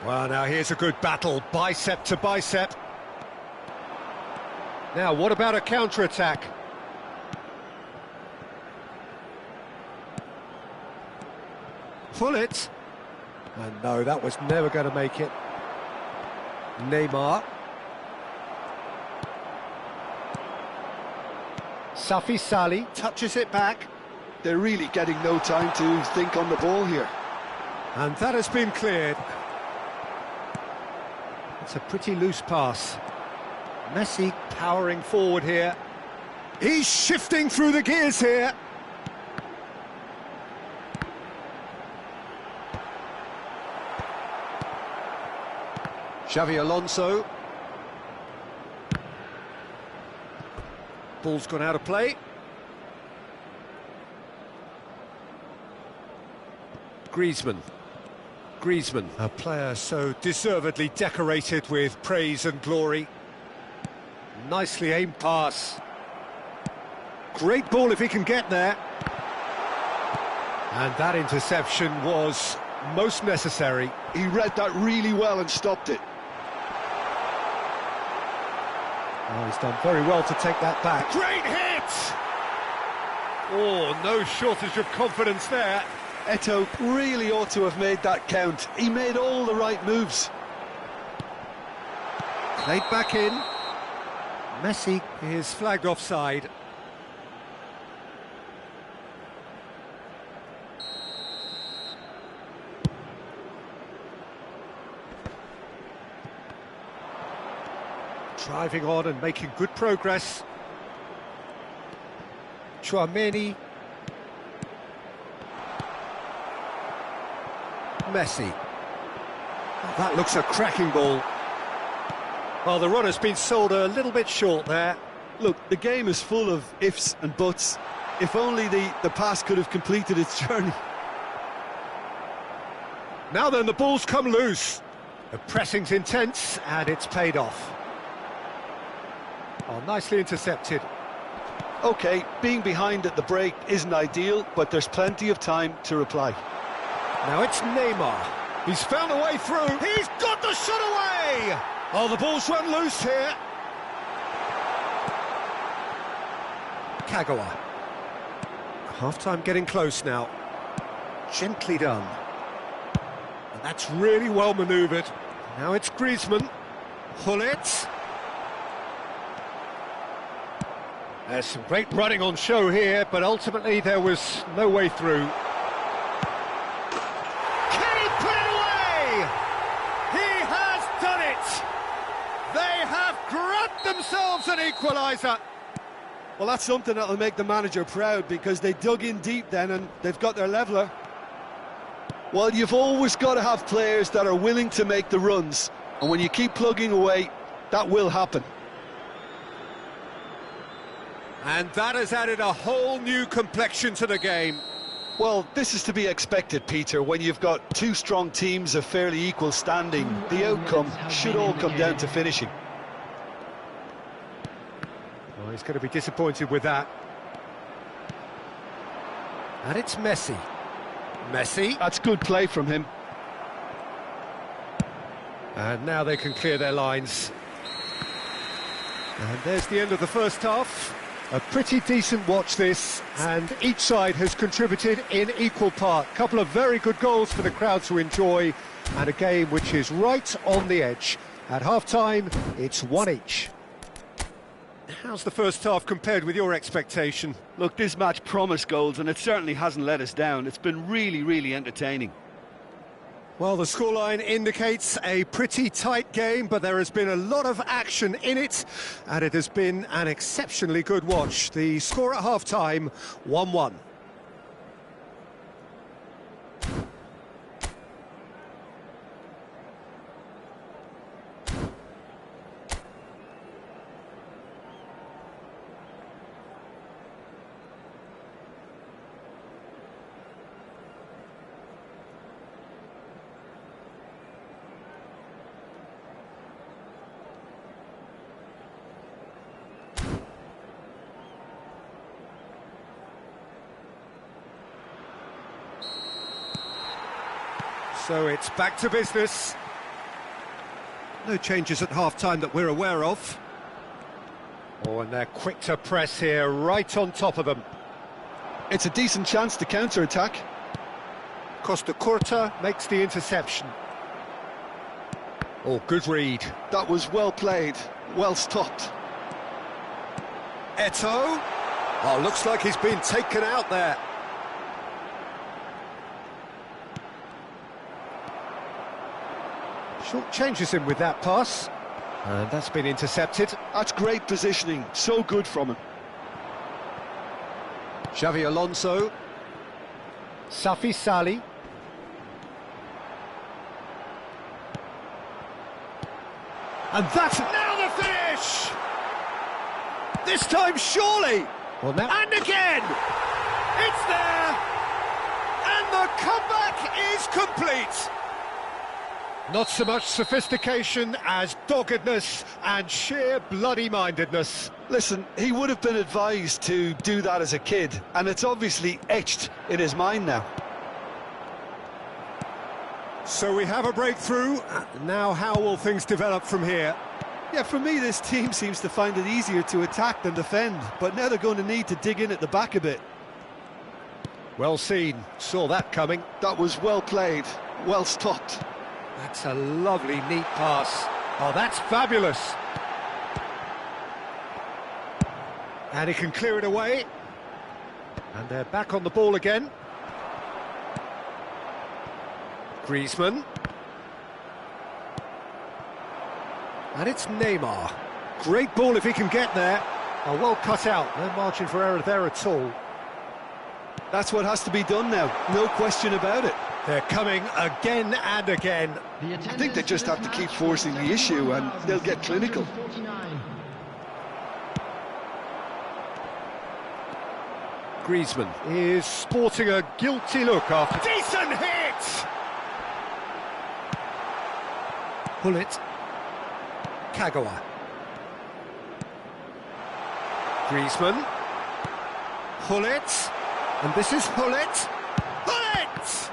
Well, now here's a good battle, bicep to bicep. Now, what about a counter-attack? Pull it. And no, that was never going to make it. Neymar. Safi Sali touches it back. They're really getting no time to think on the ball here. And that has been cleared. It's a pretty loose pass. Messi powering forward here. He's shifting through the gears here. Xavi Alonso. Ball's gone out of play. Griezmann, a player so deservedly decorated with praise and glory. Nicely aimed pass. Great ball if he can get there. And that interception was most necessary. He read that really well and stopped it. Oh, he's done very well to take that back. Great hit! Oh, no shortage of confidence there. Eto'o really ought to have made that count. He made all the right moves. Played back in. Messi is flagged offside. Driving on and making good progress. Tchouaméni. Messi. Oh, that looks a cracking ball. Well, the runner's been sold a little bit short there. Look, the game is full of ifs and buts. If only the pass could have completed its journey. Now then, the ball's come loose. The pressing's intense, and it's paid off. Oh, nicely intercepted. OK, being behind at the break isn't ideal, but there's plenty of time to reply. Now it's Neymar. He's found a way through. He's got the shot away! Oh, the ball's run loose here. Kagawa. Half-time getting close now. Gently done. And that's really well manoeuvred. Now it's Griezmann. Hullet. There's some great running on show here, but ultimately there was no way through. Can he put it away? He has done it! They have grabbed themselves an equaliser. Well, that's something that'll make the manager proud, because they dug in deep then and they've got their leveller. Well, you've always got to have players that are willing to make the runs, and when you keep plugging away, that will happen. And that has added a whole new complexion to the game. Well, this is to be expected, Peter. When you've got two strong teams of fairly equal standing, the outcome should all come down to finishing. Well, he's going to be disappointed with that. And it's Messi. Messi. That's good play from him. And now they can clear their lines. And there's the end of the first half. A pretty decent watch this, and each side has contributed in equal part. Couple of very good goals for the crowd to enjoy, and a game which is right on the edge. At half-time, it's 1 each. How's the first half compared with your expectation? Look, this match promised goals, and it certainly hasn't let us down. It's been really, really entertaining. Well, the scoreline indicates a pretty tight game, but there has been a lot of action in it, and it has been an exceptionally good watch. The score at half-time, 1-1. So it's back to business. No changes at half-time that we're aware of. Oh, and they're quick to press here, right on top of them. It's a decent chance to counter-attack. Costa Curta makes the interception. Oh, good read. That was well played, well stopped. Eto'o. Oh, looks like he's been taken out there. Short changes him with that pass. And that's been intercepted. That's great positioning, so good from him. Xavi Alonso. Safi Sali. And that's now the finish! This time, surely! Well, now... And again! It's there! And the comeback is complete! Not so much sophistication as doggedness and sheer bloody-mindedness. Listen, he would have been advised to do that as a kid, and it's obviously etched in his mind now. So we have a breakthrough. Now how will things develop from here? Yeah, for me, this team seems to find it easier to attack than defend, but now they're going to need to dig in at the back a bit. Well seen. Saw that coming. That was well played, well stopped. That's a lovely, neat pass. Oh, that's fabulous. And he can clear it away. And they're back on the ball again. Griezmann. And it's Neymar. Great ball if he can get there. Oh, well cut out. No margin for error there at all. That's what has to be done now. No question about it. They're coming again and again. I think they just have to keep forcing the issue and they'll get clinical. Griezmann is sporting a guilty look after... Decent hit! Hullet. Kagawa. Griezmann. Hullet. And this is Hullet. Hullet!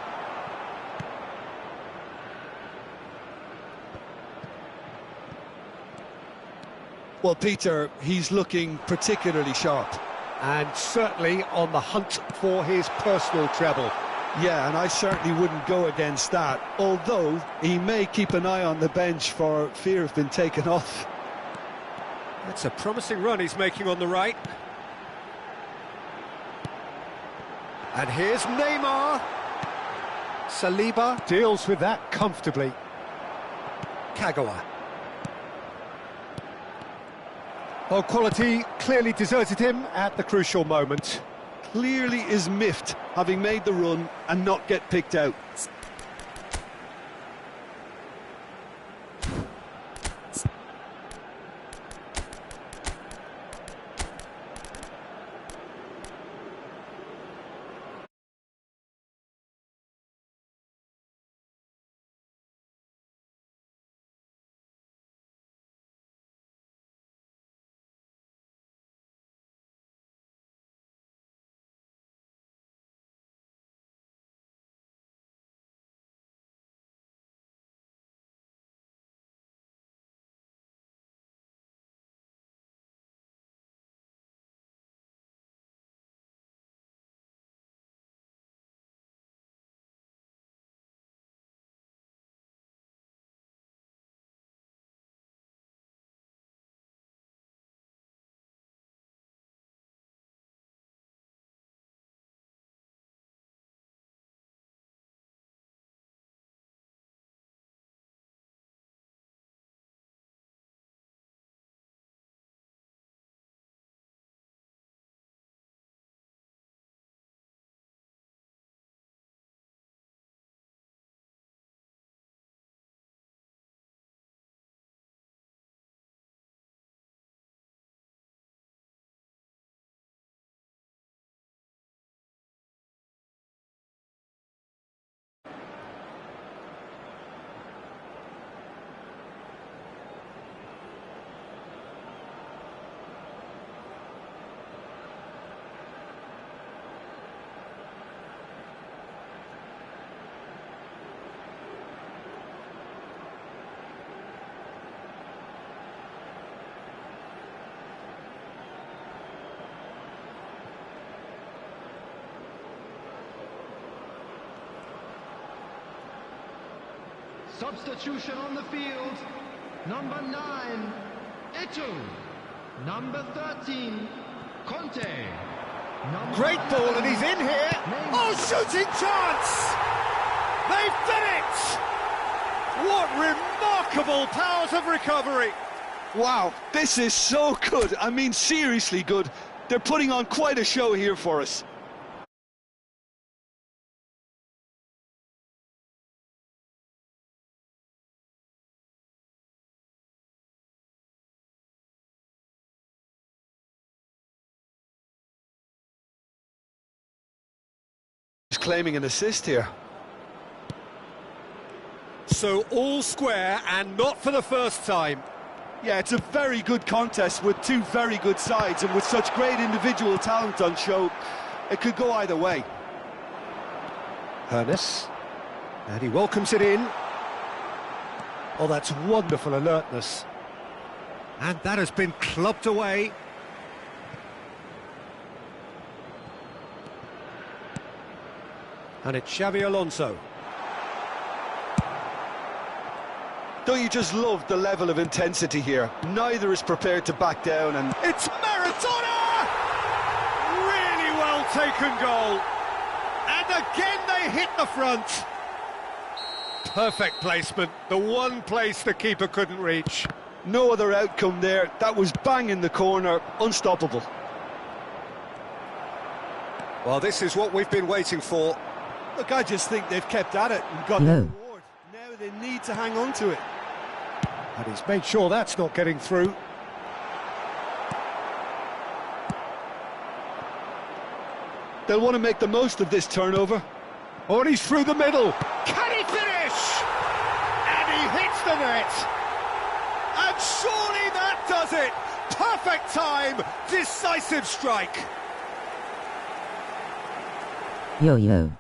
Well, Peter, he's looking particularly sharp. And certainly on the hunt for his personal treble. Yeah, and I certainly wouldn't go against that, although he may keep an eye on the bench for fear of being taken off. That's a promising run he's making on the right. And here's Neymar. Saliba deals with that comfortably. Kagawa. Well, quality clearly deserted him at the crucial moment. Clearly is miffed, having made the run and not get picked out. Substitution on the field. Number 9, Ito. Number 13, Conte. Great ball, and he's in here. Oh, shooting chance! They've done it! What remarkable powers of recovery! Wow, this is so good. I mean, seriously good. They're putting on quite a show here for us. Claiming an assist here. So all square, and not for the first time. Yeah, it's a very good contest with two very good sides, and with such great individual talent on show, it could go either way. Hernes, and he welcomes it in. Oh, that's wonderful alertness. And that has been clubbed away. And it's Xabi Alonso. Don't you just love the level of intensity here? Neither is prepared to back down, and It's Maradona! Really well taken goal. And again they hit the front. Perfect placement, the one place the keeper couldn't reach. no other outcome there. That was bang in the corner, unstoppable. Well, this is what we've been waiting for. Look, I just think they've kept at it and got the reward. Now they need to hang on to it. And he's made sure that's not getting through. They'll want to make the most of this turnover. Oh, and he's through the middle. Can he finish? And he hits the net. And surely that does it. Perfect. perfect time, decisive strike. Yo-yo.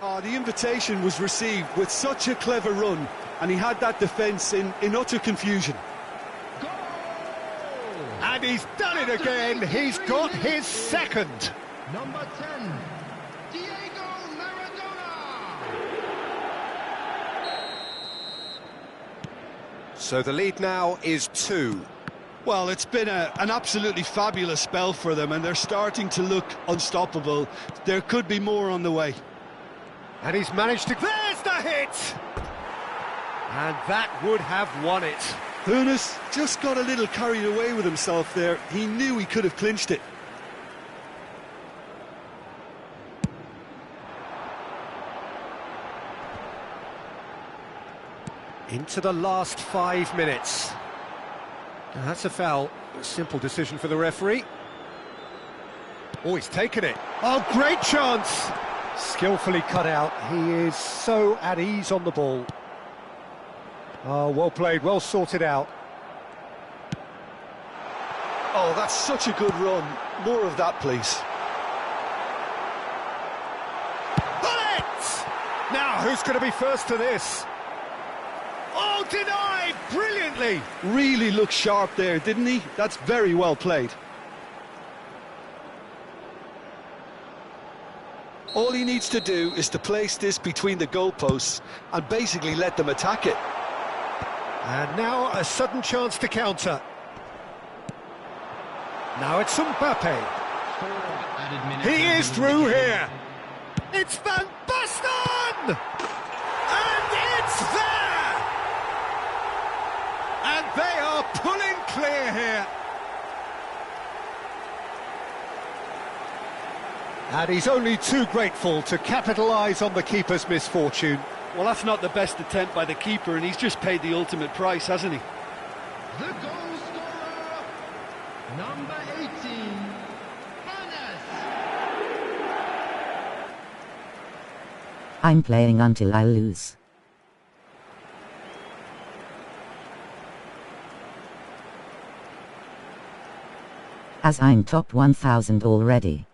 Oh, the invitation was received with such a clever run, and he had that defence in utter confusion. Goal! And he's done it again, he's got his second. Number 10, Diego Maradona. So the lead now is 2. Well, it's been an absolutely fabulous spell for them, and they're starting to look unstoppable. There could be more on the way. And he's managed to... There's the hit! And that would have won it. Hunis just got a little carried away with himself there. He knew he could have clinched it. Into the last 5 minutes. Now, that's a foul. A simple decision for the referee. Oh, he's taken it. Oh, great chance! Skillfully cut out. He is so at ease on the ball. Oh, well played, well sorted out. Oh, that's such a good run. More of that, please. Bullet! Now, who's going to be first to this? Oh, denied! Brilliantly! Really looked sharp there, didn't he? That's very well played. All he needs to do is to place this between the goalposts and basically let them attack it. And now a sudden chance to counter. Now it's Mbappe. He is through here. It's Van Basten! And it's there! And they are pulling clear here. And he's only too grateful to capitalise on the keeper's misfortune. Well, that's not the best attempt by the keeper, and he's just paid the ultimate price, hasn't he? The goal scorer, number 18, Hannes. I'm playing until I lose. As I'm top 1000 already.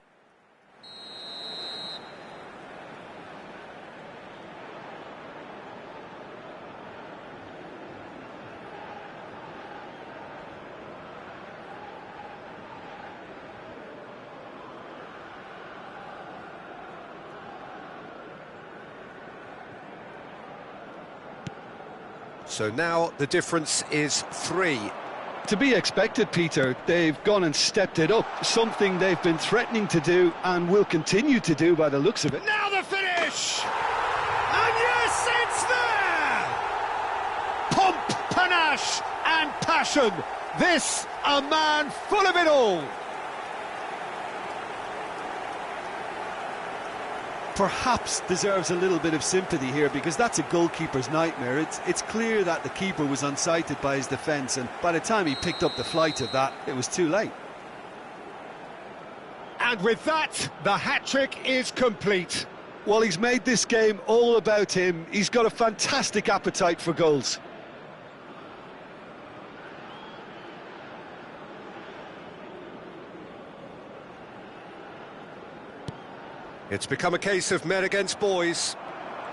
So now the difference is 3. To be expected, Peter. They've gone and stepped it up, something they've been threatening to do and will continue to do by the looks of it. Now the finish! And yes, it's there! Pomp, panache and passion. This, a man full of it all. Perhaps deserves a little bit of sympathy here, because that's a goalkeeper's nightmare. It's clear that the keeper was unsighted by his defence, and by the time he picked up the flight of that, it was too late. And with that, the hat-trick is complete. Well, he's made this game all about him. He's got a fantastic appetite for goals. It's become a case of men against boys.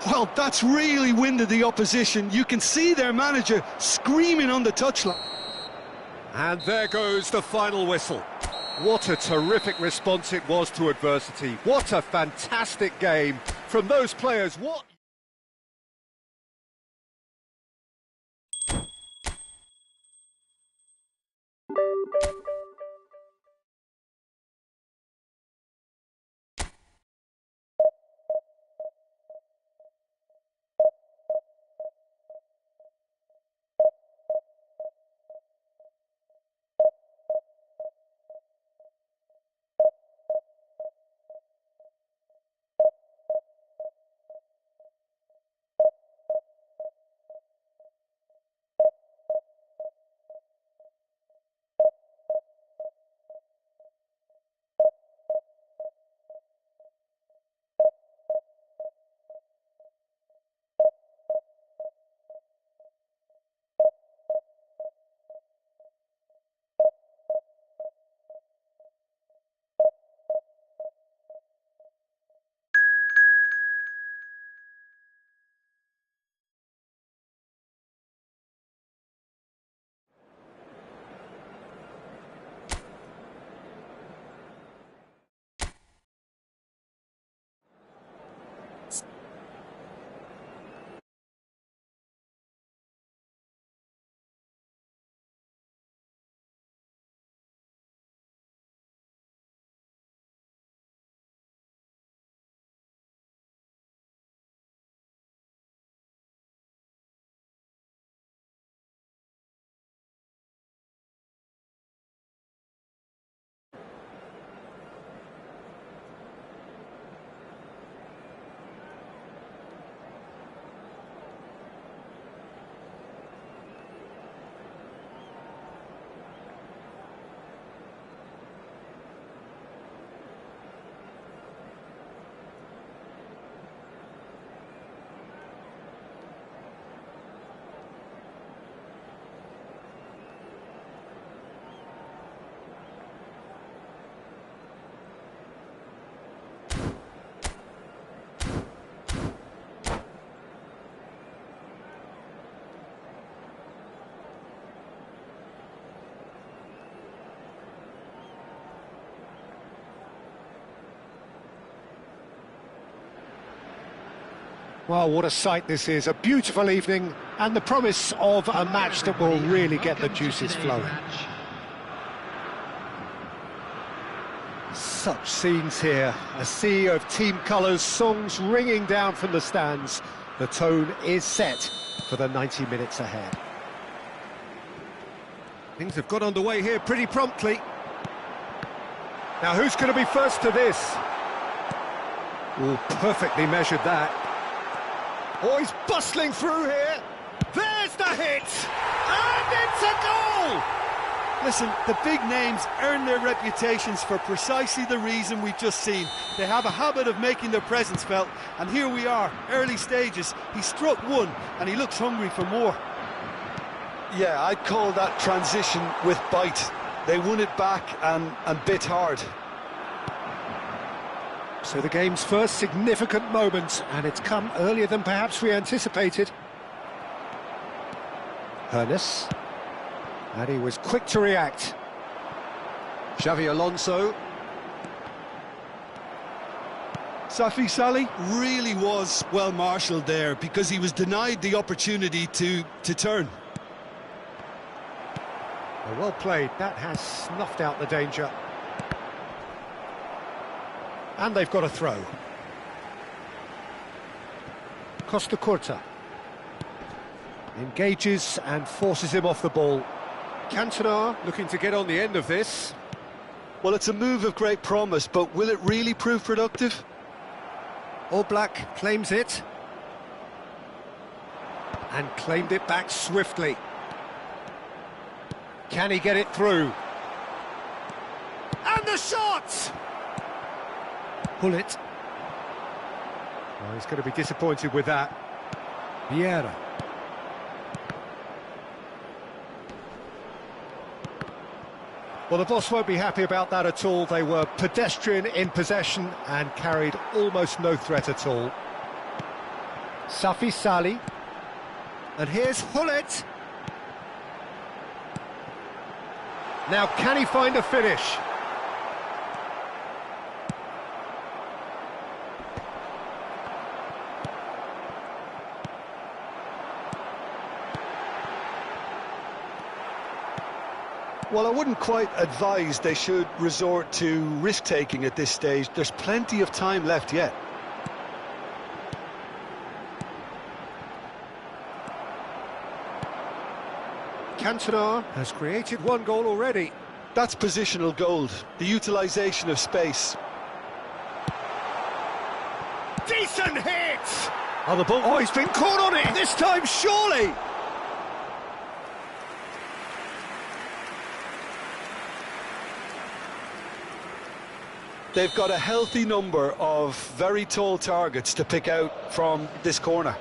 Well, that's really winded the opposition. You can see their manager screaming on the touchline. And there goes the final whistle. What a terrific response it was to adversity. What a fantastic game from those players. What... Well, what a sight this is. A beautiful evening and the promise of a match that will really get the juices flowing. Such scenes here. A sea of team colours, songs ringing down from the stands. The tone is set for the 90 minutes ahead. Things have got underway here pretty promptly. Now, who's going to be first to this? Oh, perfectly measured that. Oh, he's bustling through here. There's the hit! And it's a goal! Listen, the big names earn their reputations for precisely the reason we've just seen. They have a habit of making their presence felt, and here we are, early stages. He struck one, and he looks hungry for more. Yeah, I'd call that transition with bite. They won it back and bit hard. So the game's first significant moment, and it's come earlier than perhaps we anticipated. Hernes, and he was quick to react. Xavi Alonso. Safi Salih really was well marshalled there because he was denied the opportunity to turn. Well played, that has snuffed out the danger. And they've got a throw. Costa Curta engages and forces him off the ball. Cantona looking to get on the end of this. Well, it's a move of great promise, but will it really prove productive? Oblak claims it. And claimed it back swiftly. Can he get it through? And the shot! Pull it. Oh, he's going to be disappointed with that. Vieira. Well, the boss won't be happy about that at all. They were pedestrian in possession and carried almost no threat at all. Safi Salih. And here's Hullet. Now, can he find a finish? Well, I wouldn't quite advise they should resort to risk-taking at this stage. There's plenty of time left yet. Cantona has created one goal already. That's positional gold, the utilisation of space. Decent hit! Oh, the ball. Oh, he's been caught on it this time, surely! They've got a healthy number of very tall targets to pick out from this corner.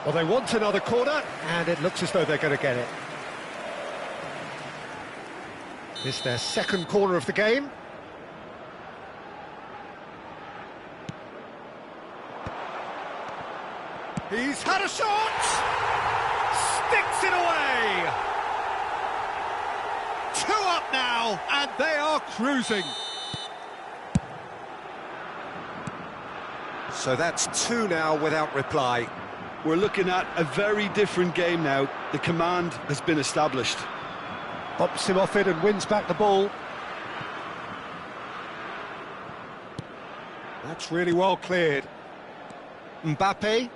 Well, they want another corner, and it looks as though they're going to get it. This is their second corner of the game. He's had a shot! Sticks it away! 2 up now, and they are cruising. So that's 2 now without reply. We're looking at a very different game now. The command has been established. Bumps him off it and wins back the ball. That's really well cleared. Mbappe.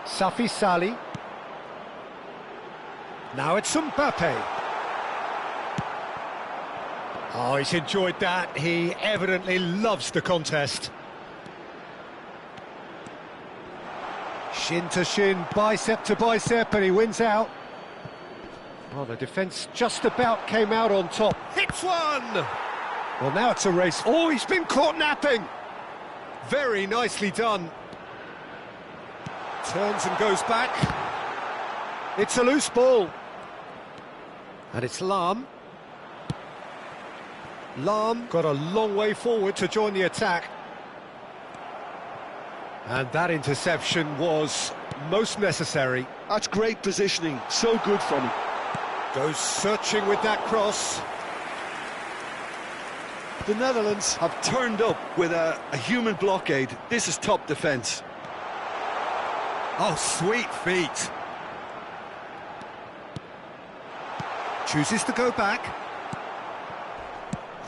Safi Salih. Now it's Mbappe. Oh, he's enjoyed that. He evidently loves the contest. Shin to shin, bicep to bicep, and he wins out. Well, the defence just about came out on top. Hits one! Well, now it's a race. Oh, he's been caught napping! Very nicely done. Turns and goes back. It's a loose ball. And it's Lahm. Lahm got a long way forward to join the attack. And that interception was most necessary. That's great positioning, so good from him. Goes searching with that cross. The Netherlands have turned up with a human blockade. This is top defence. Oh, sweet feet. Chooses to go back.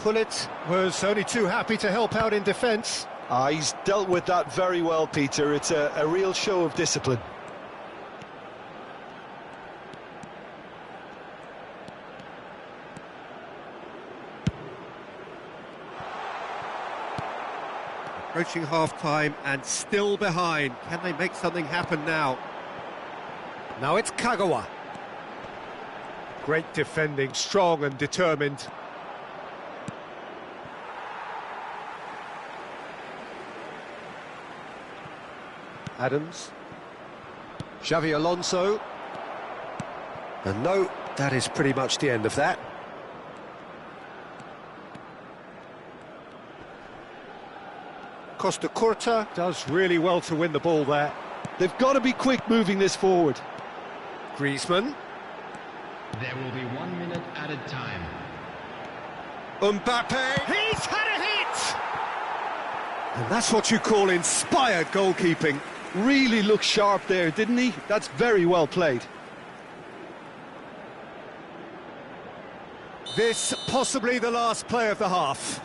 Gullit was only too happy to help out in defence. He's dealt with that very well, Peter. It's a real show of discipline. Approaching half-time and still behind. Can they make something happen now? Now it's Kagawa. Great defending, strong and determined. Adams. Xavi Alonso. And no, that is pretty much the end of that. Costa Curta does really well to win the ball there. They've got to be quick moving this forward. Griezmann. There will be 1 minute added time. Mbappe. He's had a hit! And that's what you call inspired goalkeeping. Really looked sharp there, didn't he? That's very well played. This possibly the last play of the half.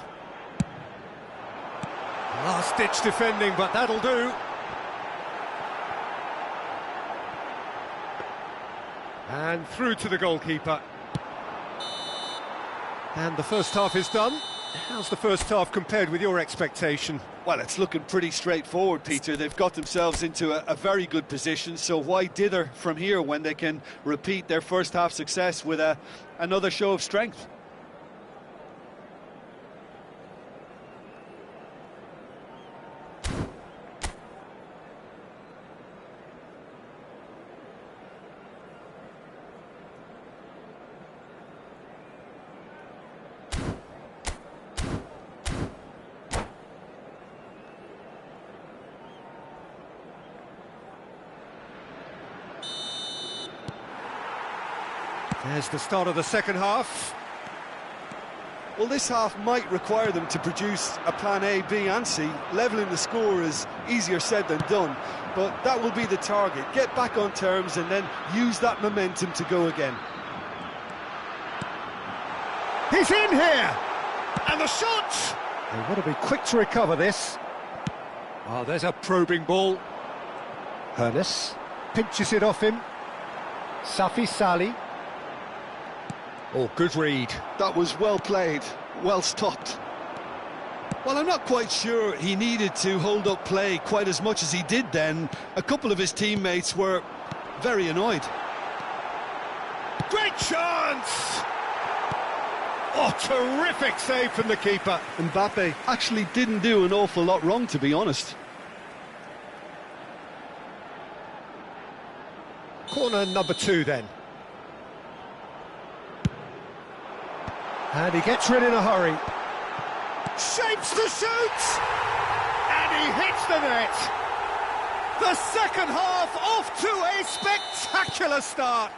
Last-ditch defending, but that'll do. And through to the goalkeeper. And the first half is done. How's the first half compared with your expectation? Well, it's looking pretty straightforward, Peter. They've got themselves into a very good position, so why dither from here when they can repeat their first half success with another show of strength? There's the start of the second half. Well, this half might require them to produce a plan A, B and C. Levelling the score is easier said than done, but that will be the target. Get back on terms and then use that momentum to go again. He's in here! And the shot! They want to be quick to recover this. Oh, there's a probing ball. Hernes pinches it off him. Safi Sali. Oh, good read. That was well played, well stopped. Well, I'm not quite sure he needed to hold up play quite as much as he did then. A couple of his teammates were very annoyed. Great chance! Oh, terrific save from the keeper. Mbappe actually didn't do an awful lot wrong, to be honest. Corner number 2 then. And he gets rid in a hurry. Shapes the shoot! And he hits the net! The second half off to a spectacular start!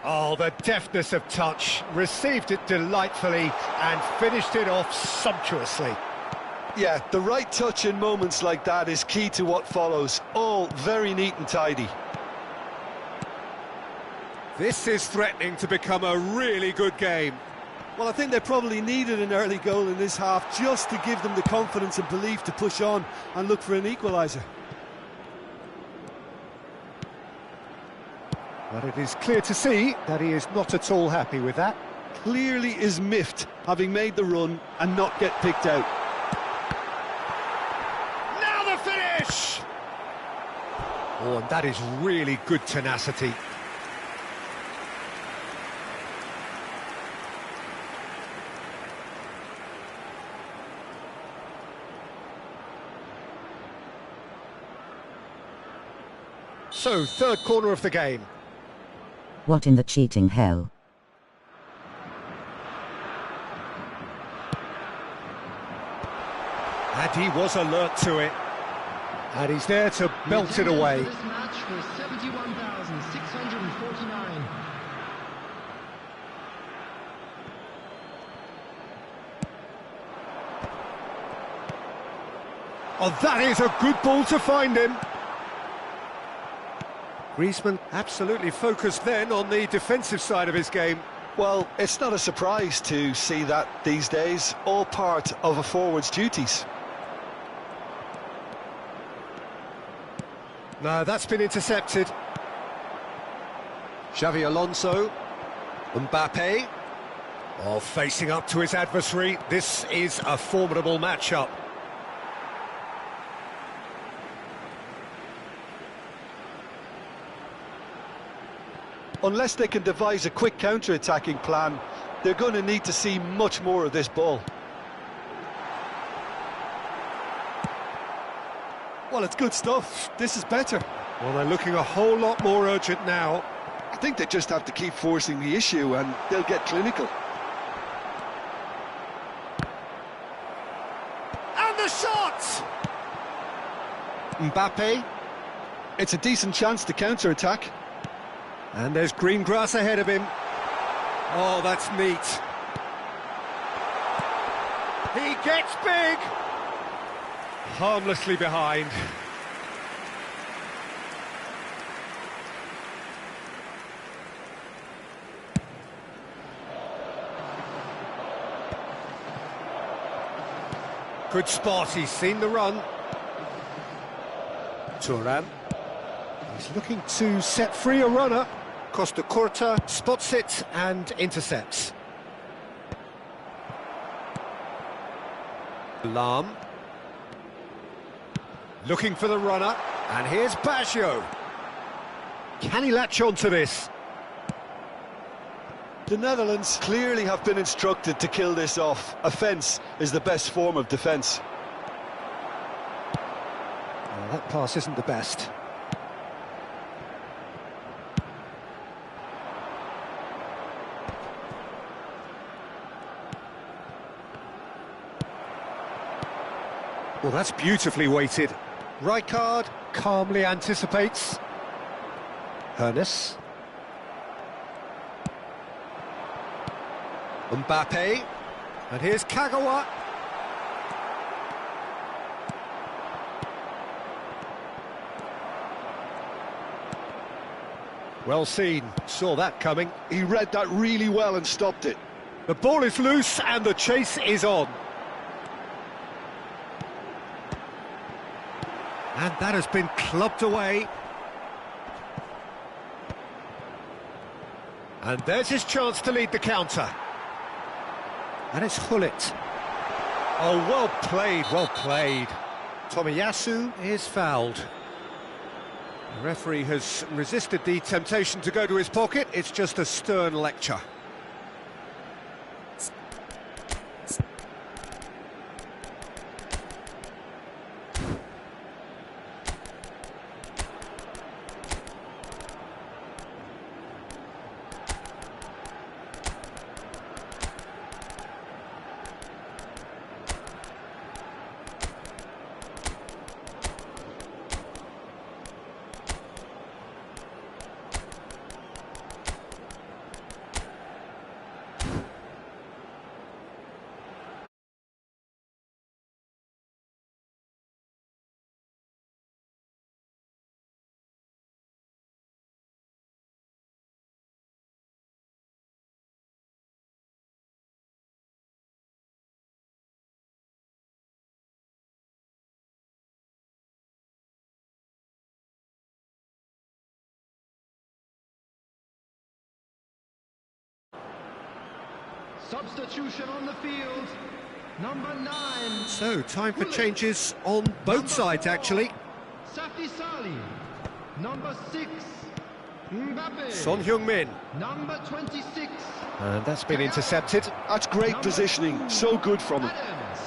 Oh, the deftness of touch. Received it delightfully and finished it off sumptuously. Yeah, the right touch in moments like that is key to what follows. All very neat and tidy. This is threatening to become a really good game. Well, I think they probably needed an early goal in this half just to give them the confidence and belief to push on and look for an equaliser. But it is clear to see that he is not at all happy with that. Clearly is miffed, having made the run and not get picked out. Now the finish! Oh, and that is really good tenacity. So, third corner of the game. What in the cheating hell? And he was alert to it. And he's there to belt it away. This match was 71,649. Oh, that is a good ball to find him. Griezmann absolutely focused then on the defensive side of his game. Well, it's not a surprise to see that these days, all part of a forward's duties. No, that's been intercepted. Xavi Alonso, Mbappe. Oh, facing up to his adversary. This is a formidable matchup. Unless they can devise a quick counter-attacking plan, they're going to need to see much more of this ball. Well, it's good stuff. This is better. Well, they're looking a whole lot more urgent now. I think they just have to keep forcing the issue and they'll get clinical. And the shot! Mbappe. It's a decent chance to counter-attack. And there's green grass ahead of him. Oh, that's neat. He gets big. Harmlessly behind. Good spot, he's seen the run. Turan. He's looking to set free a runner. Costa Curta spots it and intercepts. Lam. Looking for the runner. And here's Baggio. Can he latch on to this? The Netherlands clearly have been instructed to kill this off. Offence is the best form of defence. Well, that pass isn't the best. Well, that's beautifully weighted. Rijkaard calmly anticipates. Hernes. Mbappe. And here's Kagawa. Well seen, saw that coming. He read that really well and stopped it. The ball is loose and the chase is on. And that has been clubbed away. And there's his chance to lead the counter. And it's Hullet. Oh, well played, well played. Tomiyasu is fouled. The referee has resisted the temptation to go to his pocket. It's just a stern lecture. Substitution on the field, number 9. So, time for changes on both sides, actually. Safi Salih, number 6. Mbappe, Son Heung-min. number 26. And that's been intercepted. That's great positioning, so good from him. Adams.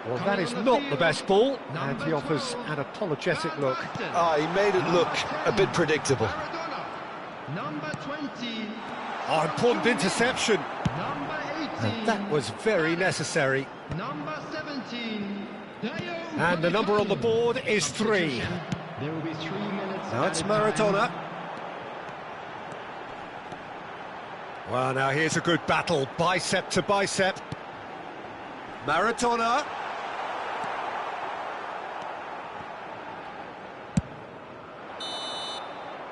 Well, that is not the best ball, and he offers an apologetic look. He made it look a bit predictable. Maradona, number 20. Oh, important interception. Number 18. And that was very necessary. Number 17. And the number on the board is 3. There will be 3 minutes. Now it's Maradona. Well, now here's a good battle, bicep to bicep. Maradona.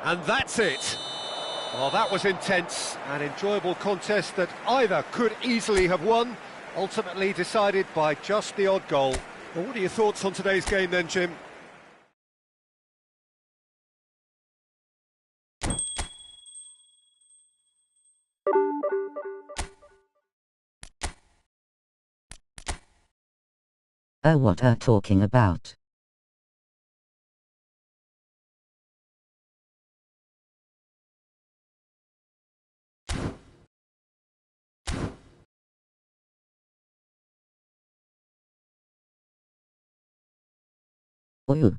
And that's it. Well, that was intense, an enjoyable contest that either could easily have won, ultimately decided by just the odd goal. Well, what are your thoughts on today's game then, Jim? What are talking about? Ooh.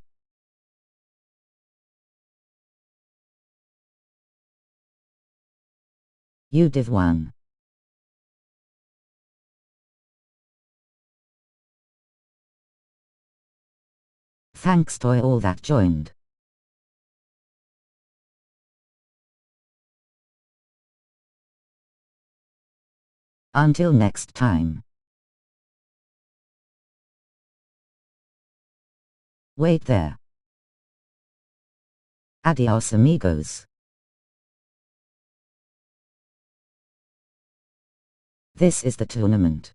You div one. Thanks to all that joined. Until next time. Wait there. Adios amigos. This is the tournament.